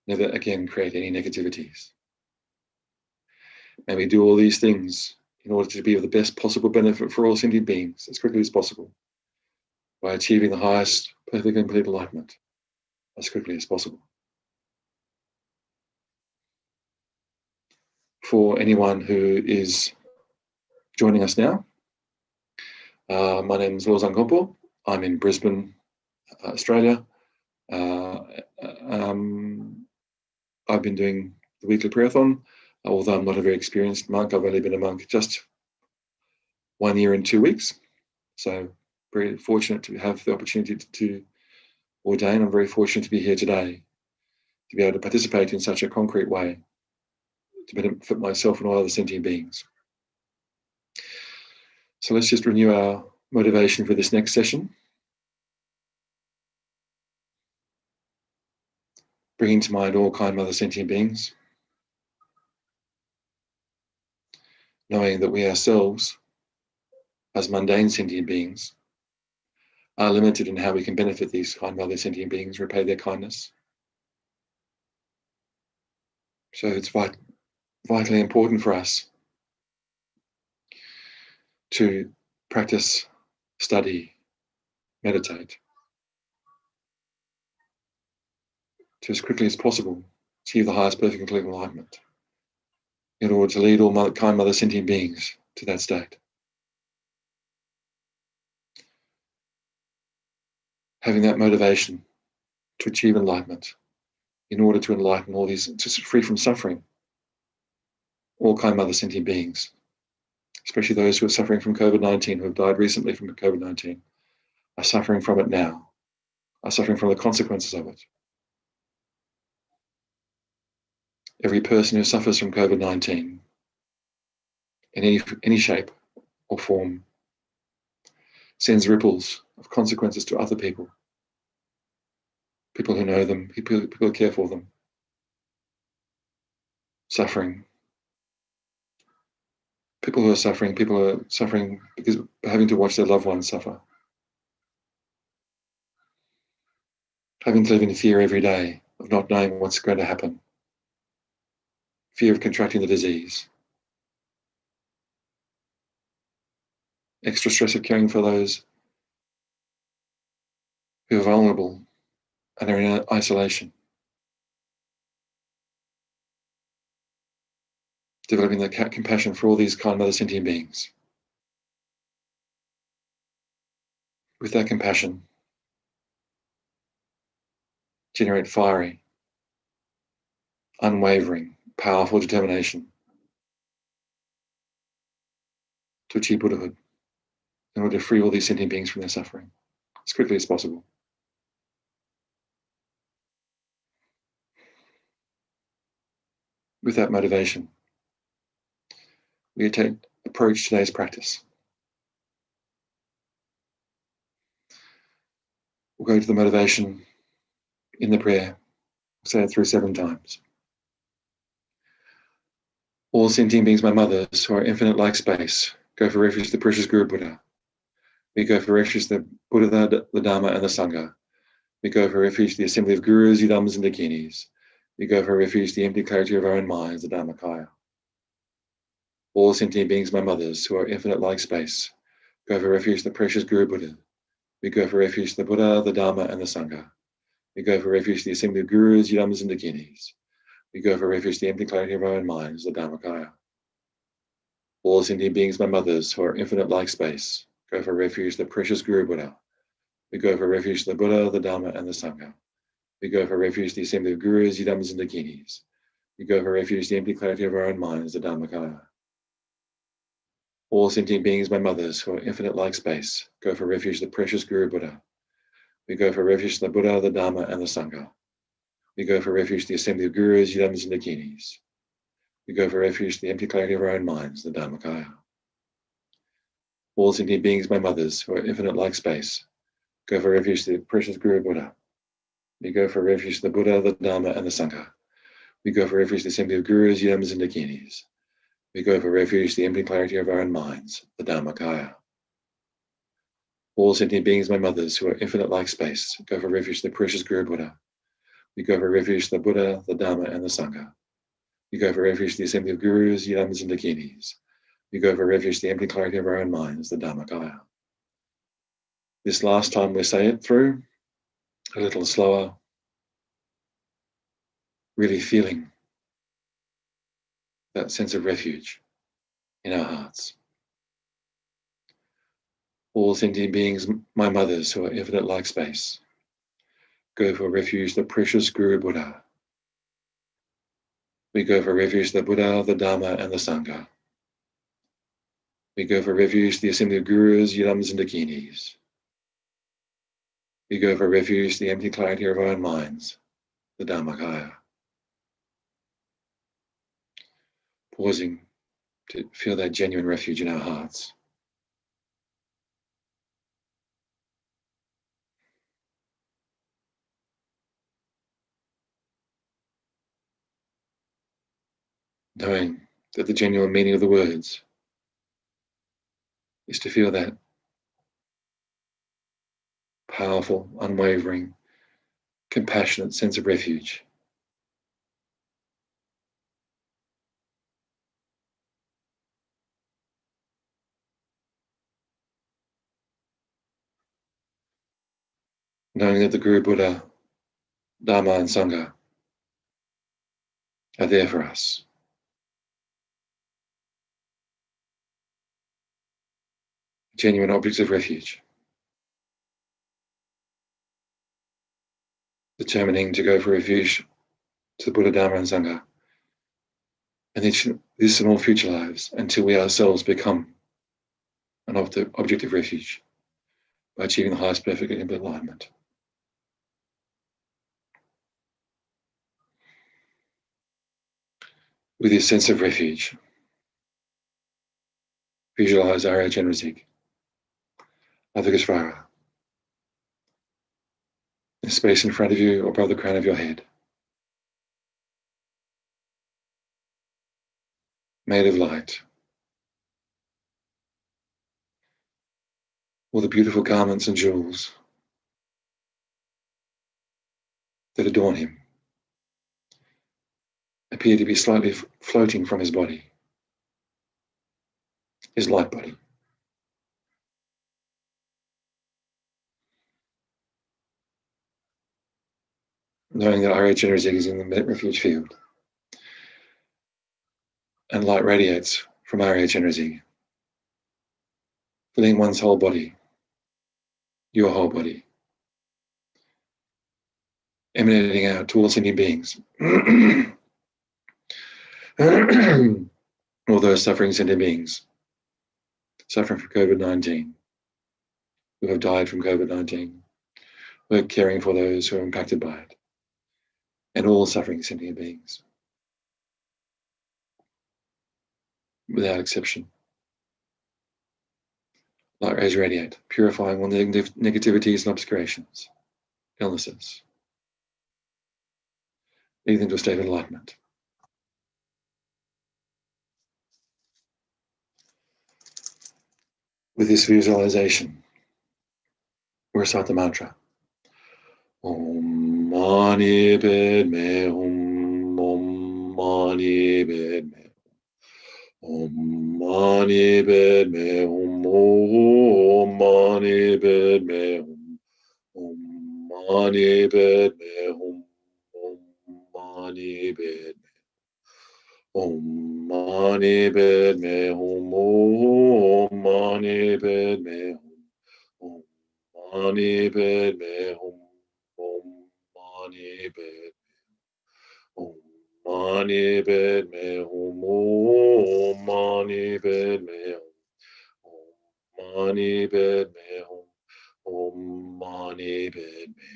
Never again create any negativities. May we do all these things in order to be of the best possible benefit for all sentient beings as quickly as possible, by achieving the highest perfect and complete enlightenment as quickly as possible. For anyone who is joining us now, my name is Lawson Gyalpo. I'm in Brisbane, Australia. I've been doing the weekly prayerathon, although I'm not a very experienced monk. I've only been a monk just 1 year and 2 weeks. So very fortunate to have the opportunity to ordain. I'm very fortunate to be here today, to be able to participate in such a concrete way, to benefit myself and all other sentient beings. So let's just renew our motivation for this next session. Bringing to mind all kind Mother sentient beings, knowing that we ourselves, as mundane sentient beings, are limited in how we can benefit these kind Mother sentient beings, repay their kindness. So it's vitally important for us to practice, study, meditate, to as quickly as possible achieve the highest perfect and complete enlightenment, in order to lead all kind Mother sentient beings to that state. Having that motivation to achieve enlightenment, in order to enlighten all these, to free from suffering, all kind Mother sentient beings, especially those who are suffering from COVID-19, who have died recently from COVID-19, are suffering from it now, are suffering from the consequences of it. Every person who suffers from COVID-19 in any shape or form sends ripples of consequences to other people, people who know them, people who care for them, suffering, People who are suffering because having to watch their loved ones suffer. Having to live in fear every day of not knowing what's going to happen. Fear of contracting the disease. Extra stress of caring for those who are vulnerable and are in isolation. Developing the compassion for all these kind other sentient beings. With that compassion, generate fiery, unwavering, powerful determination to achieve Buddhahood in order to free all these sentient beings from their suffering as quickly as possible. With that motivation, we approach today's practice. We'll go to the motivation in the prayer. We'll say it through 7 times. All sentient beings, my mothers, who are infinite like space, go for refuge to the precious Guru Buddha. We go for refuge to the Buddha, the Dharma, and the Sangha. We go for refuge to the assembly of Gurus, Yidams, and Dakinis. We go for refuge to the empty clarity of our own minds, the Dharmakaya. All sentient beings, my mothers, who are infinite like space, go for refuge to the precious Guru Buddha. We go for refuge to the Buddha, the Dharma, and the Sangha. We go for refuge to the assembly of Gurus, Yidams, and Dakinis. We go for refuge to the empty clarity of our own minds, the Dharmakaya. All sentient beings, my mothers, who are infinite like space, go for refuge to the precious Guru Buddha. We go for refuge to the Buddha, the Dharma, and the Sangha. We go for refuge to the assembly of Gurus, Yidams, and Dakinis. We go for refuge to the empty clarity of our own minds, the Dharmakaya. All sentient beings, my mothers, who are infinite like space, go for refuge to the precious Guru Buddha. We go for refuge to the Buddha, the Dharma, and the Sangha. We go for refuge to the assembly of Gurus, Yidams, and Dakinis. We go for refuge to the empty clarity of our own minds, the Dharmakaya. All sentient beings, my mothers, who are infinite like space, go for refuge to the precious Guru Buddha. We go for refuge to the Buddha, the Dharma, and the Sangha. We go for refuge to the assembly of Gurus, Yidams, and Dakinis. We go for refuge to the empty clarity of our own minds, the Dharmakaya. All sentient beings, my mothers, who are infinite like space, go for refuge to the precious Guru Buddha. We go for refuge to the Buddha, the Dharma, and the Sangha. We go for refuge to the assembly of Gurus, Yidams, and Dakinis. We go for refuge to the empty clarity of our own minds, the Dharmakaya. This last time we say it through, a little slower, really feeling that sense of refuge in our hearts. All sentient beings, my mothers, who are infinite like space, go for refuge to the precious Guru Buddha. We go for refuge to the Buddha, the Dharma, and the Sangha. We go for refuge to the assembly of Gurus, Yidams, and Dakinis. We go for refuge to the empty clarity of our own minds, the Dharmakaya. Pausing to feel that genuine refuge in our hearts. Knowing that the genuine meaning of the words is to feel that powerful, unwavering, compassionate sense of refuge. Knowing that the Guru Buddha, Dharma, and Sangha are there for us. Genuine objects of refuge. Determining to go for refuge to the Buddha, Dharma, and Sangha, and this and all future lives until we ourselves become an object of refuge by achieving the highest perfect alignment. With this sense of refuge, visualize Arya Chenrezig, Advagasvara, in space in front of you or above the crown of your head. Made of light, all the beautiful garments and jewels that adorn him appear to be slightly floating from his body, his light body. Knowing that Arya Chenrezig is in the refuge field, and light radiates from Arya Chenrezig, filling one's whole body, your whole body, emanating out to all sentient beings, all those suffering sentient beings, suffering from COVID-19, who have died from COVID-19, who are caring for those who are impacted by it, and all suffering sentient beings, without exception. Light rays radiate, purifying all negativities and obscurations, illnesses, leading them to a state of enlightenment. With this visualization, we recite the mantra. Om Mani Padme Hum, Om Mani Padme, Om Mani Padme Hum, Om Mani Padme Hum, Om Mani Padme Hum, Om Mani Padme, Om Mani Padme Hum, Om Mani Padme Hum, Om Mani Padme Hum, Om Mani Padme, Om Mani Padme Hum, Om Mani Padme Hum, Om Mani Padme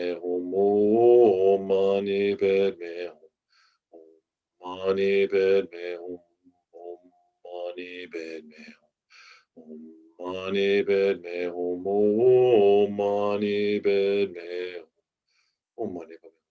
Hum, Om Mani Padme, Om Mani Padme Hum, Om Mani Padme Hum, Om Mani Padme Hum, Om Mani Padme Hum, Om Mani Padme Hum, Om Mani Padme Hum, Om Mani Padme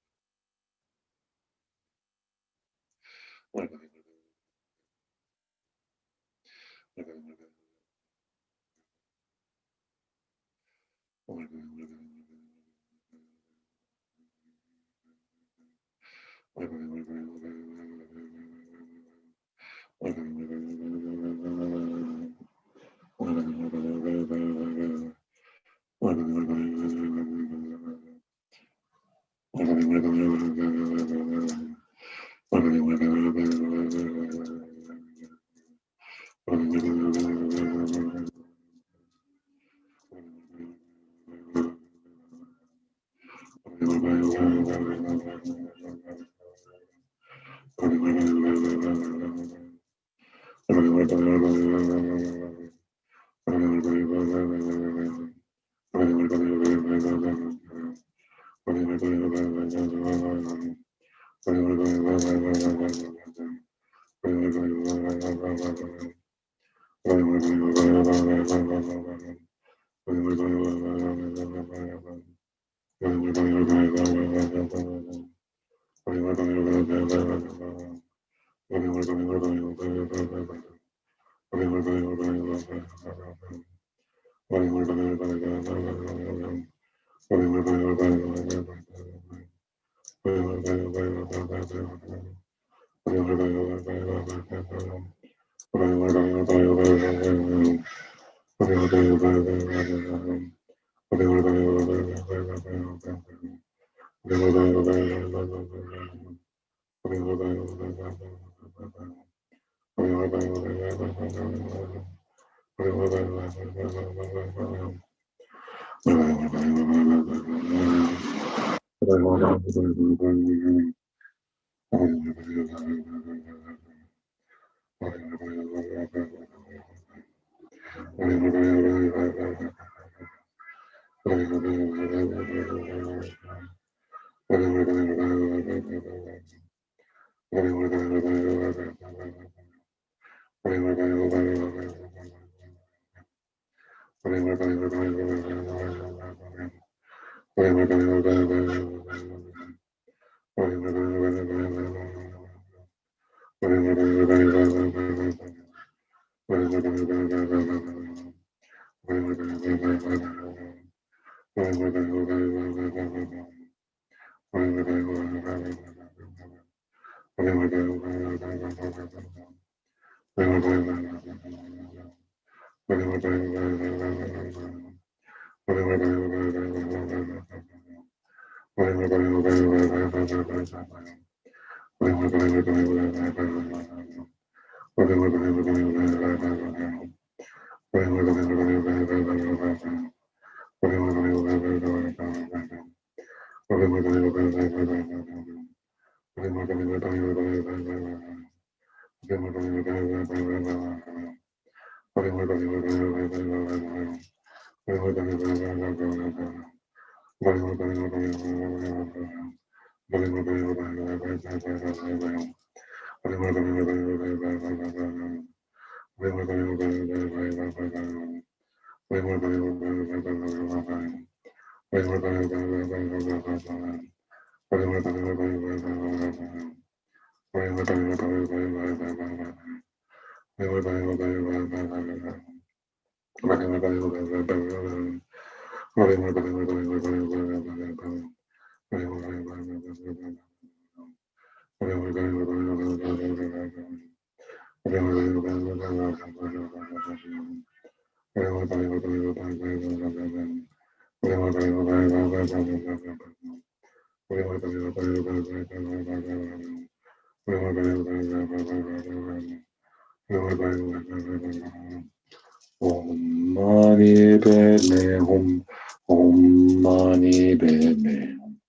Om Mani Padme Hum. Om Mani Padme Hum.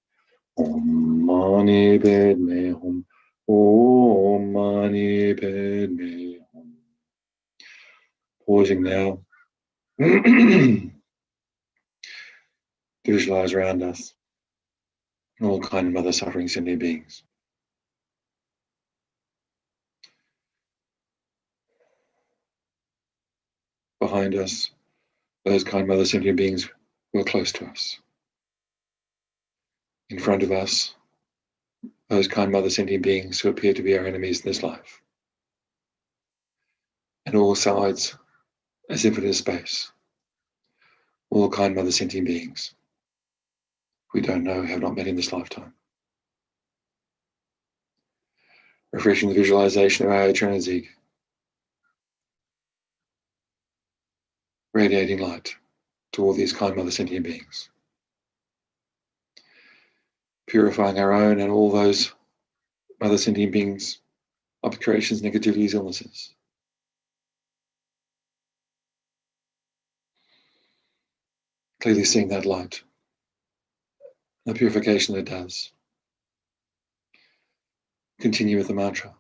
Om Mani Padme Hum. Om Mani Padme Hum. Pausing now. Visualize around us all kind of other suffering sentient beings. Behind us, those kind of other sentient beings who are close to us. In front of us, those kind of other sentient beings who appear to be our enemies in this life. And all sides, as infinite space, all kind of other sentient beings we don't know, have not met in this lifetime. Refreshing the visualization of our Chenrezig, radiating light to all these kind of other sentient beings. Purifying our own and all those other sentient beings, obscurations, negativities, illnesses. Clearly seeing that light, the purification that it does. Continue with the mantra.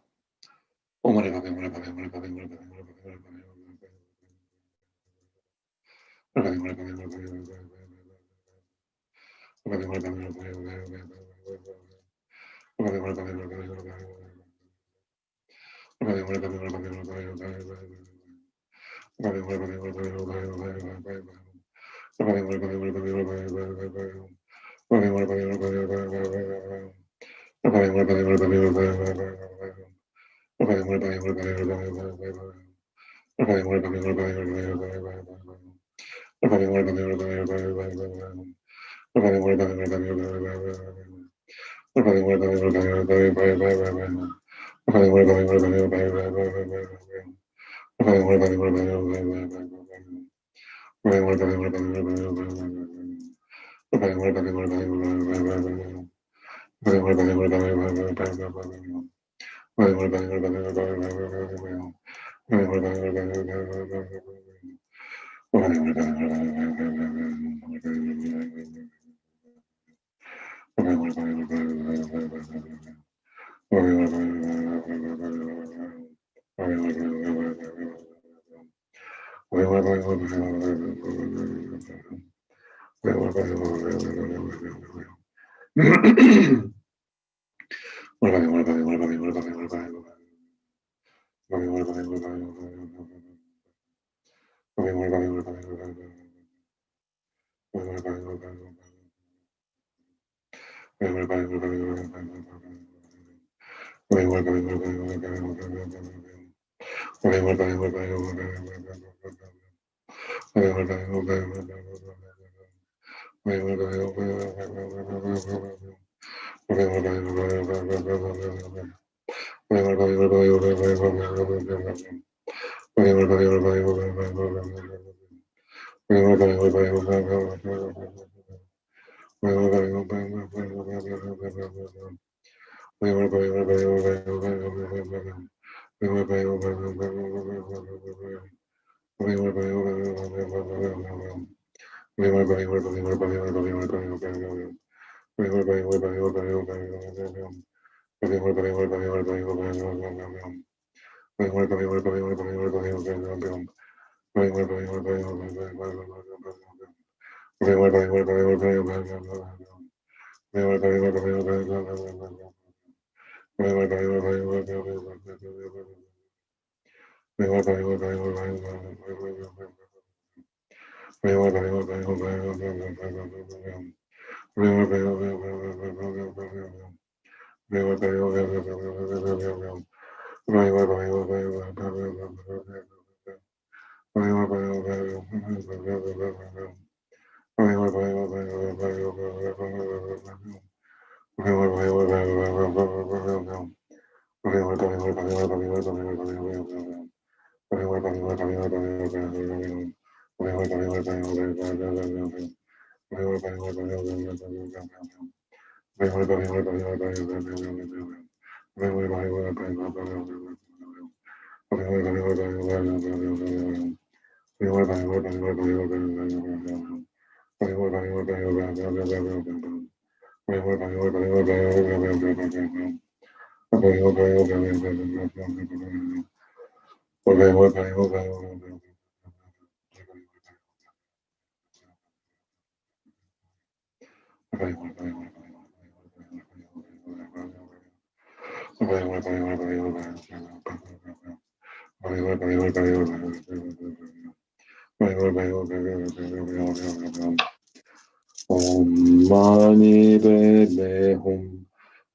Om Mani Padme Hum.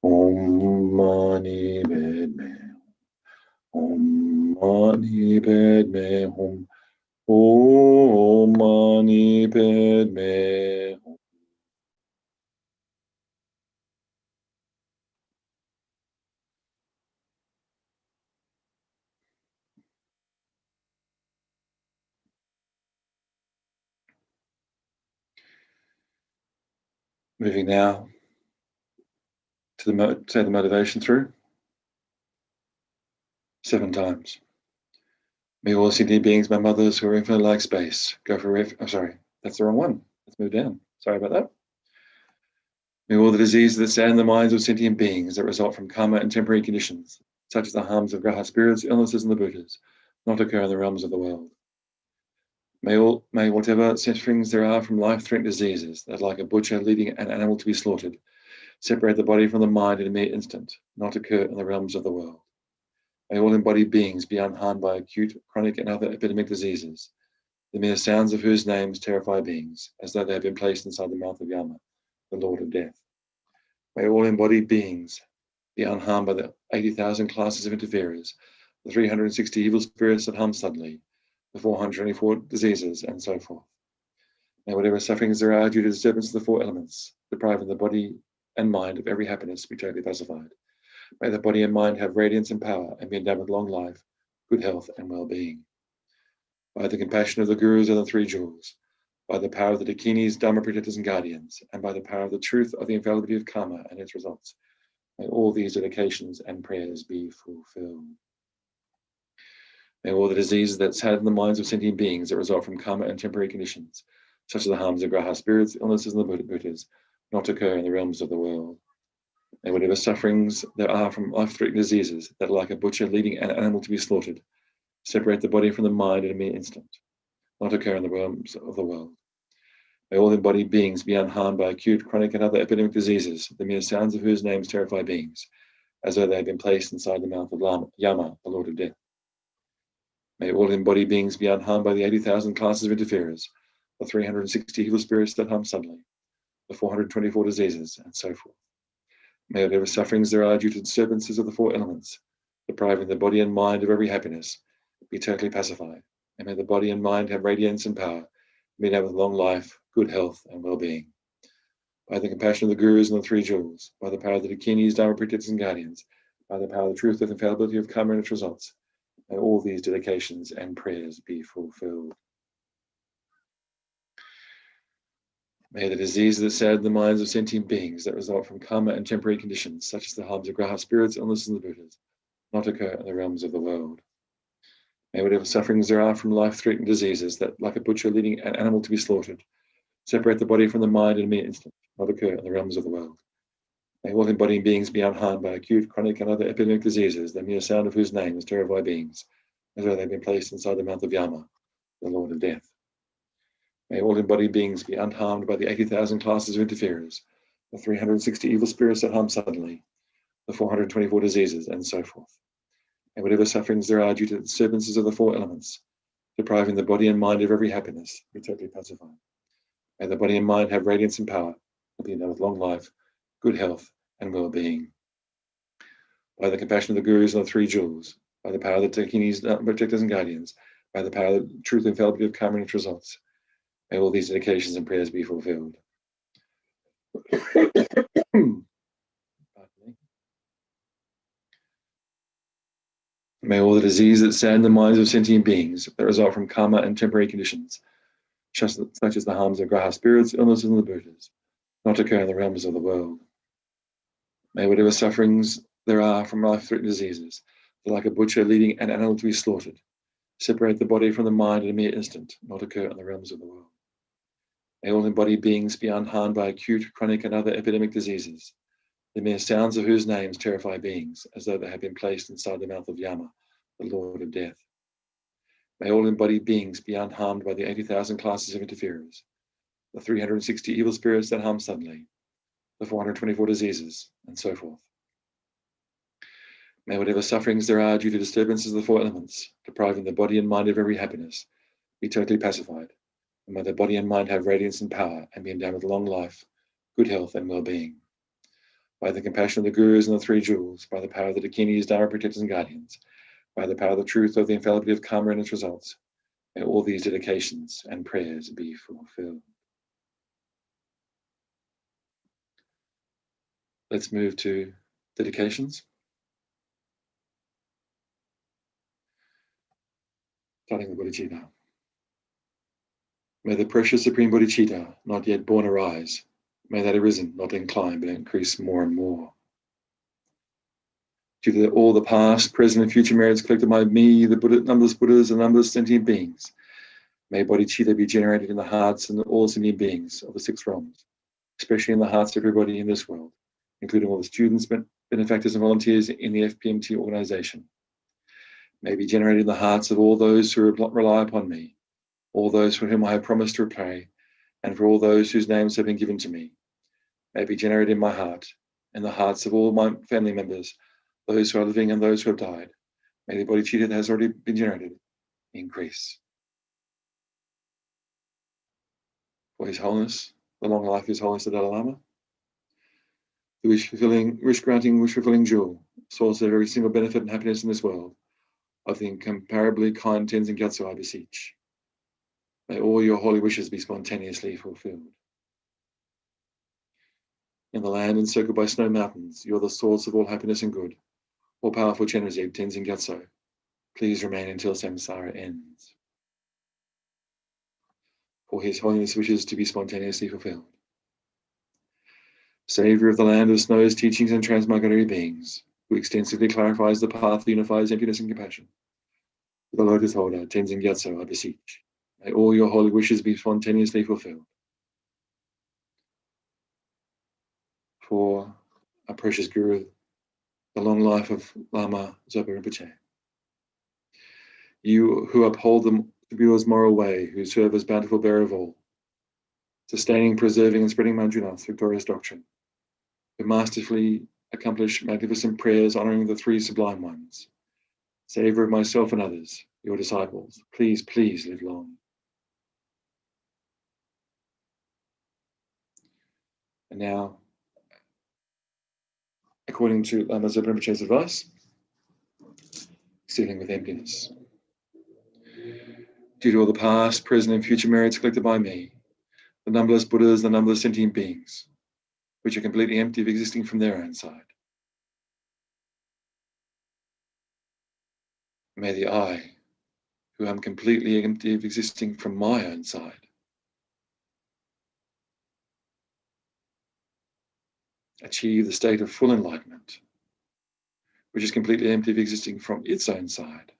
Om Mani Padme. Om Mani Padme Hum. Om Mani Padme Hum. Moving now to say the motivation through 7 times. May all sentient beings, my mothers who are infinite like space, go for I'm sorry, that's the wrong one. Let's move down. Sorry about that. May all the diseases that stand in the minds of sentient beings that result from karma and temporary conditions, such as the harms of graha spirits, illnesses, and the Buddhas, not occur in the realms of the world. May whatever sufferings there are from life-threatening diseases that, like a butcher leading an animal to be slaughtered, separate the body from the mind in a mere instant, not occur in the realms of the world. May all embodied beings be unharmed by acute, chronic, and other epidemic diseases, the mere sounds of whose names terrify beings, as though they had been placed inside the mouth of Yama, the Lord of Death. May all embodied beings be unharmed by the 80,000 classes of interferers, the 360 evil spirits that harm suddenly, the 424 diseases, and so forth. May whatever sufferings there are due to disturbance of the 4 elements, depriving the body and mind of every happiness, be totally pacified. May the body and mind have radiance and power and be endowed with long life, good health, and well-being. By the compassion of the gurus and the 3 jewels, by the power of the dakinis, dharma protectors, and guardians, and by the power of the truth of the infallibility of karma and its results, may all these dedications and prayers be fulfilled. May all the diseases that sadden the minds of sentient beings that result from karma and temporary conditions, such as the harms of graha spirits, illnesses, and the Buddhas, not occur in the realms of the world. May whatever sufferings there are from life-threatening diseases that, like a butcher leading an animal to be slaughtered, separate the body from the mind in a mere instant, not occur in the realms of the world. May all embodied beings be unharmed by acute, chronic, and other epidemic diseases, the mere sounds of whose names terrify beings, as though they had been placed inside the mouth of Yama, the Lord of Death. May all embodied beings be unharmed by the 80,000 classes of interferers, the 360 evil spirits that harm suddenly, the 424 diseases, and so forth. May whatever sufferings there are due to disturbances of the 4 elements, depriving the body and mind of every happiness, be totally pacified, and may the body and mind have radiance and power, be endowed with long life, good health, and well-being. By the compassion of the Gurus and the Three Jewels, by the power of the Dakinis, Dharma protectors and guardians, by the power of the truth and infallibility of karma and its results, may all these dedications and prayers be fulfilled. May the diseases that sadden the minds of sentient beings that result from karma and temporary conditions, such as the harms of graha spirits, illnesses, and the Buddhas, not occur in the realms of the world. May whatever sufferings there are from life-threatening diseases that, like a butcher leading an animal to be slaughtered, separate the body from the mind in a mere instant, not occur in the realms of the world. May all embodying beings be unharmed by acute, chronic, and other epidemic diseases, the mere sound of whose name is terrify beings, as though they've been placed inside the mouth of Yama, the Lord of Death. May all embodied beings be unharmed by the 80,000 classes of interferers, the 360 evil spirits that harm suddenly, the 424 diseases, and so forth. And whatever sufferings there are due to the disturbances of the four elements, depriving the body and mind of every happiness, be totally pacified. May the body and mind have radiance and power, and be endowed with long life, good health, and well-being. By the compassion of the Gurus and the Three Jewels, by the power of the Dakinis, protectors and guardians, by the power of the truth and infallibility of karma and its results, may all these dedications and prayers be fulfilled. May all the diseases that sadden the minds of sentient beings that result from karma and temporary conditions, such as the harms of graha spirits, illnesses, and the Buddhas, not occur in the realms of the world. May whatever sufferings there are from life-threatening diseases, like a butcher leading an animal to be slaughtered, separate the body from the mind in a mere instant, not occur in the realms of the world. May all embodied beings be unharmed by acute, chronic, and other epidemic diseases, the mere sounds of whose names terrify beings, as though they had been placed inside the mouth of Yama, the Lord of Death. May all embodied beings be unharmed by the 80,000 classes of interferers, the 360 evil spirits that harm suddenly, the 424 diseases, and so forth. May whatever sufferings there are due to disturbances of the four elements, depriving the body and mind of every happiness, be totally pacified, and may the body and mind have radiance and power, and be endowed with long life, good health, and well-being. By the compassion of the Gurus and the Three Jewels, by the power of the Dakinis, Dharma protectors and guardians, by the power of the truth of the infallibility of karma and its results, may all these dedications and prayers be fulfilled. Let's move to dedications. Starting with bodhicitta. May the precious Supreme Bodhicitta, not yet born, arise. May that arisen not incline, but increase more and more. Due to all the past, present, and future merits collected by me, the Buddha, numberless Buddhas, and numberless sentient beings, may bodhicitta be generated in the hearts and all sentient beings of the six realms, especially in the hearts of everybody in this world, including all the students, benefactors, and volunteers in the FPMT organization. May be generated in the hearts of all those who rely upon me, all those for whom I have promised to pray, and for all those whose names have been given to me. May be generated in my heart, in the hearts of all my family members, those who are living and those who have died. May the bodhicitta that has already been generated increase. For His Holiness, the long life of His Holiness the Dalai Lama, the wish-granting, wish-fulfilling jewel, source of every single benefit and happiness in this world, of the incomparably kind Tenzin Gyatso, I beseech. May all your holy wishes be spontaneously fulfilled. In the land encircled by snow mountains, you are the source of all happiness and good. All-powerful Chenrezig Tenzin Gyatso, please remain until samsara ends. For His Holiness wishes to be spontaneously fulfilled. Saviour of the land of snows, teachings, and transmigratory beings, who extensively clarifies the path that unifies emptiness and compassion. The Lotus Holder, Tenzin Gyatso, I beseech. May all your holy wishes be spontaneously fulfilled. For our precious Guru, the long life of Lama Zopa Rinpoche. You who uphold the Buddha's moral way, who serve as bountiful bearer of all, sustaining, preserving, and spreading Manjunath's victorious doctrine, who masterfully accomplish magnificent prayers honoring the three sublime ones, Saviour of myself and others, your disciples, please, please live long. And now, according to Lama Zopa Rinpoche's advice, sealing with emptiness. due to all the past, present, and future merits collected by me, the numberless Buddhas, the numberless sentient beings, which are completely empty of existing from their own side. May the I, who am completely empty of existing from my own side, achieve the state of full enlightenment, which is completely empty of existing from its own side.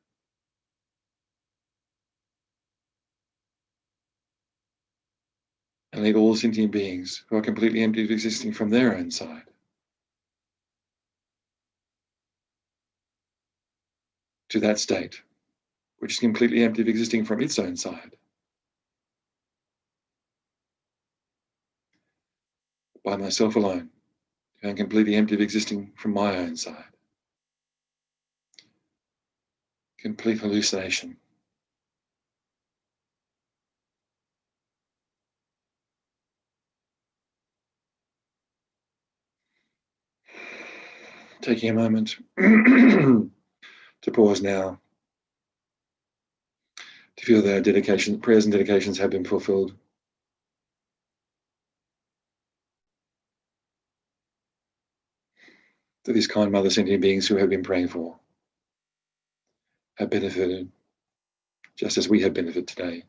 And lead all sentient beings who are completely empty of existing from their own side to that state, which is completely empty of existing from its own side. By myself alone, who am completely empty of existing from my own side. Complete hallucination. Taking a moment to pause now, to feel their dedication, prayers and dedications have been fulfilled. To these kind mother sentient beings who have been praying for, have benefited, just as we have benefited today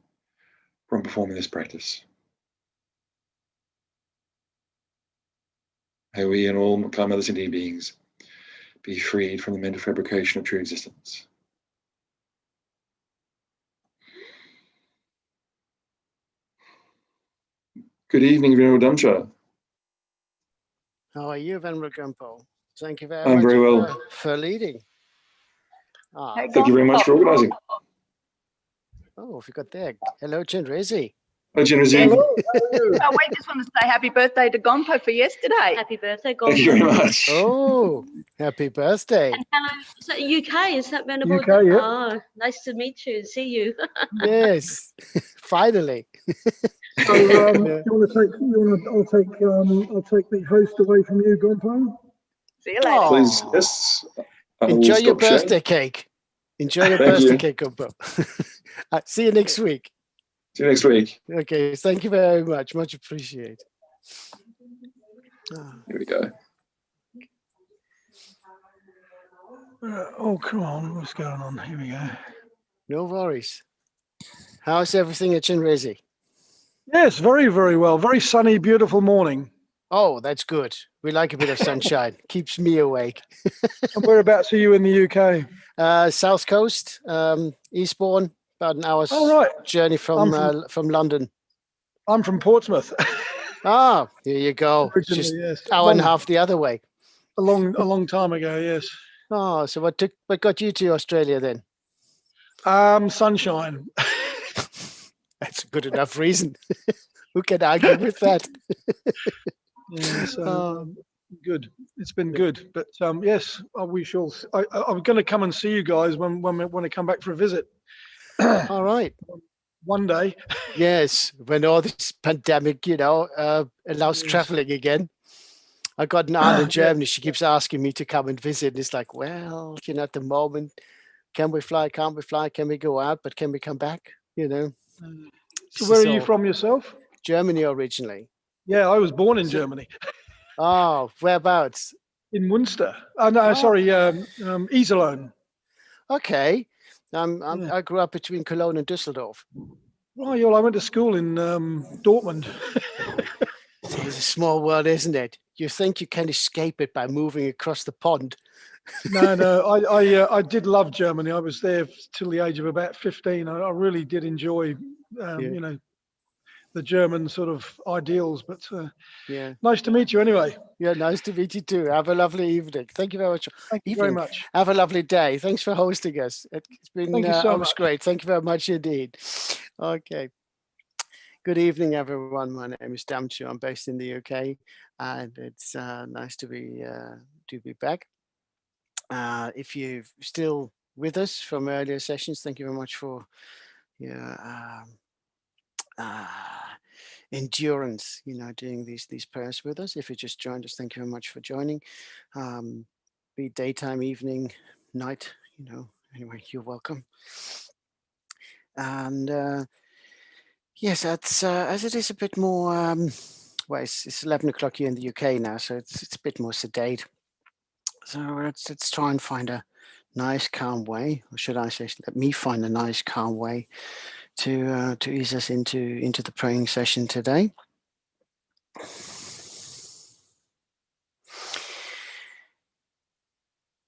from performing this practice. May we and all kind mother sentient beings be freed from the mental fabrication of true existence. Good evening, Venerable Damcha. How are you, Venerable Gyalpo? Thank you very I'm much very well. for leading. Thank you very much for organising. Oh, we got there. Hello, Chenrezig. Hi, Chenrezig. Hello, how are you? Oh, we just want to say happy birthday to Gyalpo for yesterday. Happy birthday, Gyalpo. Thank you very much. Oh, happy birthday. And hello, is that UK? Is that Venerable? UK, yeah. Oh, nice to meet you and see you. Yes, finally. So, you want to take? I'll take the host away from you, Gyalpo. See you later. Oh. Please, yes. I will Enjoy your stop sharing. birthday cake. Enjoy your Thank birthday you. cake, Gyalpo. See you next week. See you next week. Okay, thank you very much. Much appreciated. Here we go. Oh, come on, what's going on? Here we go. No worries. How's everything at Chenrezig? Yes, very, very well. Very sunny, beautiful morning. Oh, that's good. We like a bit of sunshine. Keeps me awake. And whereabouts are you in the UK? South Coast, Eastbourne, about an hour's Oh, right. journey from London. I'm from Portsmouth. Ah, here you go. It's just Originally, yes. hour and a half the other way. A long time ago, yes. Oh, so what got you to Australia then? Sunshine. That's a good enough reason. Who can argue with that? Yeah, so good. It's been good, but yes, we shall. I'm going to come and see you guys when I come back for a visit. All right. One day. Yes, when all this pandemic, allows traveling again. I got an aunt in Germany. She keeps asking me to come and visit. And it's like, well, at the moment, can we fly? Can't we fly? Can we go out? But can we come back? So where are you from yourself? Germany originally. Yeah, I was born in Germany. Oh, whereabouts? In Munster. Oh, no, sorry, Iserlohn. Okay. I grew up between Cologne and Düsseldorf. Right, I went to school in Dortmund. It's a small world, isn't it? You think you can escape it by moving across the pond. No, I did love Germany. I was there till the age of about 15. I really did enjoy, the German sort of ideals. But yeah, nice to meet you anyway. Yeah, nice to meet you too. Have a lovely evening. Thank you very much. Thank you very much. Have a lovely day. Thanks for hosting us. It's been Thank you so much. great. Thank you very much indeed. Okay. Good evening, everyone. My name is Damchu. I'm based in the UK, and it's nice to be back. If you're still with us from earlier sessions, thank you very much for your endurance, doing these prayers with us. If you just joined us, thank you very much for joining. Be it daytime, evening, night, anyway, you're welcome. And yes, that's as it is a bit more. Well, it's 11 o'clock here in the UK now, so it's a bit more sedate. So let's try and find a nice, calm way, or should I say, let me find a nice, calm way to ease us into the praying session today.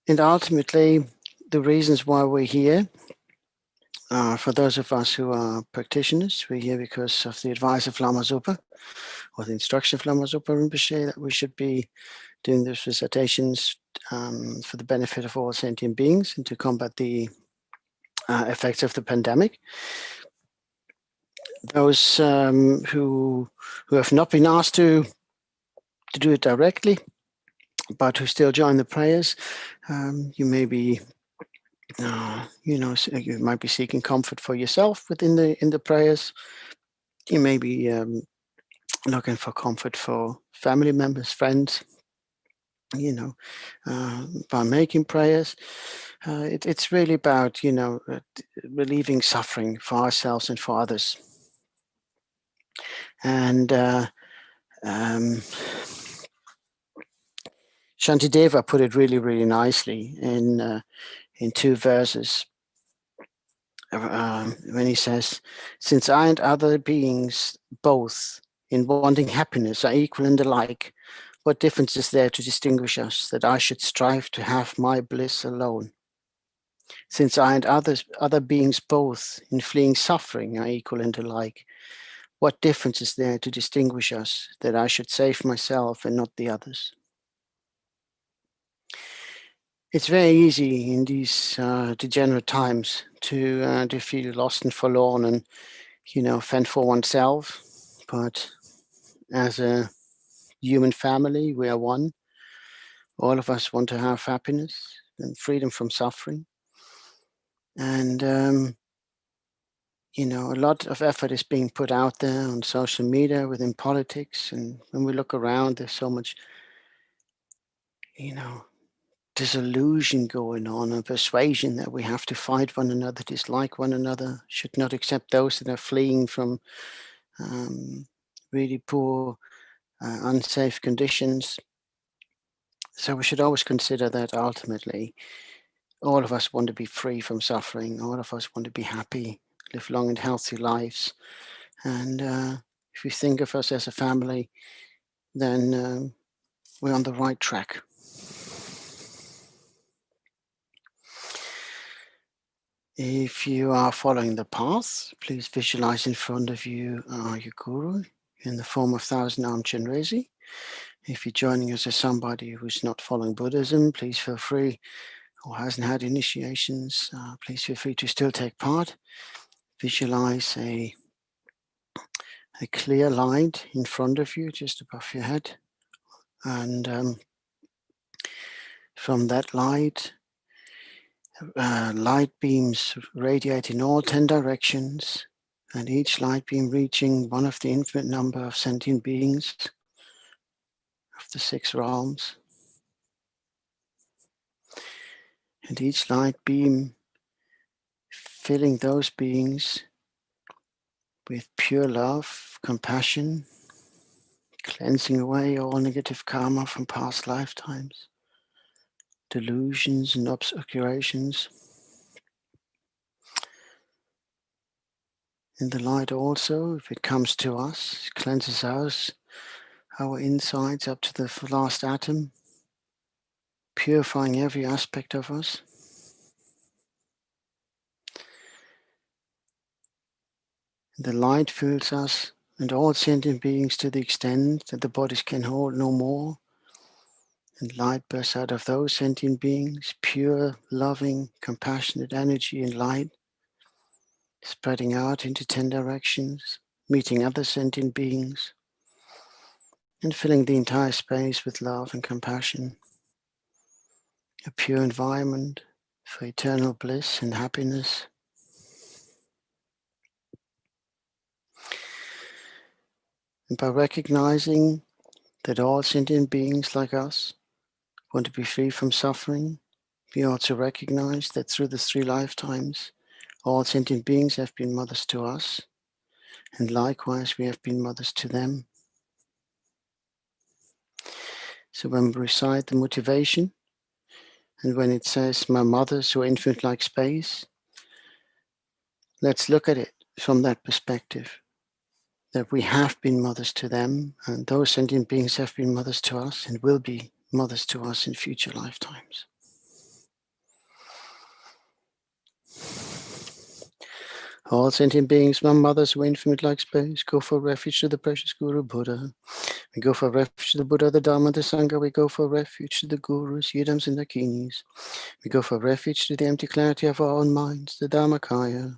And ultimately, the reasons why we're here, for those of us who are practitioners, we're here because of the advice of Lama Zopa, or the instruction of Lama Zopa Rinpoche, that we should be doing these recitations for the benefit of all sentient beings and to combat the effects of the pandemic. Those who have not been asked to do it directly, but who still join the prayers, you may be, you might be seeking comfort for yourself within the prayers. You may be looking for comfort for family members, friends. By making prayers, it's really about relieving suffering for ourselves and for others. And Shantideva put it really, really nicely in 2 verses when he says, "Since I and other beings both in wanting happiness are equal and alike, what difference is there to distinguish us, that I should strive to have my bliss alone? Since I and other beings both in fleeing suffering are equal and alike, what difference is there to distinguish us, that I should save myself and not the others?" It's very easy in these degenerate times to feel lost and forlorn and, fend for oneself. But as a human family, we are one. All of us want to have happiness and freedom from suffering. And, a lot of effort is being put out there on social media, within politics. And when we look around, there's so much, disillusion going on, and persuasion that we have to fight one another, dislike one another, should not accept those that are fleeing from really poor, unsafe conditions. So we should always consider that ultimately all of us want to be free from suffering. All of us want to be happy, live long and healthy lives. And if we think of us as a family, then we're on the right track. If you are following the path, please visualize in front of you your guru in the form of thousand-armed Chenrezig. If you're joining us as somebody who's not following Buddhism, please feel free, or hasn't had initiations, please feel free to still take part. Visualize a clear light in front of you, just above your head. And from that light, light beams radiate in all 10 directions, and each light beam reaching one of the infinite number of sentient beings of the 6 realms. And each light beam filling those beings with pure love, compassion, cleansing away all negative karma from past lifetimes, delusions and obscurations. And the light also, if it comes to us, cleanses us, our insides up to the last atom, purifying every aspect of us. The light fills us and all sentient beings to the extent that the bodies can hold no more. And light bursts out of those sentient beings, pure, loving, compassionate energy and light, spreading out into 10 directions, meeting other sentient beings, and filling the entire space with love and compassion. A pure environment for eternal bliss and happiness. And by recognizing that all sentient beings like us want to be free from suffering, we also recognize that through the 3 lifetimes, All sentient beings have been mothers to us, and likewise we have been mothers to them. So when we recite the motivation, and when it says, my mothers who are infinite like space, let's look at it from that perspective, that we have been mothers to them, and those sentient beings have been mothers to us and will be mothers to us in future lifetimes. All sentient beings, my mothers who are infinite like space, go for refuge to the precious Guru Buddha. We go for refuge to the Buddha, the Dharma, the Sangha. We go for refuge to the Gurus, Yidams, and Dakinis. We go for refuge to the empty clarity of our own minds, the Dharmakaya.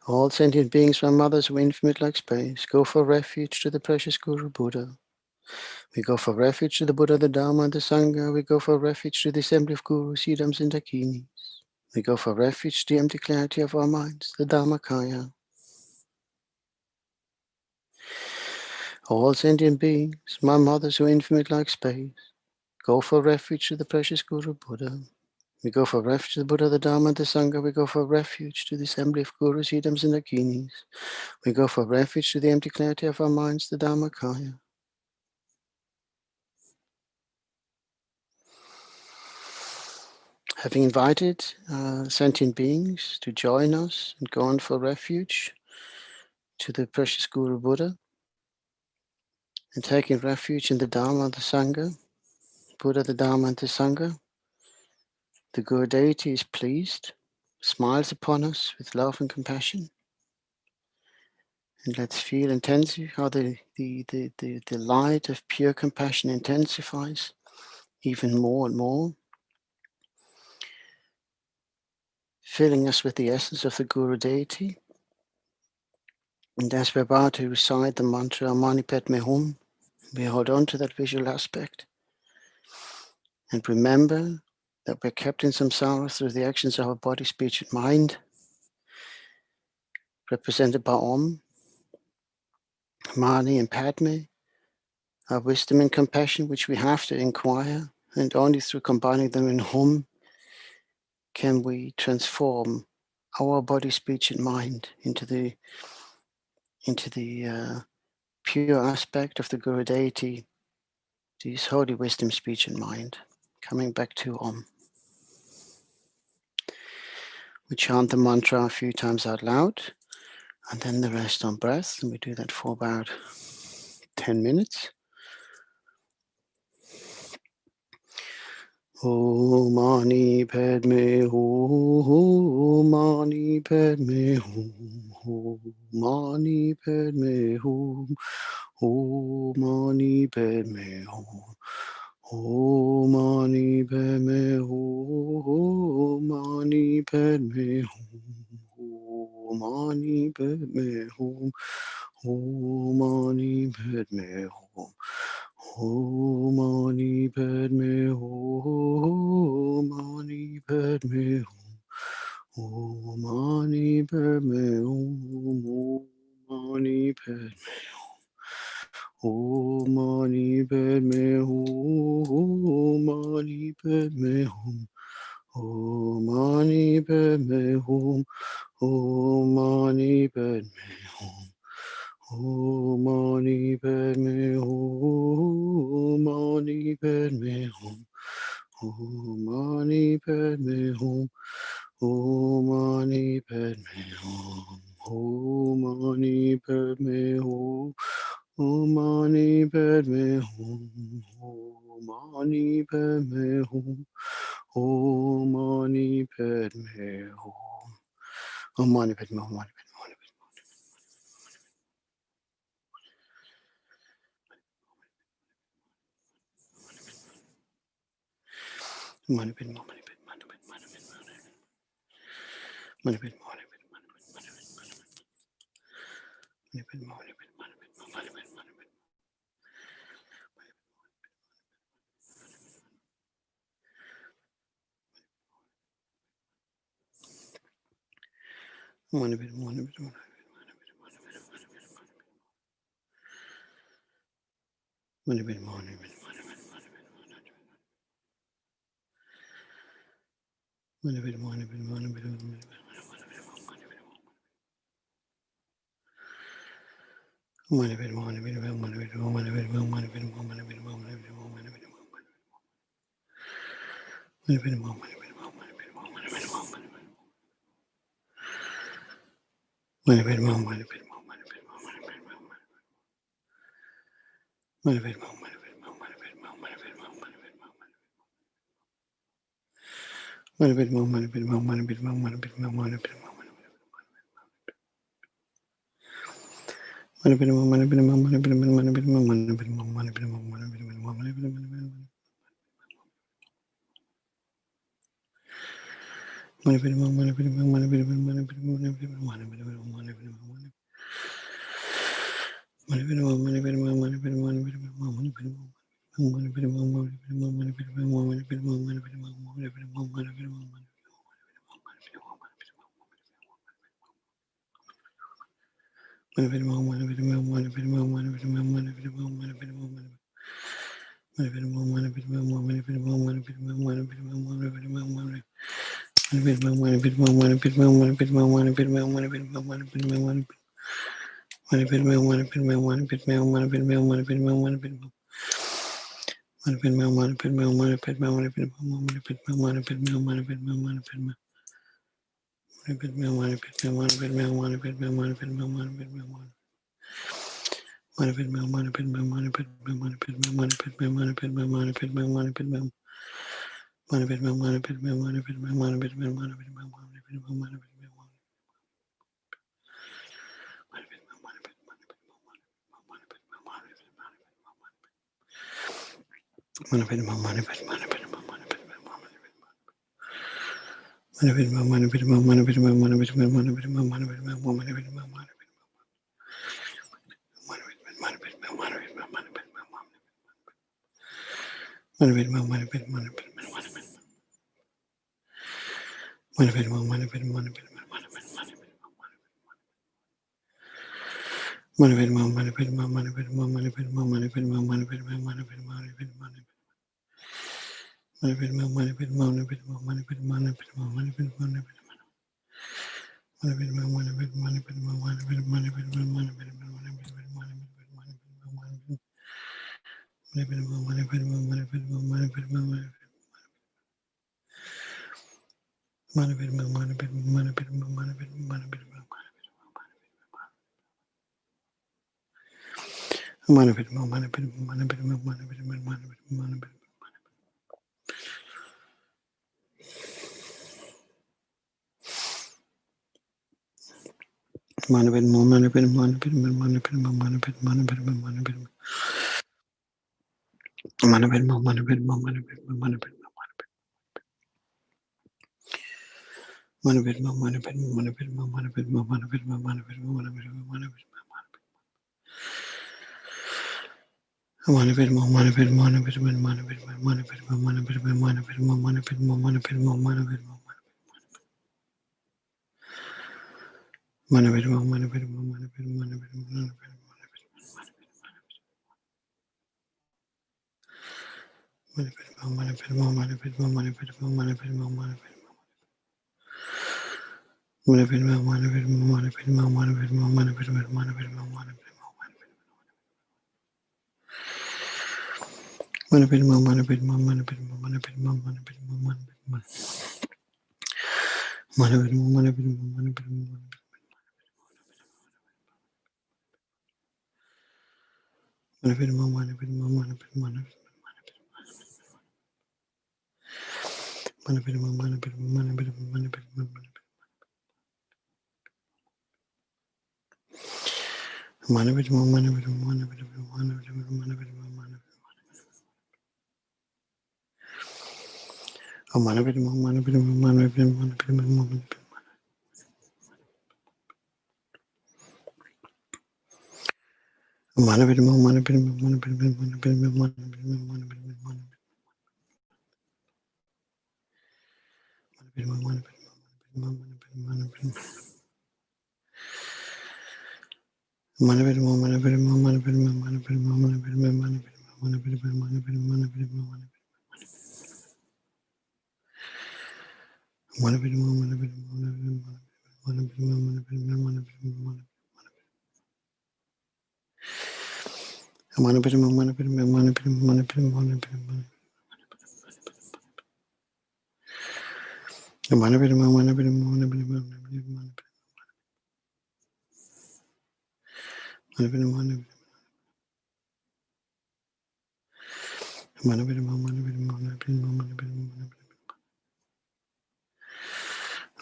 All sentient beings, my mothers who are infinite like space, go for refuge to the precious Guru Buddha. We go for refuge to the Buddha, the Dharma, and the Sangha. We go for refuge to the assembly of Gurus, Yidams, and Dakinis. We go for refuge to the empty clarity of our minds, the Dharmakaya. All sentient beings, my mothers who are infinite like space, go for refuge to the precious Guru Buddha. We go for refuge to the Buddha, the Dharma, and the Sangha. We go for refuge to the assembly of Gurus, Yidams, and Dakinis. We go for refuge to the empty clarity of our minds, the Dharmakaya. Having invited sentient beings to join us and go on for refuge to the precious Guru Buddha, and taking refuge in the Dharma and the Sangha, Buddha, the Dharma, and the Sangha, the Guru deity is pleased, smiles upon us with love and compassion. And let's feel intensely how the light of pure compassion intensifies even more and more, filling us with the essence of the Guru deity. And as we're about to recite the mantra Mani Padme Hum, we hold on to that visual aspect and remember that we're kept in samsara through the actions of our body, speech, and mind, represented by Om, Mani, and Padme, our wisdom and compassion, which we have to inquire, and only through combining them in Hum can we transform our body, speech, and mind into the pure aspect of the Guru deity, this holy wisdom, speech, and mind. Coming back to Om. We chant the mantra a few times out loud, and then the rest on breath, and we do that for about 10 minutes. Om Mani Padme Hum, Mani Padme Hum, Mani Padme Hum, Om Mani Padme Hum, Om Mani Padme Hum, Mani Padme Hum, Mani Padme Hum, Om Mani Padme Hum. Om Mani Padme Hum, Mani Padme Hum, Om Mani Padme Hum, Mani Padme Hum, Om Mani Padme Hum, Mani Padme Hum, Om Mani Padme Hum, Om Mani Padme Hum. Om Mani Padme Hum, Mani Padme Hum, Om Mani Padme Hum, Om Mani Padme Hum, Om Mani Padme Hum, Om Mani Padme Hum, Om Mani Padme Hum, Om Mani Padme Hum, Om Mani Padme Hum. Mani Padme Hum.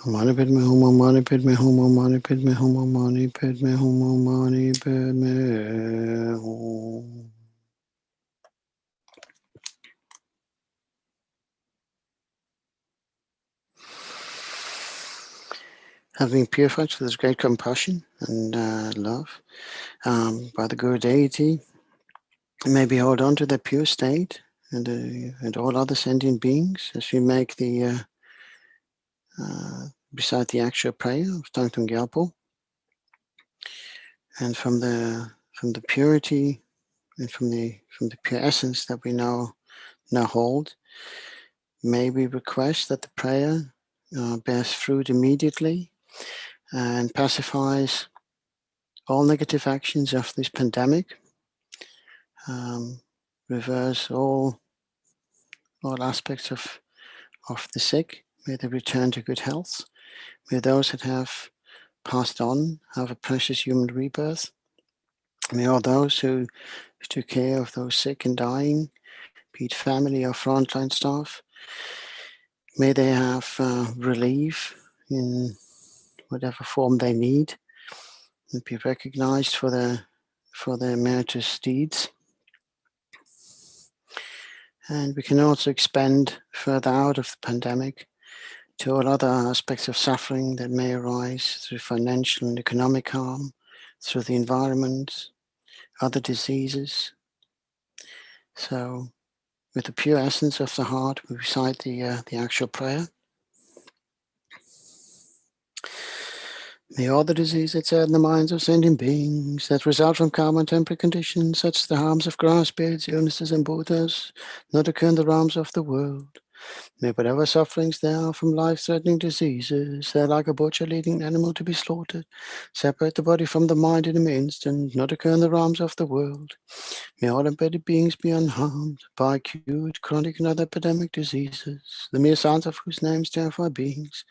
Mani padme hum, mani padme hum, mani padme hum, mani padme hum, mani padme hum. Having purified for this great compassion and love by the Guru deity, may we hold on to that pure state and all other sentient beings as we make the recite the actual prayer of Thangtong Gyalpo, and from the purity and from the pure essence that we now hold, may we request that the prayer bears fruit immediately and pacifies all negative actions of this pandemic, reverse all aspects of the sick. May they return to good health. May those that have passed on have a precious human rebirth. May all those who took care of those sick and dying, be it family or frontline staff, may they have relief in whatever form they need, and be recognized for their meritorious deeds. And we can also expand further out of the pandemic to all other aspects of suffering that may arise through financial and economic harm, through the environment, other diseases. So with the pure essence of the heart, we recite the actual prayer. May all the diseases that in the minds of sentient beings that result from karma and temporary conditions, such as the harms of grass, beards, illnesses, and Buddhas, not occur in the realms of the world. May whatever sufferings there are from life-threatening diseases, they're like a butcher leading an animal to be slaughtered, separate the body from the mind in an instant, not occur in the realms of the world. May all embedded beings be unharmed by acute, chronic, and other epidemic diseases, the mere sounds of whose names terrify beings,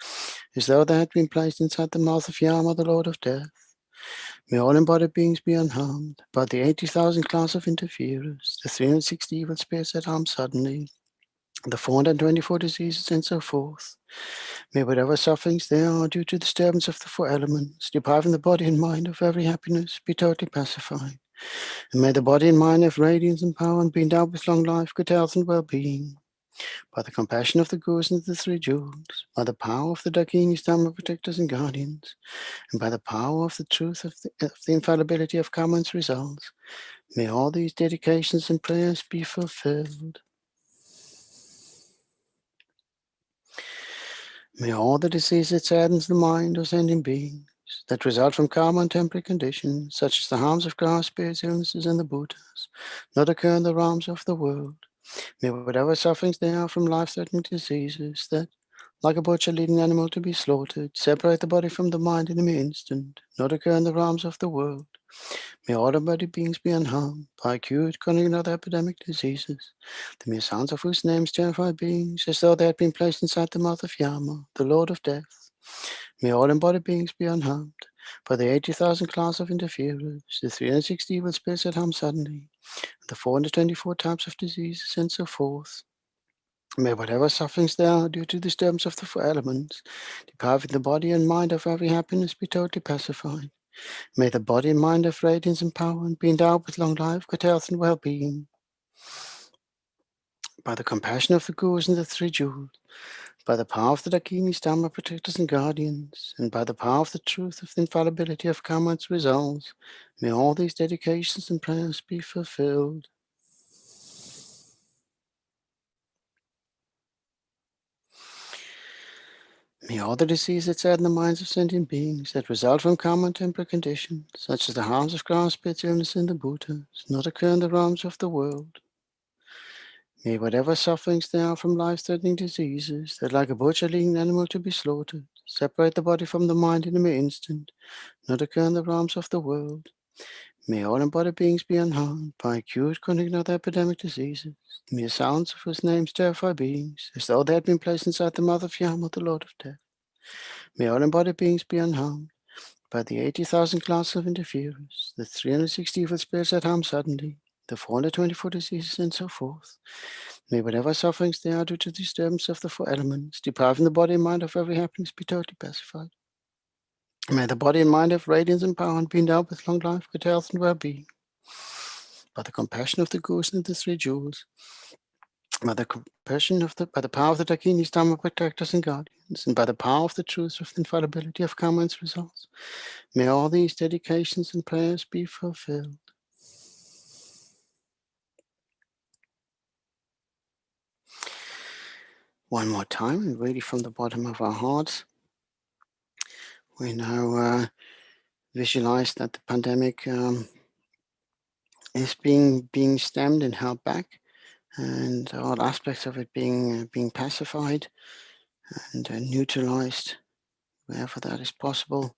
as though they had been placed inside the mouth of Yama, the Lord of Death. May all embodied beings be unharmed by the 80,000 class of interferers, the 360 evil spirits that harm suddenly, the 424 diseases, and so forth. May whatever sufferings there are due to the disturbance of the four elements, depriving the body and mind of every happiness, be totally pacified. And may the body and mind have radiance and power and be endowed with long life, good health, and well-being. By the compassion of the Gurus and the Three Jewels, by the power of the Dakinis, Dharma protectors and guardians, and by the power of the truth of the infallibility of karma and its results, may all these dedications and prayers be fulfilled. May all the disease that saddens the mind of sentient beings, that result from karma and temporary conditions, such as the harms of grass, beards, illnesses, and the Buddhas, not occur in the realms of the world. May whatever sufferings there are from life-threatening diseases, that, like a butcher leading an animal to be slaughtered, separate the body from the mind in an instant, not occur in the realms of the world. May all embodied beings be unharmed by acute, chronic, and other epidemic diseases, the mere sounds of whose names terrify beings, as though they had been placed inside the mouth of Yama, the Lord of Death. May all embodied beings be unharmed by the 80,000 class of interferers, the 360 evil spirits that harm suddenly, the 424 types of diseases, and so forth. May whatever sufferings there are due to the disturbance of the four elements, depriving the body and mind of every happiness, be totally pacified. May the body and mind have radiance and power and be endowed with long life, good health, and well-being. By the compassion of the Gurus and the Three Jewels, by the power of the Dakinis, Dharma protectors and guardians, and by the power of the truth of the infallibility of karma and its results, may all these dedications and prayers be fulfilled. May all the diseases that sadden the minds of sentient beings that result from karma and temporary conditions, such as the harms of grass, beards, illness, and the Buddhas, not occur in the realms of the world. May whatever sufferings there are from life-threatening diseases that like a butcher-lean animal to be slaughtered, separate the body from the mind in a mere instant, not occur in the realms of the world. May all embodied beings be unharmed by acute chronic other epidemic diseases. The mere sounds of whose names terrify beings, as though they had been placed inside the mouth of Yama, the Lord of Death. May all embodied beings be unharmed by the 80,000 classes of interferers, the 360 evil spirits that harm suddenly, the 424 diseases, and so forth. May whatever sufferings there are due to the disturbance of the four elements, depriving the body and mind of every happiness, be totally pacified. May the body and mind have radiance and power and be endowed with long life, good health, and well-being. By the compassion of the Gurus and the three jewels, by the power of the Dakinis, Dharma protectors and guardians, and by the power of the truth of the infallibility of karma and its results, may all these dedications and prayers be fulfilled. One more time, and really from the bottom of our hearts, we now visualize that the pandemic is being stemmed and held back, and all aspects of it being pacified and neutralized wherever that is possible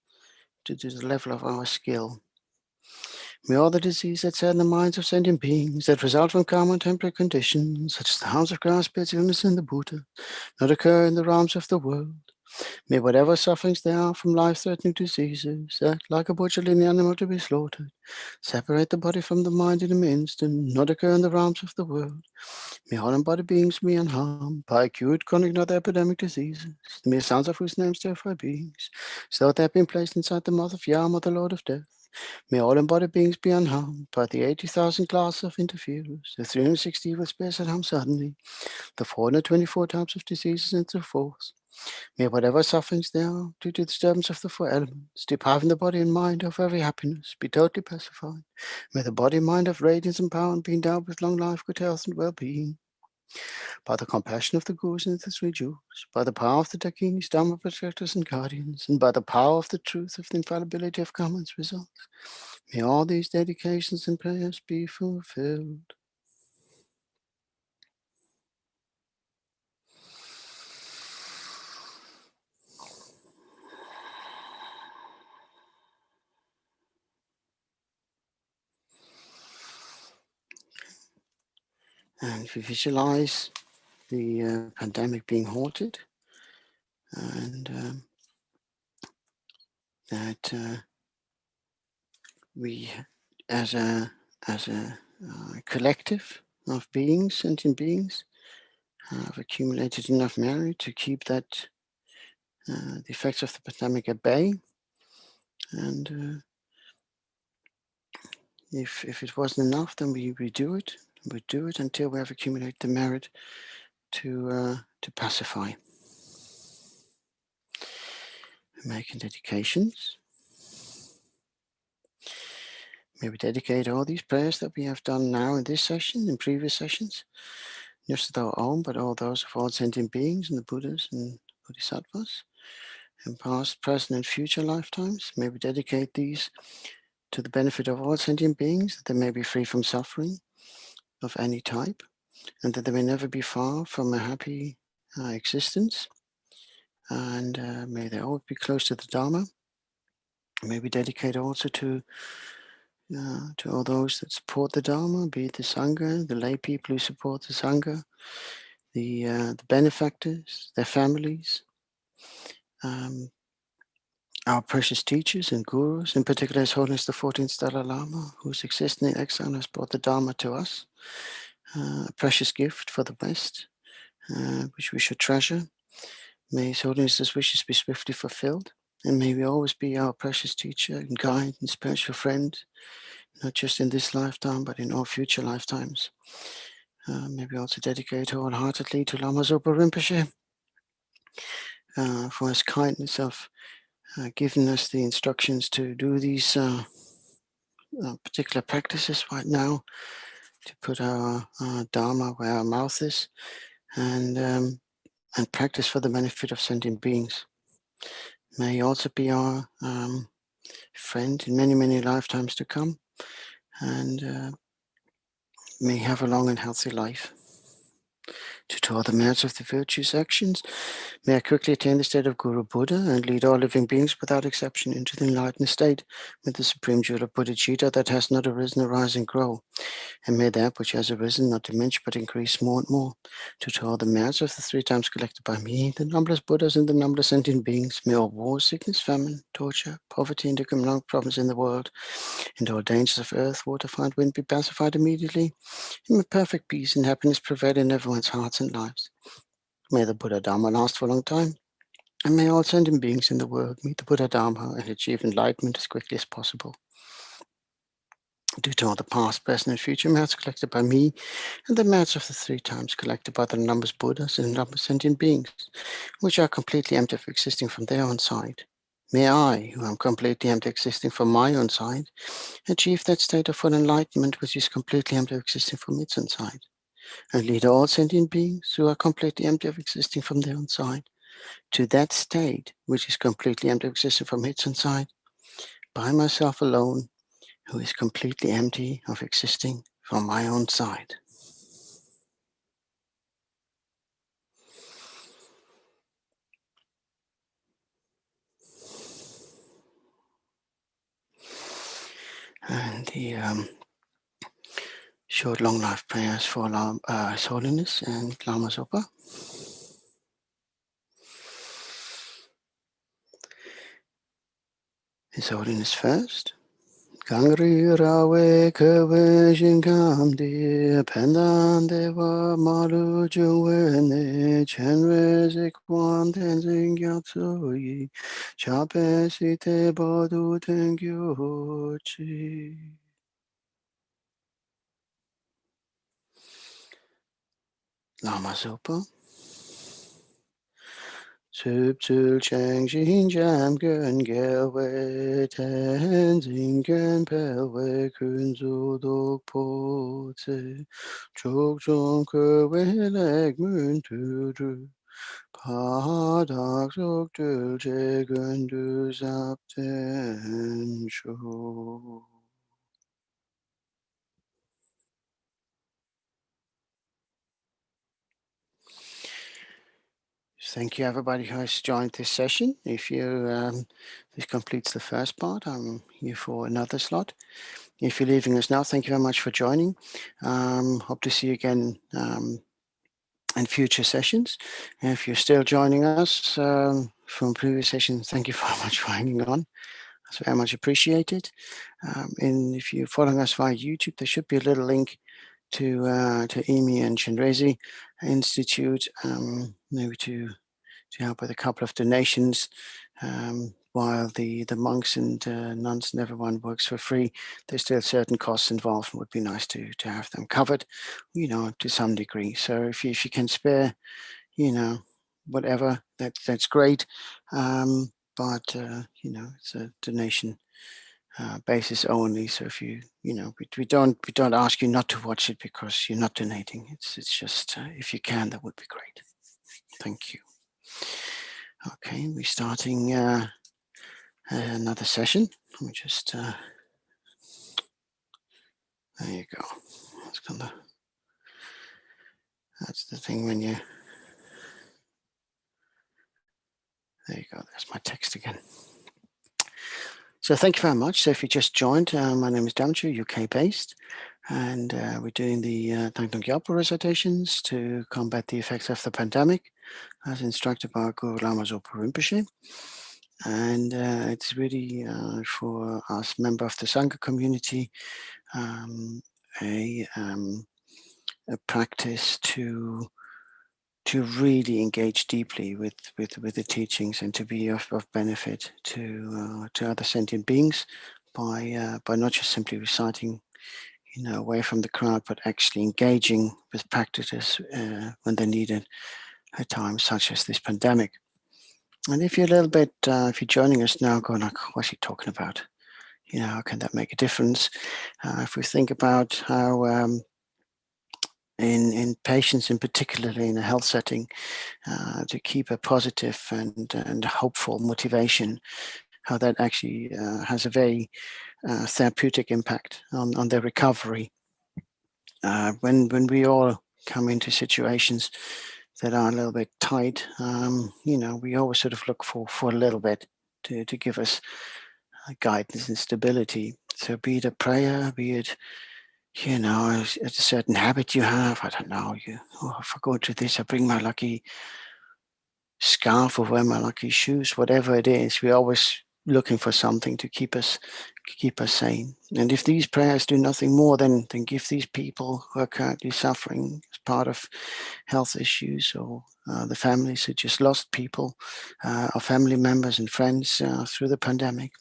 to the level of our skill. May all the disease that sadden the minds of sentient beings that result from karma and temporary conditions, such as the harms of grass, pits, illness, and the Buddha, not occur in the realms of the world. May whatever sufferings there are from life-threatening diseases that, like a butcher-lean animal to be slaughtered, separate the body from the mind in an instant, not occur in the realms of the world. May all embodied beings be unharmed by acute, chronic, not epidemic diseases, the mere sounds of whose names terrify beings, so that they have been placed inside the mouth of Yama, the Lord of Death. May all embodied beings be unharmed by the 80,000 classes of interferers, the 360 evil spirits that harm suddenly, the 424 types of diseases, and so forth. May whatever sufferings there are due to the disturbance of the four elements, depriving the body and mind of every happiness, be totally pacified. May the body and mind have radiance and power and be endowed with long life, good health, and well-being. By the compassion of the Gurus and the three jewels, by the power of the Dakinis, Dharma protectors and guardians, and by the power of the truth of the infallibility of karma and its results, may all these dedications and prayers be fulfilled. And we visualize the pandemic being halted, and that we, as a collective of beings, sentient beings, have accumulated enough merit to keep that the effects of the pandemic at bay. And if it wasn't enough, then we do it. We do it until we have accumulated the merit to pacify. Making dedications. May we dedicate all these prayers that we have done now in this session, in previous sessions, not just our own, but all those of all sentient beings and the Buddhas and Bodhisattvas, in past, present, and future lifetimes. May we dedicate these to the benefit of all sentient beings, that they may be free from suffering of any type, and that they may never be far from a happy existence. And may they always be close to the Dharma. May we dedicate also to all those that support the Dharma, be it the Sangha, the lay people who support the Sangha, the benefactors, their families, our precious teachers and gurus, in particular His Holiness the 14th Dalai Lama, whose existence in exile has brought the Dharma to us, a precious gift for the West, which we should treasure. May His Holiness's wishes be swiftly fulfilled, and may we always be our precious teacher and guide and spiritual friend, not just in this lifetime, but in all future lifetimes. May we also dedicate wholeheartedly to Lama Zopa Rinpoche for his kindness of giving us the instructions to do these particular practices right now, to put our Dharma where our mouth is, and practice for the benefit of sentient beings. May he also be our friend in many, many lifetimes to come, and may he have a long and healthy life. Due to all the merits of the virtuous actions, may I quickly attain the state of Guru Buddha and lead all living beings without exception into the enlightened state with the supreme jewel of Bodhicitta that has not arisen, arise and grow. And may that which has arisen not diminish but increase more and more. Due to all the merits of the 3 times collected by me, the numberless Buddhas and the numberless sentient beings, may all war, sickness, famine, torture, poverty, and economic problems in the world, and all dangers of earth, water, fire, and wind be pacified immediately, and may perfect peace and happiness prevail in everyone's hearts and lives. May the Buddha Dharma last for a long time, and may all sentient beings in the world meet the Buddha Dharma and achieve enlightenment as quickly as possible. Due to all the past, present, and future merits collected by me, and the merits of the 3 times collected by the numbers Buddhas and numbers sentient beings, which are completely empty of existing from their own side. May I, who am completely empty existing from my own side, achieve that state of full enlightenment which is completely empty of existing from its own side, and lead all sentient beings who are completely empty of existing from their own side to that state which is completely empty of existing from its own side, by myself alone, who is completely empty of existing from my own side. And the short long life prayers for His Holiness and Lama Zopa. His Holiness first. Kangri rawe kawajin kamdi pendan deva malu juwene Chenrezig Thangtong Gyalpo yi chape site bodu tengyochi. Lama Zopa. Subtul chang xin jam gun gelwe tenzing gun pelwe kun zu dok po tse chok chong kwe leg mun tu dru pa dak sok tul che gun du zap ten sho. Thank you, everybody who has joined this session. If you this completes the first part, I'm here for another slot. If you're leaving us now, thank you very much for joining. Hope to see you again in future sessions. And if you're still joining us from previous sessions, thank you very much for hanging on. That's very much appreciated. And if you're following us via YouTube, there should be a little link to IMI and Chenrezig Institute, maybe to help with a couple of donations, while the monks and nuns and everyone works for free. There's still certain costs involved, and it would be nice to have them covered, to some degree. So if you can spare, whatever, that's great. But it's a donation basis only. So if we don't ask you not to watch it because you're not donating. It's just if you can, that would be great. Thank you. Okay, we're starting another session. Let me just there you go. That's the thing when you there you go. There's my text again. So thank you very much. So if you just joined, my name is Damchu, UK based, and we're doing the Thangtong Gyalpo recitations to combat the effects of the pandemic, as instructed by Guru Lama Zopa Rinpoche. And it's really for us, member of the Sangha community, a practice to really engage deeply with the teachings and to be of benefit to other sentient beings by not just simply reciting, away from the crowd, but actually engaging with practices when they're needed at times such as this pandemic. And if you're a little bit, if you're joining us now, going like, what's he talking about? How can that make a difference? If we think about how in patients, in particularly in a health setting, to keep a positive and hopeful motivation, how that actually has a very therapeutic impact on their recovery. When we all come into situations that are a little bit tight, you know, we always sort of look for a little bit to give us guidance and stability. So be it a prayer, be it, you know, a certain habit you have. I don't know, if I go to this, I bring my lucky scarf or wear my lucky shoes, whatever it is. We're always looking for something to keep us sane. And if these prayers do nothing more than give these people who are currently suffering as part of health issues, or the families who just lost people, or family members and friends through the pandemic,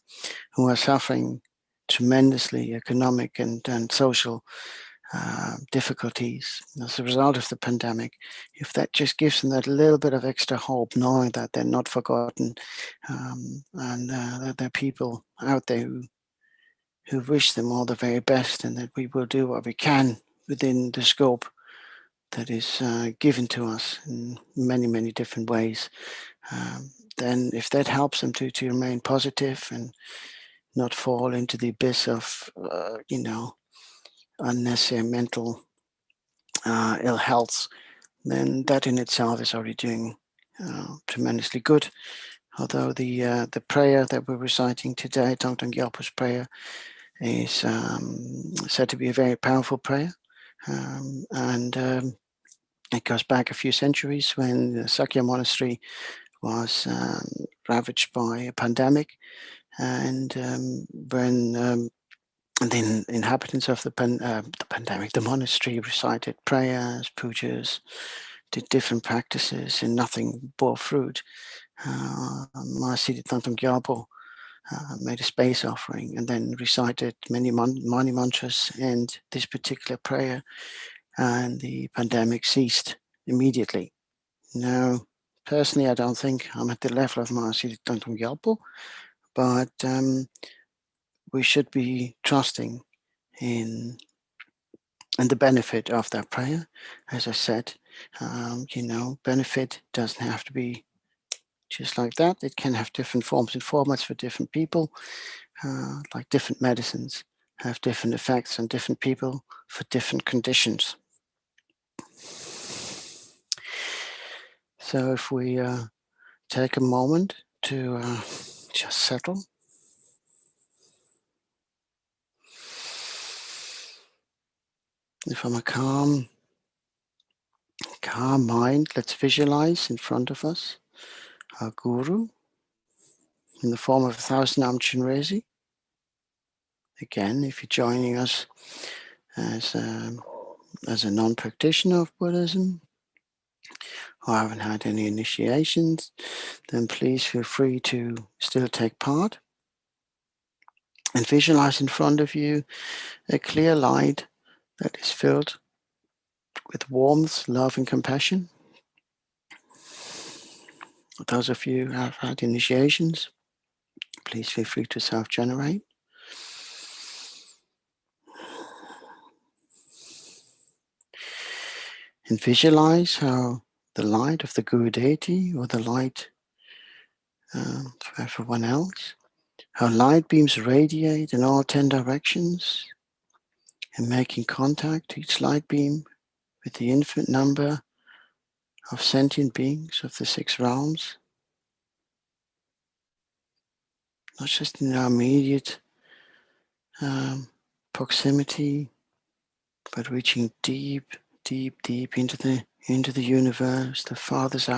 who are suffering tremendously economic and social difficulties as a result of the pandemic, if that just gives them that little bit of extra hope, knowing that they're not forgotten, and that there are people out there who wish them all the very best, and that we will do what we can within the scope that is given to us in many, many different ways, then if that helps them to remain positive and not fall into the abyss of, you know, unnecessary mental ill health, then that in itself is already doing tremendously good. Although the prayer that we're reciting today, Thangtong Gyalpo's prayer, is said to be a very powerful prayer, and it goes back a few centuries when the Sakya monastery was ravaged by a pandemic, and when the inhabitants of the monastery recited prayers, pujas, did different practices, and nothing bore fruit. Mahasiddhi Thangtong Gyalpo made a space offering and then recited many mantras and this particular prayer, and the pandemic ceased immediately. Now, personally, I don't think I'm at the level of Mahasiddhi Thangtong Gyalpo, but we should be trusting in the benefit of that prayer. As I said, you know, benefit doesn't have to be just like that. It can have different forms and formats for different people, like different medicines have different effects on different people for different conditions. So if we take a moment to just settle. And from a calm mind, let's visualize in front of us our guru in the form of 1,000-armed Chenrezig. Again, if you're joining us as a non-practitioner of Buddhism, or haven't had any initiations, then please feel free to still take part. And visualize in front of you a clear light that is filled with warmth, love, and compassion. Those of you who have had initiations, please feel free to self-generate. And visualize how the light of the Guru deity, or the light for everyone else, how light beams radiate in all 10 directions, and making contact, each light beam, with the infinite number of sentient beings of the 6 realms, not just in our immediate proximity, but reaching deep, deep, deep into the universe, the farthest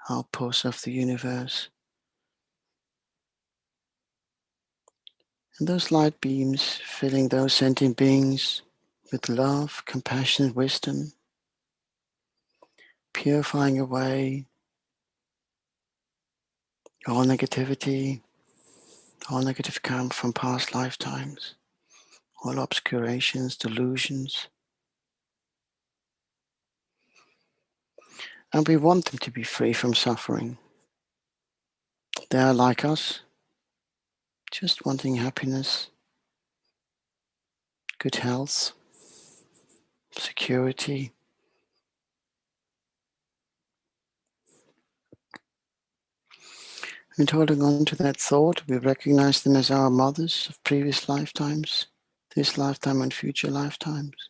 outposts of the universe. And those light beams filling those sentient beings with love, compassion, and wisdom, purifying away all negativity, all negative karma from past lifetimes, all obscurations, delusions. And we want them to be free from suffering. They are like us, just wanting happiness, good health, security. And holding on to that thought, we recognize them as our mothers of previous lifetimes, this lifetime and future lifetimes.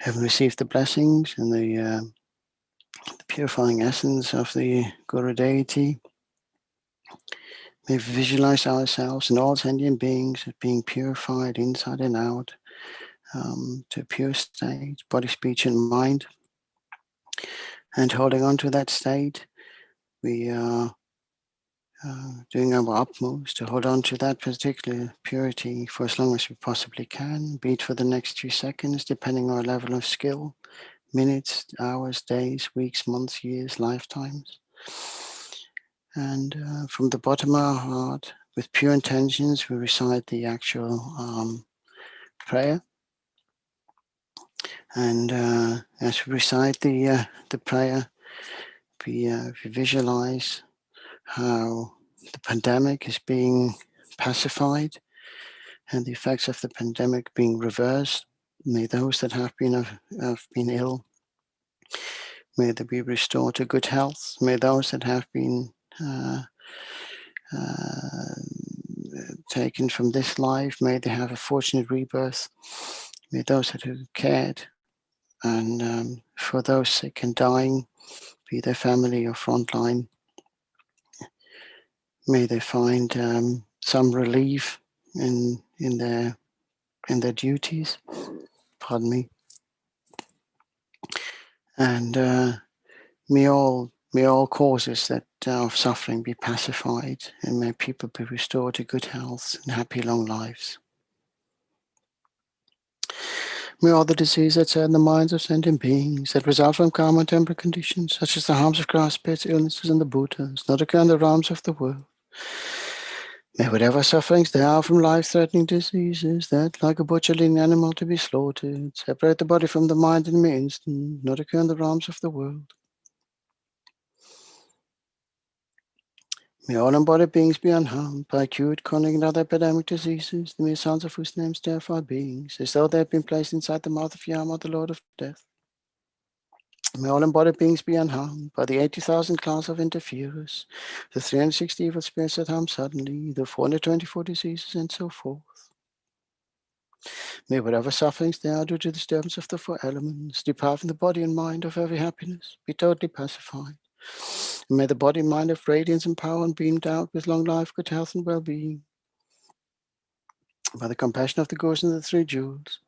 Have received the blessings and the purifying essence of the Guru deity. May we visualize ourselves and all sentient beings as being purified inside and out to a pure state, body, speech, and mind. And holding on to that state, we are doing our utmost to hold on to that particular purity for as long as we possibly can, be it for the next 2 seconds, depending on our level of skill, minutes, hours, days, weeks, months, years, lifetimes. And from the bottom of our heart, with pure intentions, we recite the actual prayer. And as we recite the prayer, we visualize how the pandemic is being pacified and the effects of the pandemic being reversed. May those that have been ill, may they be restored to good health. May those that have been taken from this life, may they have a fortunate rebirth. May those that have cared and for those sick and dying, be their family or frontline, may they find some relief in their duties. Pardon me. And may all causes that of suffering be pacified, and may people be restored to good health and happy long lives. May all the disease that's in the minds of sentient beings that result from karma and temporal conditions, such as the harms of grass pits, illnesses, and the Buddhas, not occur in the realms of the world. May whatever sufferings there are from life-threatening diseases that, like a butcherling animal to be slaughtered, separate the body from the mind in an instant, not occur in the realms of the world. May all embodied beings be unharmed by acute, chronic, and other epidemic diseases, the mere sounds of whose names terrify beings, as though they had been placed inside the mouth of Yama, the Lord of Death. May all embodied beings be unharmed by the 80,000 class of interferers, the 360 evil spirits that harm suddenly, the 424 diseases, and so forth. May whatever sufferings there are due to the disturbance of the 4 elements, depriving the body and mind of every happiness, be totally pacified. And may the body and mind have radiance and power and beamed out with long life, good health, and well-being. By the compassion of the Gurus and the 3 jewels,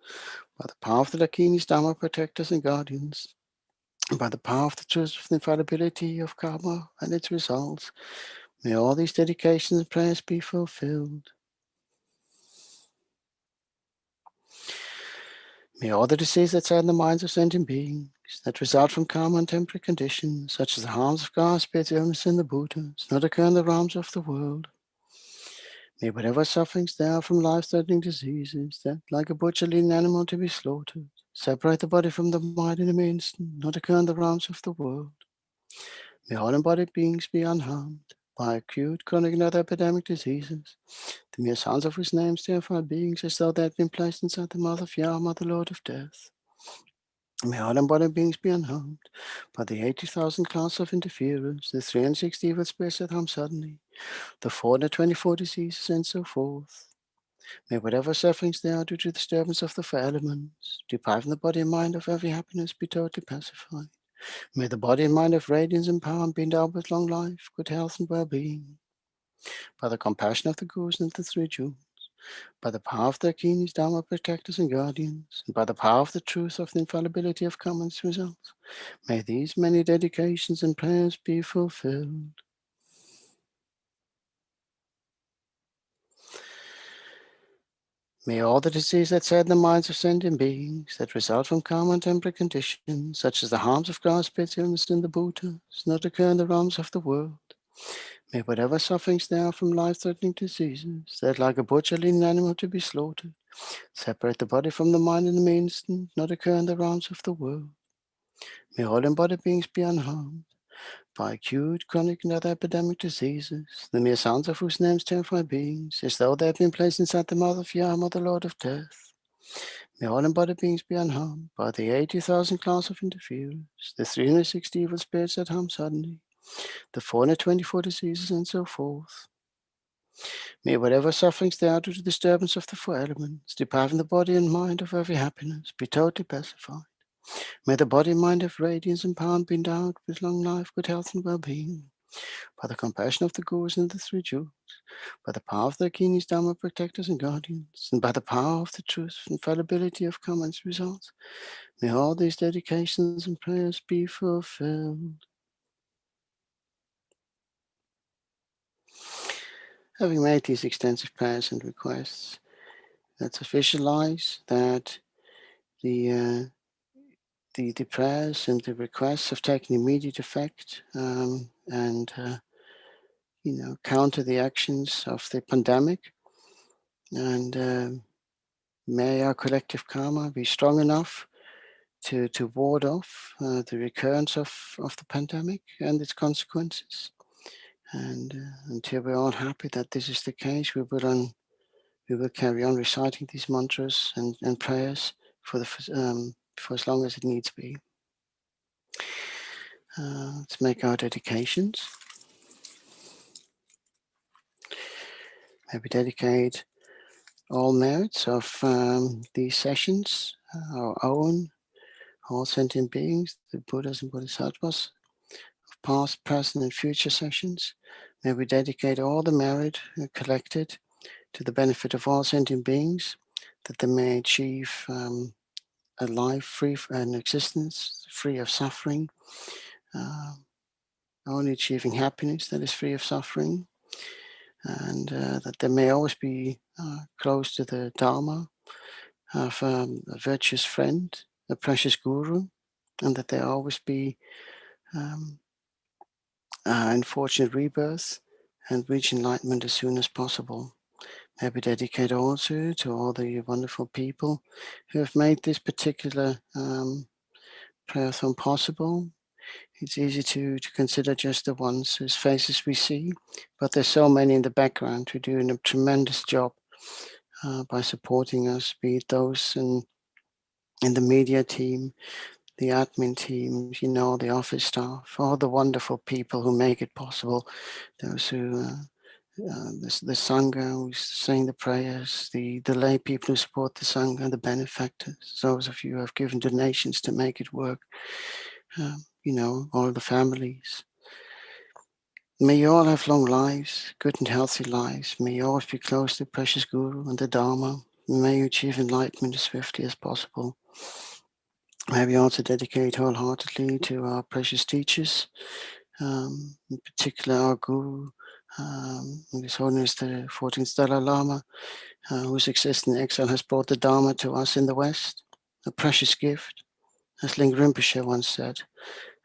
by the power of the Dakinis, Dharma protectors and guardians, and by the power of the truth of the infallibility of karma and its results, may all these dedications and prayers be fulfilled. May all the disease that's in the minds of sentient beings that result from karma and temporary conditions, such as the harms of God, spirits, illness, and the Buddhas, not occur in the realms of the world. May whatever sufferings there are from life-threatening diseases that, like a butcherling animal to be slaughtered, separate the body from the mind in an instant, not occur in the realms of the world. May all embodied beings be unharmed by acute, chronic, and other epidemic diseases, the mere sounds of whose names terrify beings as though they had been placed inside the mouth of Yama, the Lord of Death. May all embodied beings be unharmed by the 80,000 class of interferers, the 360 evil spirits that harm suddenly, the 424 diseases, and so forth. May whatever sufferings there are due to the disturbance of the 4 elements, depriving the body and mind of every happiness, be totally pacified. May the body and mind have radiance and power and be endowed with long life, good health, and well-being. By the compassion of the Gurus and the 3 jewels, by the power of their Dakinis, Dharma protectors and guardians, and by the power of the truth of the infallibility of karma and its results, may these many dedications and prayers be fulfilled. May all the disease that's in the minds of sentient beings that result from karma and temporary conditions, such as the harms of grass pits, illness, and the Buddhas, not occur in the realms of the world. May whatever sufferings there are from life-threatening diseases that, like a butcherling animal to be slaughtered, separate the body from the mind in an instant, not occur in the realms of the world. May all embodied beings be unharmed by acute, chronic, and other epidemic diseases, the mere sounds of whose names terrify beings, as though they had been placed inside the mouth of Yama, the Lord of Death. May all embodied beings be unharmed by the 80,000 class of interferers, the 360 evil spirits that harm suddenly, the 424 diseases, and so forth. May whatever sufferings there are due to the disturbance of the 4 elements, depriving the body and mind of every happiness, be totally pacified. May the body and mind have radiance and power and be endowed with long life, good health, and well-being. By the compassion of the Gurus and the 3 jewels, by the power of the Dakinis, Dharma protectors and guardians, and by the power of the truth and infallibility of karma and its results, may all these dedications and prayers be fulfilled. having made these extensive prayers and requests, let us visualize that the prayers and the requests have taken immediate effect, and counter the actions of the pandemic. And may our collective karma be strong enough to ward off the recurrence of the pandemic and its consequences. And until we're all happy that this is the case, we will carry on reciting these mantras and prayers for as long as it needs be. Let's make our dedications. Maybe dedicate all merits of these sessions, our own, all sentient beings, the Buddhas and Bodhisattvas, of past, present, and future sessions. May we dedicate all the merit collected to the benefit of all sentient beings, that they may achieve a life free, an existence free of suffering, only achieving happiness that is free of suffering, and that they may always be close to the Dharma, have a virtuous friend, a precious guru, and that they always be in fortunate rebirth and reach enlightenment as soon as possible. May we dedicate also to all the wonderful people who have made this particular prayer-thon possible. It's easy to consider just the ones whose faces we see, but there's so many in the background who are doing a tremendous job by supporting us, be it those in the media team, the admin team, the office staff, all the wonderful people who make it possible, those who, the Sangha who's saying the prayers, the lay people who support the Sangha, the benefactors, those of you who have given donations to make it work, all the families. May you all have long lives, good and healthy lives. May you always be close to the precious Guru and the Dharma. May you achieve enlightenment as swiftly as possible. May we also dedicate wholeheartedly to our precious teachers, in particular our Guru, His Holiness the 14th Dalai Lama, whose existence in exile has brought the Dharma to us in the West, a precious gift. As Ling Rinpoche once said,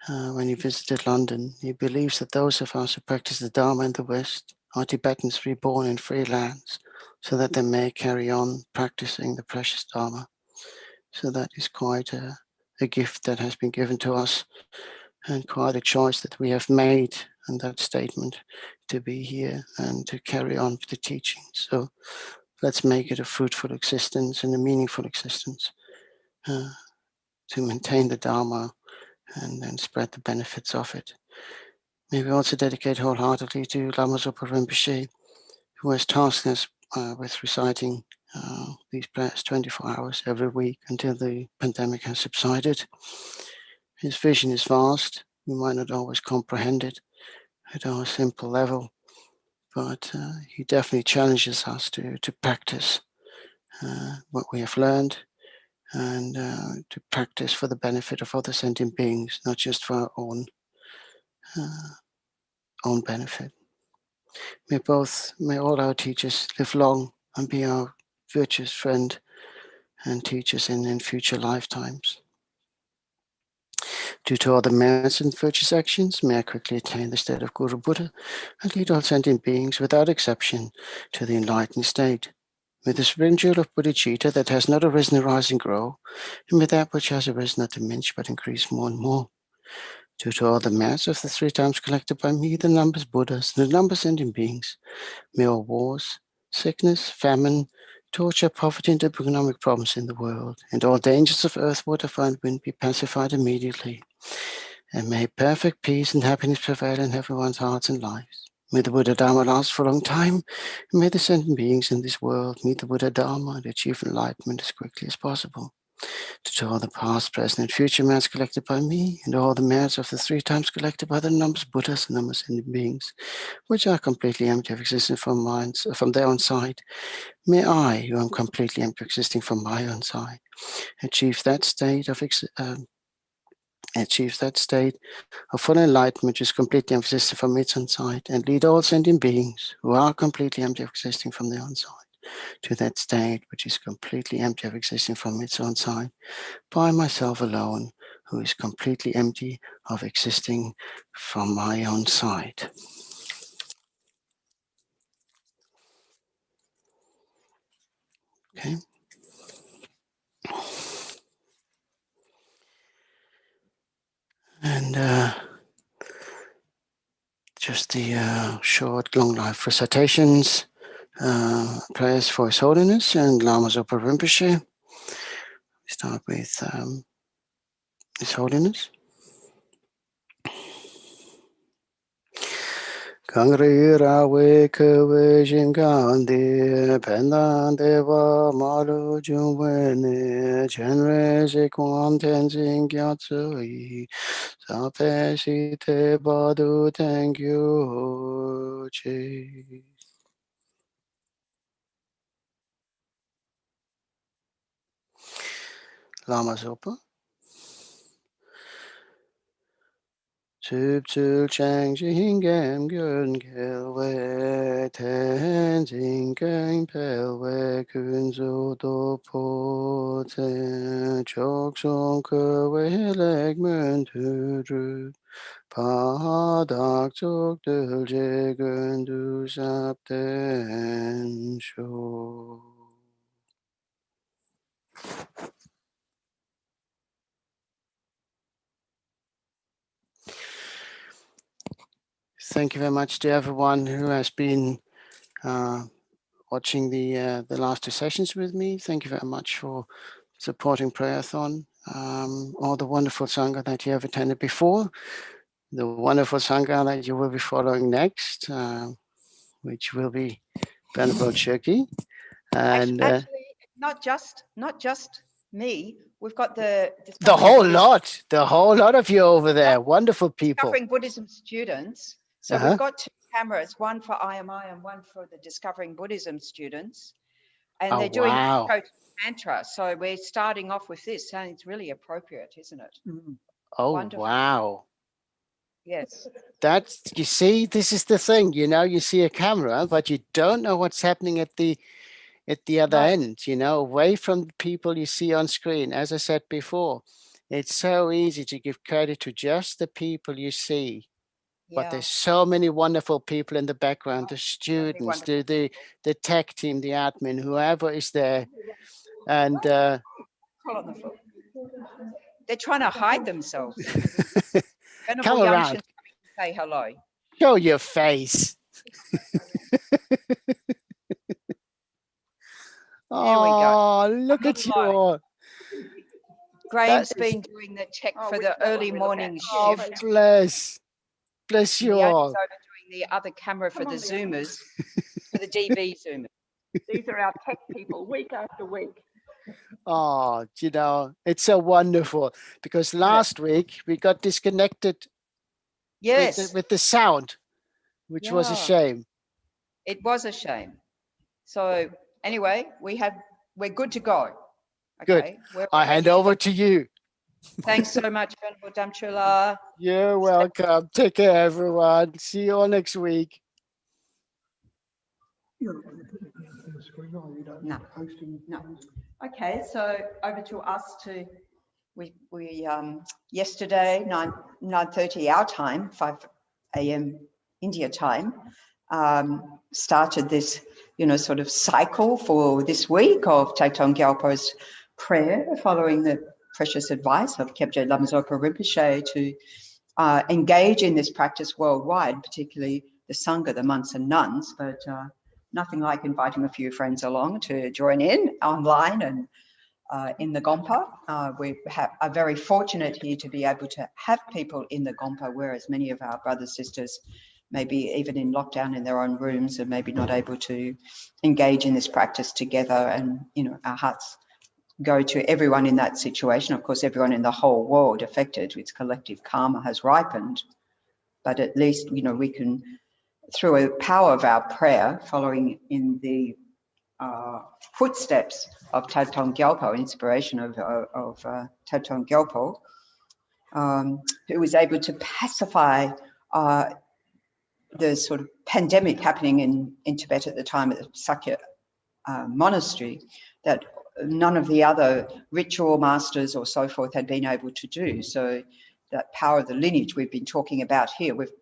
when he visited London, he believes that those of us who practice the Dharma in the West are Tibetans reborn in free lands, so that they may carry on practicing the precious Dharma. So that is quite a gift that has been given to us, and quite a choice that we have made in that statement to be here and to carry on with the teaching. So let's make it a fruitful existence and a meaningful existence to maintain the Dharma and spread the benefits of it. May we also dedicate wholeheartedly to Lama Zopa Rinpoche, who has tasked us with reciting these prayers 24 hours every week until the pandemic has subsided. His vision is vast. We might not always comprehend it at our simple level, but he definitely challenges us to practice what we have learned, and to practice for the benefit of other sentient beings, not just for our own benefit. May all our teachers live long and be our virtuous friend and teachers in future lifetimes. Due to all the merits and virtuous actions, may I quickly attain the state of Guru Buddha and lead all sentient beings without exception to the enlightened state. May the spring jewel of bodhicitta that has not arisen arise and grow, and may that which has arisen not diminish but increase more and more. Due to all the merits of the 3 times collected by me, the numbers Buddhas and the numbers sentient beings, may all wars, sickness, famine, torture, poverty, and economic problems in the world, and all dangers of earth, water, fire, and wind be pacified immediately. And may perfect peace and happiness prevail in everyone's hearts and lives. May the Buddha Dharma last for a long time, and may the sentient beings in this world meet the Buddha Dharma and achieve enlightenment as quickly as possible. To all the past, present, and future merits collected by me, and all the merits of the 3 times collected by the numbers Buddhas and numbers sentient beings, which are completely empty of existence from their own side, may I, who am completely empty of existing from my own side, achieve that state of achieves that state of full enlightenment, which is completely empty existing from its own side, and lead all sentient beings who are completely empty of existing from their own side to that state which is completely empty of existing from its own side, by myself alone, who is completely empty of existing from my own side. Okay. And just the short, long life recitations, prayers for His Holiness and Lama Zopa Rinpoche. We start with His Holiness. Kangri rawe kewe jingande pendande wa malu jungwene Chenrezig Gyalpo Sape site badu thank you. Lama Zopa. Tsul chang jing gam gun kelwe ten jing gang pelwe kun zo do po ten chok song kewe leg mun tu dru pa dak chok dul je gun du sap ten sho. Thank you very much to everyone who has been watching the last two sessions with me. Thank you very much for supporting Prayerathon. All the wonderful Sangha that you have attended before, the wonderful Sangha that you will be following next, which will be Venerable Shirky. And Actually, not just me. We've got the whole lot of you over there. Wonderful people. Discovering Buddhism students. So we've got two cameras, one for IMI and one for the Discovering Buddhism students. And they're doing Tantra. So we're starting off with this. And it's really appropriate, isn't it? Oh, wonderful. Wow. Yes. That's, you see, this is the thing, you know, you see a camera, but you don't know what's happening at the other end, you know, away from the people you see on screen. As I said before, it's so easy to give credit to just the people you see. But there's so many wonderful people in the background, the students, the tech team, the admin, whoever is there. And they're trying to hide themselves. come around. Say hello. Show your face. Oh, look at you all. Graham's been doing the check for the early morning shift. Bless you all. Over doing the other camera for the Zoomers, for the DV Zoomers. These are our tech people, week after week. Oh, you know, it's so wonderful because last week we got disconnected with the sound, which was a shame. It was a shame. So anyway, we're good to go. Okay? Good. I hand over to you. Thanks so much, Venerable Damchula. You're welcome. Take care, everyone. See you all next week. No. Okay, so over to us to we yesterday 9:30 our time, 5 a.m. India time, started this sort of cycle for this week of Thangtong Gyalpo's prayer, following the precious advice of Kyabje Lama Zopa Rinpoche to engage in this practice worldwide, particularly the Sangha, the monks and nuns, but nothing like inviting a few friends along to join in online and in the Gompa. We are very fortunate here to be able to have people in the Gompa, whereas many of our brothers, sisters, maybe even in lockdown in their own rooms and maybe not able to engage in this practice together. And, our hearts go to everyone in that situation. Of course, everyone in the whole world affected, its collective karma has ripened. But at least, we can, through the power of our prayer, following in the footsteps of Thangtong Gyalpo, inspiration of Thangtong Gyalpo, who was able to pacify the sort of pandemic happening in Tibet at the time at the Sakya monastery, that none of the other ritual masters or so forth had been able to do. So that power of the lineage we've been talking about here, with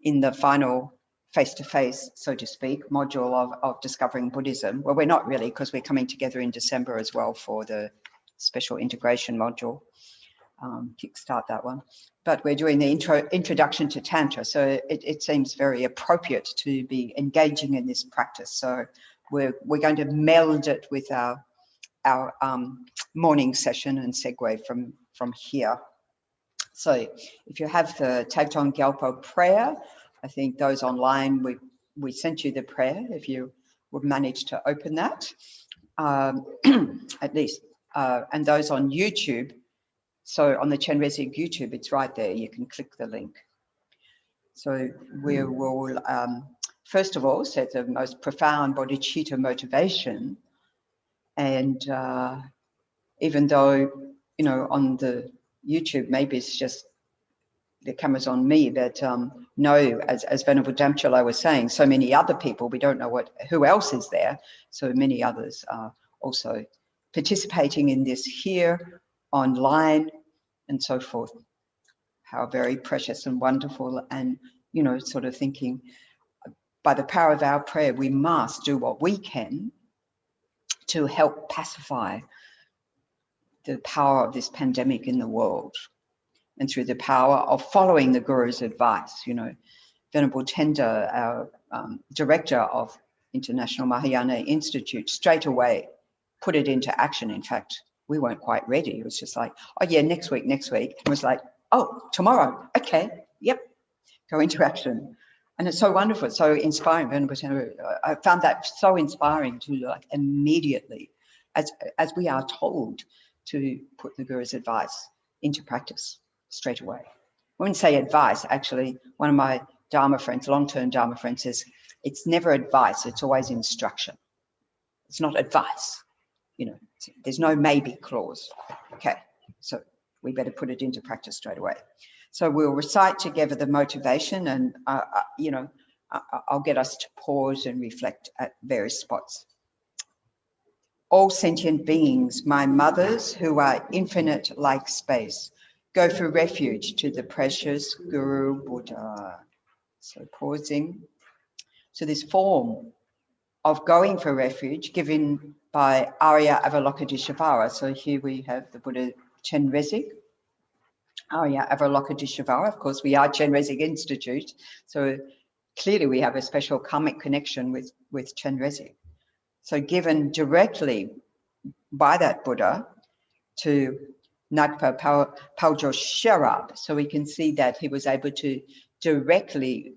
in the final face-to-face, so to speak, module of Discovering Buddhism. Well, we're not really, because we're coming together in December as well for the special integration module, kickstart that one. But we're doing the introduction to Tantra, so it seems very appropriate to be engaging in this practice. So we're going to meld it with our morning session and segue from here. So if you have the Thangtong Gyalpo Prayer, I think those online, we sent you the prayer, if you would manage to open that, at least. And those on YouTube, so on the Chenrezig YouTube, it's right there. You can click the link. So we will, first of all, set the most profound bodhicitta motivation. And even though, you know, on the YouTube, maybe it's just the camera's on me, but no, as Venerable Damchula was saying, so many other people, we don't know who else is there. So many others are also participating in this here, online, and so forth. How very precious and wonderful, and, you know, sort of thinking, by the power of our prayer, we must do what we can to help pacify the power of this pandemic in the world. And through the power of following the Guru's advice, you know, Venerable Tenda, our director of International Mahayana Institute, straight away put it into action. In fact, we weren't quite ready. It was just like, oh yeah, next week. It was like, oh, tomorrow, okay, yep, go into action. And it's so wonderful, it's so inspiring. Venerable Tenda, I found that so inspiring to, like, immediately, as we are told, to put the Guru's advice into practice straight away. I wouldn't say advice, actually. One of my Dharma friends, long-term Dharma friends, says, it's never advice, it's always instruction. It's not advice, you know, there's no maybe clause. Okay, so we better put it into practice straight away. So we'll recite together the motivation, and, you know, I'll get us to pause and reflect at various spots. All sentient beings, my mothers, who are infinite like space, go for refuge to the precious Guru Buddha. So pausing. So this form of going for refuge given by Arya Avalokiteshvara. So here we have the Buddha Chenrezig, Arya Avalokiteshvara. Of course, we are Chenrezig Institute, so clearly we have a special karmic connection with Chenrezig. So given directly by that Buddha to Nagpa Paljo Sherab, so we can see that he was able to directly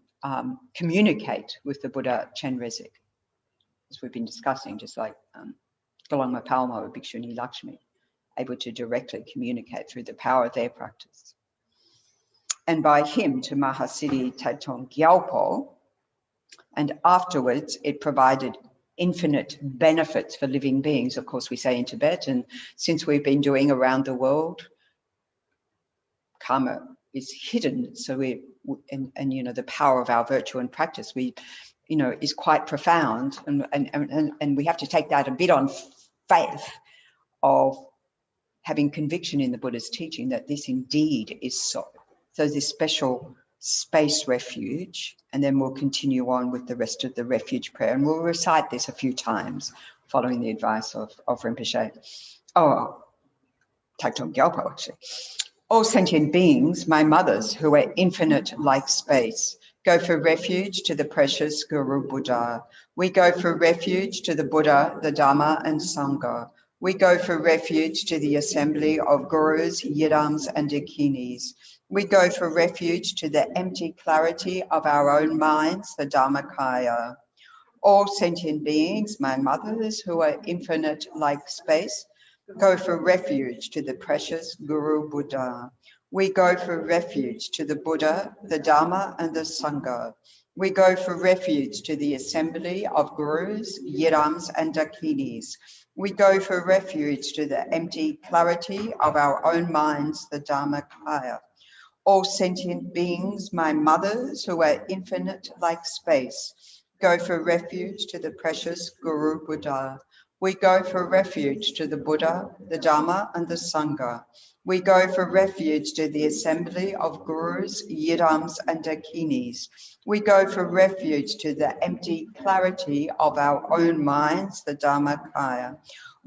communicate with the Buddha Chenrezig, as we've been discussing, just like Galamma Palma or Bhikshuni Lakshmi, able to directly communicate through the power of their practice. And by him to Mahasiddhi Thangtong Gyalpo, and afterwards it provided infinite benefits for living beings, of course we say in Tibet, and since we've been doing around the world, karma is hidden, so and you know, the power of our virtue and practice, we, you know, is quite profound, and we have to take that a bit on faith of having conviction in the Buddha's teaching that this indeed is so. So this special space refuge, and then we'll continue on with the rest of the refuge prayer, and we'll recite this a few times following the advice of Rinpoche. Oh, Thangtong Gyalpo, actually. All sentient beings, my mothers, who are infinite like space, go for refuge to the precious Guru Buddha. We go for refuge to the Buddha, the Dharma and Sangha. We go for refuge to the assembly of Gurus, Yidams and Dakinis. We go for refuge to the empty clarity of our own minds, the Dharmakaya. All sentient beings, my mothers, who are infinite like space, go for refuge to the precious Guru Buddha. We go for refuge to the Buddha, the Dharma and the Sangha. We go for refuge to the assembly of gurus, yirams, and dakinis. We go for refuge to the empty clarity of our own minds, the Dharmakaya. All sentient beings, my mothers, who are infinite like space, go for refuge to the precious Guru Buddha. We go for refuge to the Buddha, the Dharma, and the Sangha. We go for refuge to the assembly of gurus, yirams, and dakinis. We go for refuge to the empty clarity of our own minds, the Dharmakaya.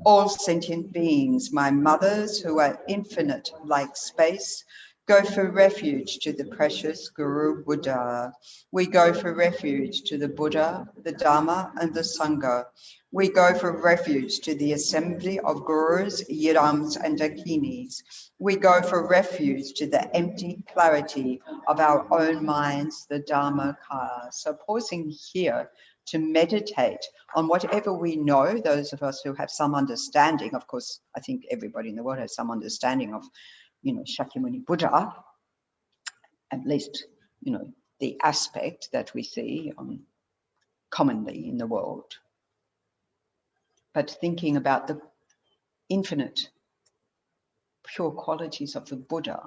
All sentient beings, my mothers, who are infinite like space, go for refuge to the precious Guru Buddha. We go for refuge to the Buddha, the Dharma, and the Sangha. We go for refuge to the assembly of gurus, yirams, and dakinis. We go for refuge to the empty clarity of our own minds, the Dharmakaya. So pausing here to meditate on whatever we know, those of us who have some understanding. Of course, I think everybody in the world has some understanding of, Shakyamuni Buddha, at least, the aspect that we see commonly in the world. But thinking about the infinite pure qualities of the Buddha,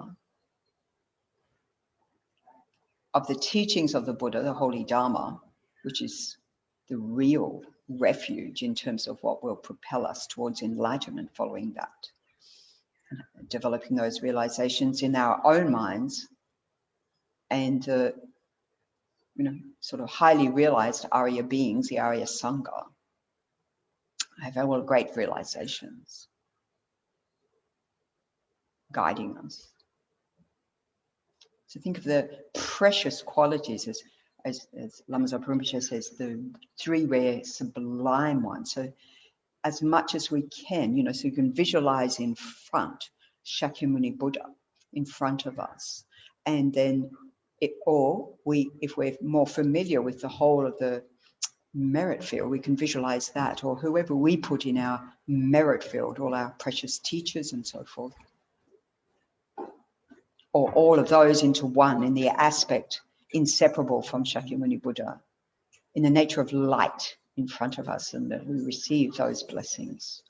of the teachings of the Buddha, the Holy Dharma, which is the real refuge in terms of what will propel us towards enlightenment following that. And developing those realizations in our own minds, and the sort of highly realized Arya beings, the Arya Sangha, have all great realizations guiding us. So think of the precious qualities as Lama Zopa Rinpoche says, the three rare sublime ones. So as much as we can, so you can visualize in front Shakyamuni Buddha in front of us. And then if we're more familiar with the whole of the merit field, we can visualize that, or whoever we put in our merit field, all our precious teachers and so forth, or all of those into one in the aspect inseparable from Shakyamuni Buddha, in the nature of light in front of us, and that we receive those blessings.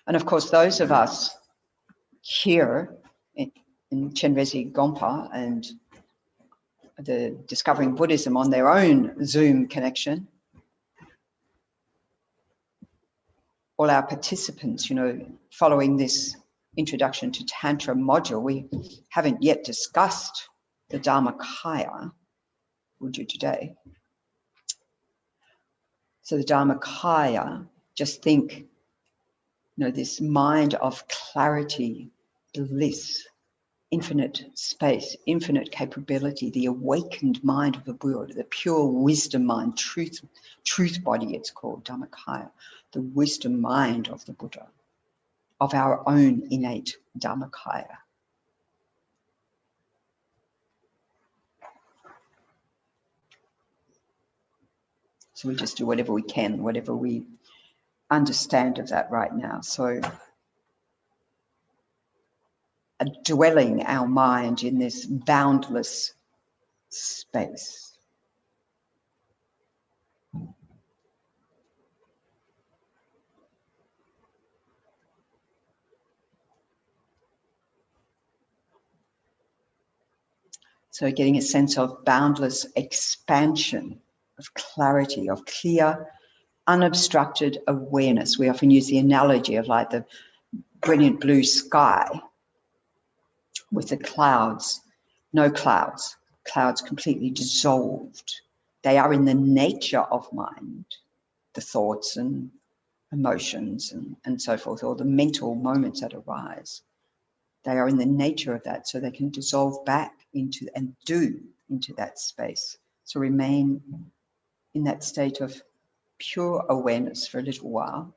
And of course, those of us here in Chenrezig Gompa and the Discovering Buddhism on their own Zoom connection, all our participants, following this introduction to Tantra module, we haven't yet discussed the Dharmakaya. We'll do today. So the Dharmakaya, just think, this mind of clarity, bliss, infinite space, infinite capability, the awakened mind of the Buddha, the pure wisdom mind, truth body, it's called Dharmakaya, the wisdom mind of the Buddha, of our own innate Dharmakaya. So we just do whatever we can, whatever we understand of that right now. So dwelling our mind in this boundless space. So getting a sense of boundless expansion, of clarity, of clear, unobstructed awareness. We often use the analogy of like the brilliant blue sky with the clouds, no clouds, clouds completely dissolved. They are in the nature of mind, the thoughts and emotions and so forth, or the mental moments that arise. They are in the nature of that, so they can dissolve back into that space. So remain in that state of pure awareness for a little while.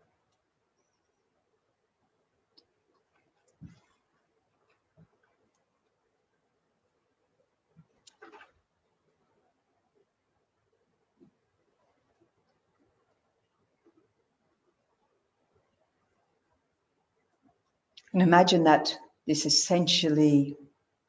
And imagine that this essentially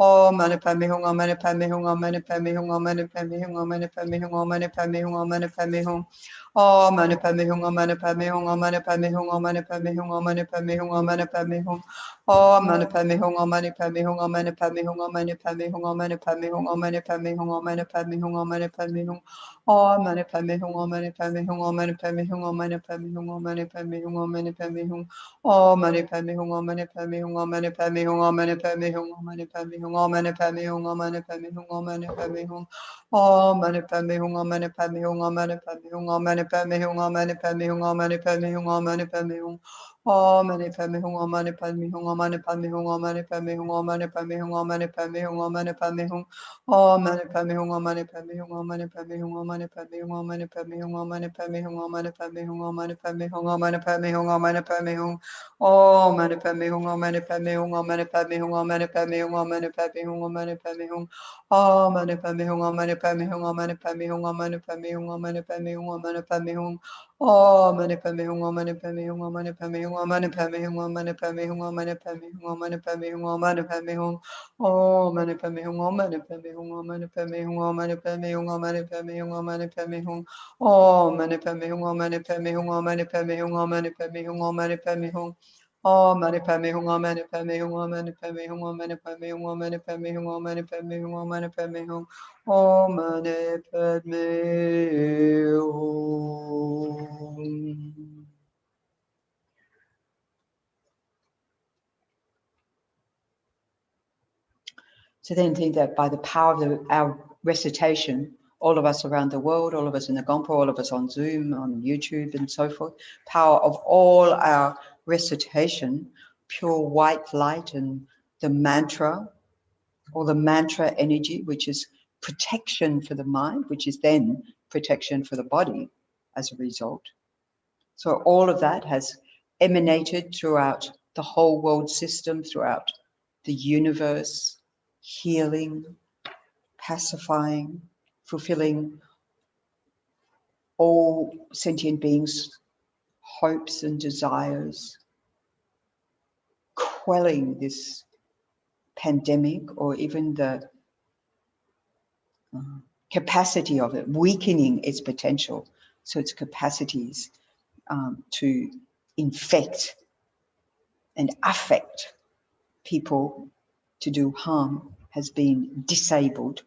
Oh, mani padme hum, oh, mani padme hum, oh, mani padme hum, oh, mani padme hum, oh, mani padme hum, oh, mani padme hum, oh, mani padme hum. Oh, mani padme hum, oh, mani padme hum, oh, mani padme hum, oh, mani padme hum, oh, mani padme hum, oh, mani padme hum. Oh, mani padme hum, oh, mani padme hum, oh, mani padme hum, oh, mani padme hum, oh, mani padme hum, oh, mani padme hum, oh, mani padme hum, oh, mani padme hum. Oh, mani padme hum, oh, mani padme hum, oh, mani padme hum, oh, mani padme hum, oh, mani padme hum, oh, mani padme hum. Oh, mani padme hum, oh, mani padme hum, oh, mani padme hum, oh, mani padme hum, oh, mani padme hum, oh, mani padme hum, oh, mani padme hum, oh, mani padme hum. Oh, mani padme hum, oh, mani padme hum, oh, mani padme hum, oh, mani padme hum, oh, mani padme hum, oh, mani padme hum, oh, mani padme hum. Oh, mani padme hum, oh, mani padme hum, oh, mani padme hum, oh, mani padme hum, oh, mani padme hum, oh, mani padme hum, oh, mani padme hum. Oh, mani padme hum, oh, mani padme hum, oh, mani padme hum, oh, mani padme hum, oh, mani padme hum, oh, mani padme hum, oh, mani padme hum, oh, mani padme hum, oh, mani padme hum, oh, mani padme hum. Oh, mani padme hum, oh, mani padme hum, oh, mani padme hum, oh, mani padme hum, oh, mani padme hum, oh, mani padme hum. Oh, mani padme hum, oh, mani padme hum, oh, mani padme hum, oh, mani padme hum, oh, mani padme hum, oh, mani padme hum. Oh, mani padme hum, oh, mani padme hum, oh, mani padme hum, oh, mani padme hum, oh, mani padme hum, oh, mani padme hum, oh, mani padme hum, oh, mani padme hum. Oh, mani padme hum, oh, mani padme hum, oh, mani padme hum, oh, mani padme hum, oh, mani padme hum, oh, mani padme hum. Oh, mani padme hum, oh, mani padme hum, oh, mani padme hum, oh, mani padme hum, oh, mani padme hum. Oh, mani padme hum, oh, mani padme hum, oh, mani padme hum, oh, mani padme hum, oh, mani padme hum, oh, mani padme hum, oh, mani padme hum. Oh, mani padme hum. So then think that by the power of our recitation, all of us around the world, all of us in the Gompa, all of us on Zoom, on YouTube and so forth, power of all our recitation, pure white light and the mantra, or the mantra energy, which is protection for the mind, which is then protection for the body as a result. So all of that has emanated throughout the whole world system, throughout the universe, healing, pacifying, fulfilling all sentient beings' hopes and desires, quelling this pandemic or even the capacity of it, weakening its potential, so its capacities to infect and affect people to do harm has been disabled.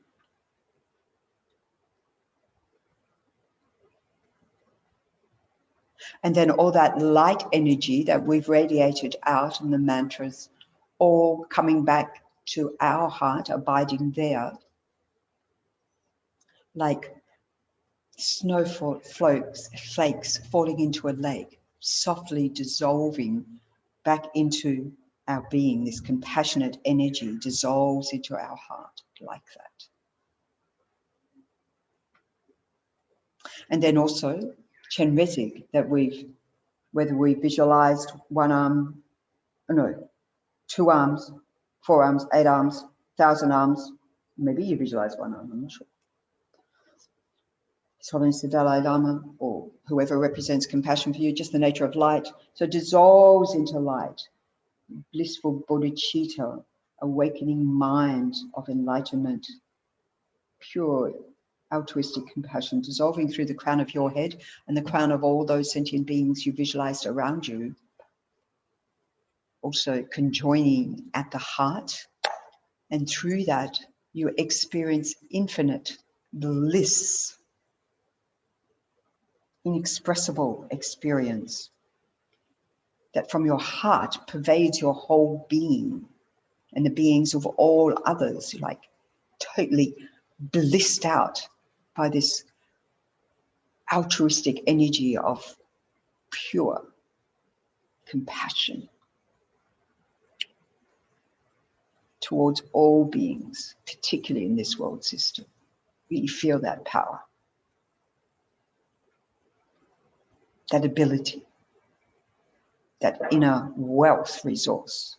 And then all that light energy that we've radiated out in the mantras, all coming back to our heart, abiding there, like flakes falling into a lake, softly dissolving back into our being. This compassionate energy dissolves into our heart like that. And then also Chenrezig, that whether we visualized one arm, no, 2 arms, 4 arms, 8 arms, 1,000 arms, maybe you visualize one arm, I'm not sure. His Holiness the Dalai Lama, or whoever represents compassion for you, just the nature of light. So it dissolves into light, blissful bodhicitta, awakening mind of enlightenment, pure altruistic compassion, dissolving through the crown of your head and the crown of all those sentient beings you visualized around you. Also conjoining at the heart, and through that you experience infinite bliss, inexpressible experience that from your heart pervades your whole being and the beings of all others, like totally blissed out by this altruistic energy of pure compassion towards all beings, particularly in this world system. Really feel that power, that ability, that inner wealth resource.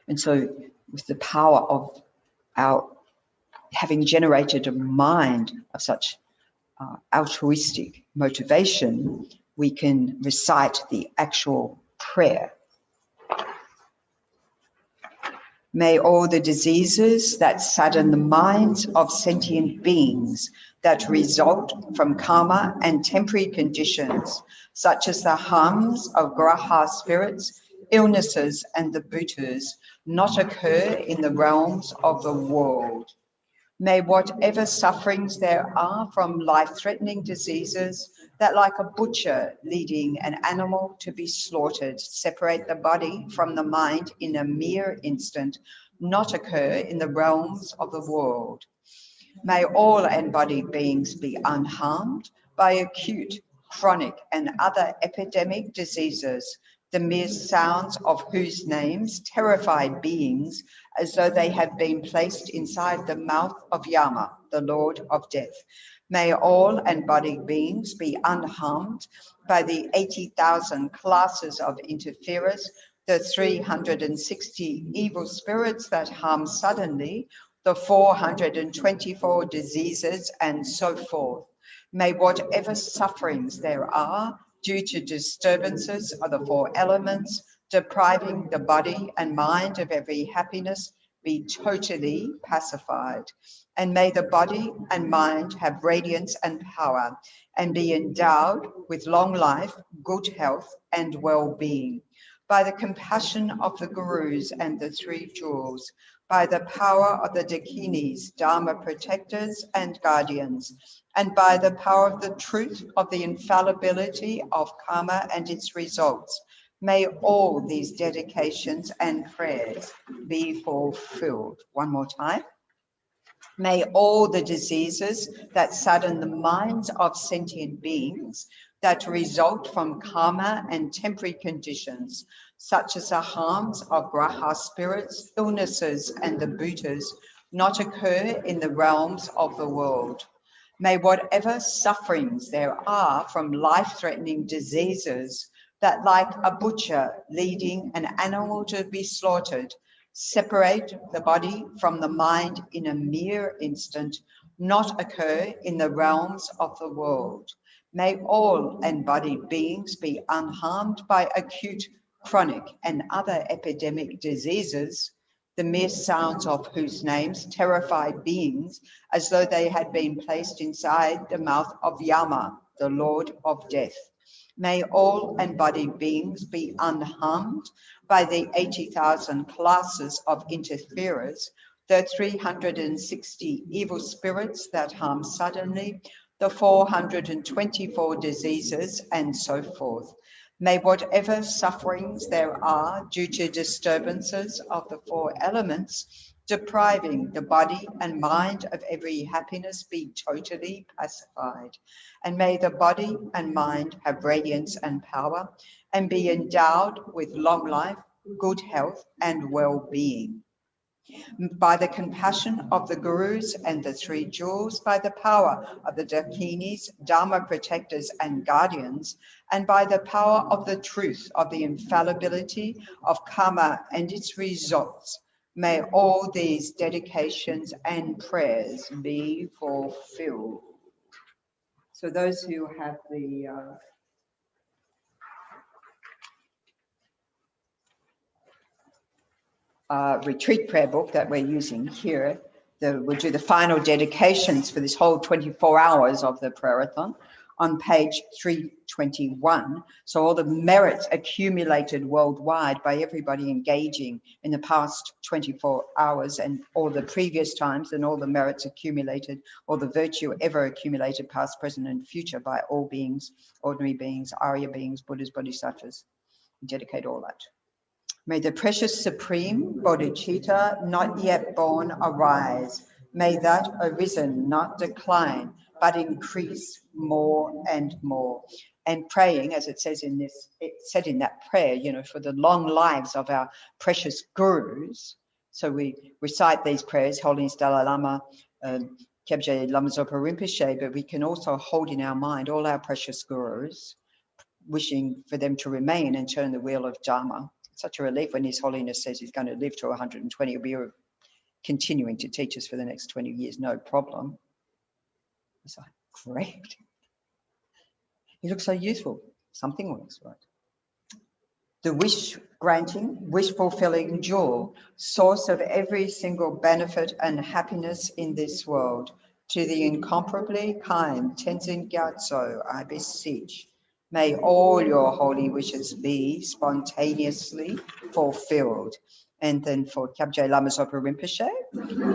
And so with the power of our having generated a mind of such altruistic motivation, we can recite the actual prayer May all the diseases that sadden the minds of sentient beings that result from karma and temporary conditions, such as the harms of graha spirits, illnesses, and the bhutas, not occur in the realms of the world. May whatever sufferings there are from life-threatening diseases that, like a butcher leading an animal to be slaughtered, separate the body from the mind in a mere instant, not occur in the realms of the world. May all embodied beings be unharmed by acute, chronic, and other epidemic diseases, the mere sounds of whose names terrify beings as though they had been placed inside the mouth of Yama, the Lord of Death. May all embodied beings be unharmed by the 80,000 classes of interferers, the 360 evil spirits that harm suddenly, the 424 diseases, and so forth. May whatever sufferings there are due to disturbances of the four elements, depriving the body and mind of every happiness, be totally pacified. And may the body and mind have radiance and power and be endowed with long life, good health, and well-being. By the compassion of the Gurus and the Three Jewels, by the power of the Dakinis, Dharma protectors and guardians, and by the power of the truth of the infallibility of karma and its results, may all these dedications and prayers be fulfilled. One more time. May all the diseases that sadden the minds of sentient beings that result from karma and temporary conditions, such as the harms of graha spirits, illnesses, and the bhutas, not occur in the realms of the world. May whatever sufferings there are from life-threatening diseases that, like a butcher leading an animal to be slaughtered, separate the body from the mind in a mere instant, not occur in the realms of the world. May all embodied beings be unharmed by acute, chronic, and other epidemic diseases, the mere sounds of whose names terrify beings as though they had been placed inside the mouth of Yama, the Lord of Death. May all embodied beings be unharmed by the 80,000 classes of interferers, the 360 evil spirits that harm suddenly, the 424 diseases, and so forth. May whatever sufferings there are due to disturbances of the four elements, depriving the body and mind of every happiness, be totally pacified. And may the body and mind have radiance and power and be endowed with long life, good health, and well-being. By the compassion of the Gurus and the Three Jewels, by the power of the Dakinis, Dharma protectors and guardians, and by the power of the truth of the infallibility of karma and its results, may all these dedications and prayers be fulfilled. So those who have the retreat prayer book that we're using here, we'll do the final dedications for this whole 24 hours of the prayerathon on page 321. So all the merits accumulated worldwide by everybody engaging in the past 24 hours and all the previous times, and all the merits accumulated, all the virtue ever accumulated past, present, and future by all beings, ordinary beings, Arya beings, Buddhas, Bodhisattvas. Dedicate all that. May the precious supreme bodhicitta not yet born arise. May that arisen not decline, but increase more and more. And praying, as it says in this, it said in that prayer, you know, for the long lives of our precious gurus. So we recite these prayers, Holiness Dalai Lama, Kyabje Lama Zopa Rinpoche, but we can also hold in our mind all our precious gurus, wishing for them to remain and turn the wheel of Dharma. Such a relief when His Holiness says he's going to live to 120. He'll be continuing to teach us for the next 20 years, no problem. It's like, great. He looks so youthful. Something works, right? the wish-granting, wish-fulfilling jewel, source of every single benefit and happiness in this world. To the incomparably kind Tenzin Gyatso, I beseech, may all your holy wishes be spontaneously fulfilled. And then for Kyabje Lama Zopa Rinpoche,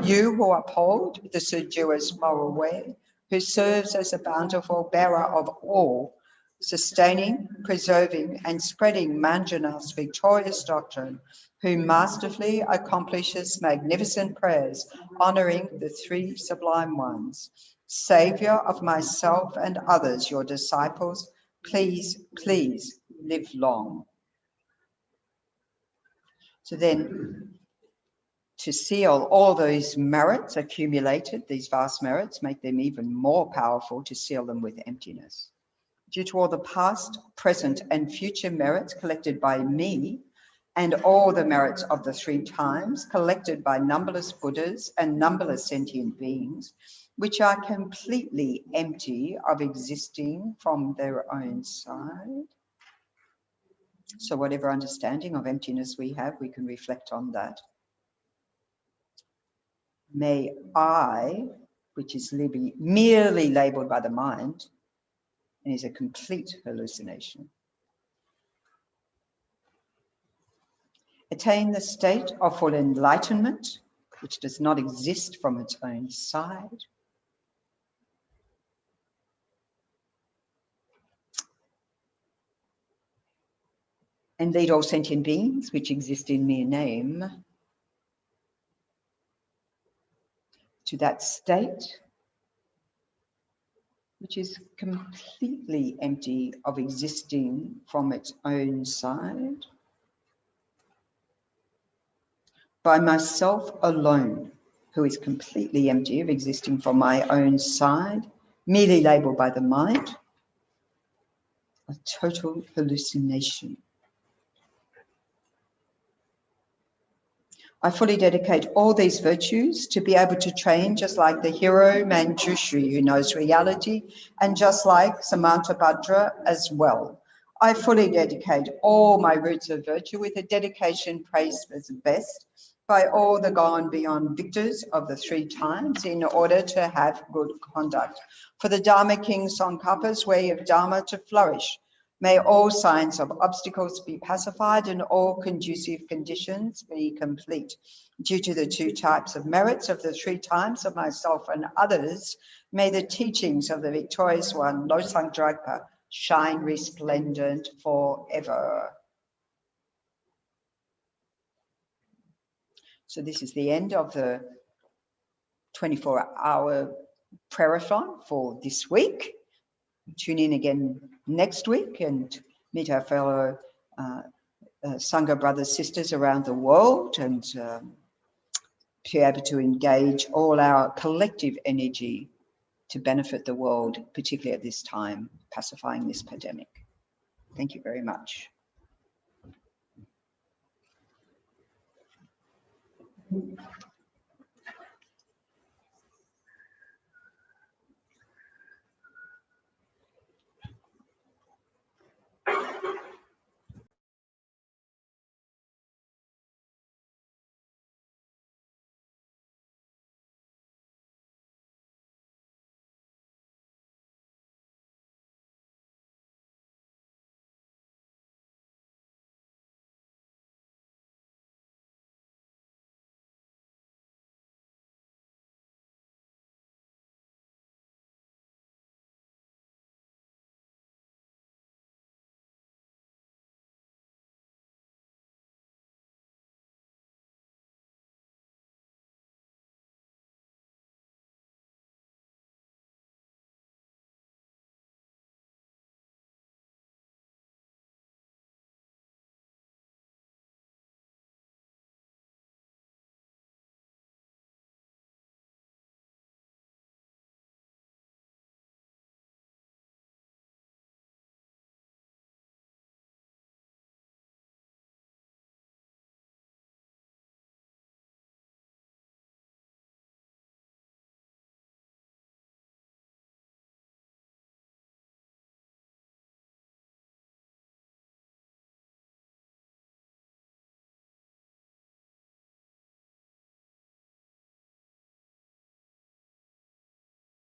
you who uphold the seduous moral way, who serves as a bountiful bearer of all, sustaining, preserving, and spreading Manjana's victorious doctrine, who masterfully accomplishes magnificent prayers, honoring the three sublime ones. Saviour of myself and others, your disciples, please, please live long. So then, to seal all those merits accumulated, these vast merits, make them even more powerful, to seal them with emptiness. Due to all the past, present, and future merits collected by me, and all the merits of the three times collected by numberless Buddhas and numberless sentient beings, which are completely empty of existing from their own side. So whatever understanding of emptiness we have, we can reflect on that. May I, which is merely labeled by the mind, and is a complete hallucination, attain the state of full enlightenment, which does not exist from its own side. And lead all sentient beings, which exist in mere name, to that state which is completely empty of existing from its own side. By myself alone, who is completely empty of existing from my own side, merely labeled by the mind, a total hallucination. I fully dedicate all these virtues to be able to train just like the hero Manjushri who knows reality, and just like Samantabhadra as well. I fully dedicate all my roots of virtue with a dedication praised as best by all the gone beyond victors of the three times in order to have good conduct. For the Dharma King Tsongkhapa's way of Dharma to flourish, may all signs of obstacles be pacified and all conducive conditions be complete. Due to the two types of merits of the three times of myself and others, may the teachings of the victorious one, Losang Dragpa, shine resplendent forever. So this is the end of the 24-hour prayerathon for this week. Tune in again next week and meet our fellow Sangha brothers, sisters around the world, and be able to engage all our collective energy to benefit the world, particularly at this time, pacifying this pandemic. Thank you very much.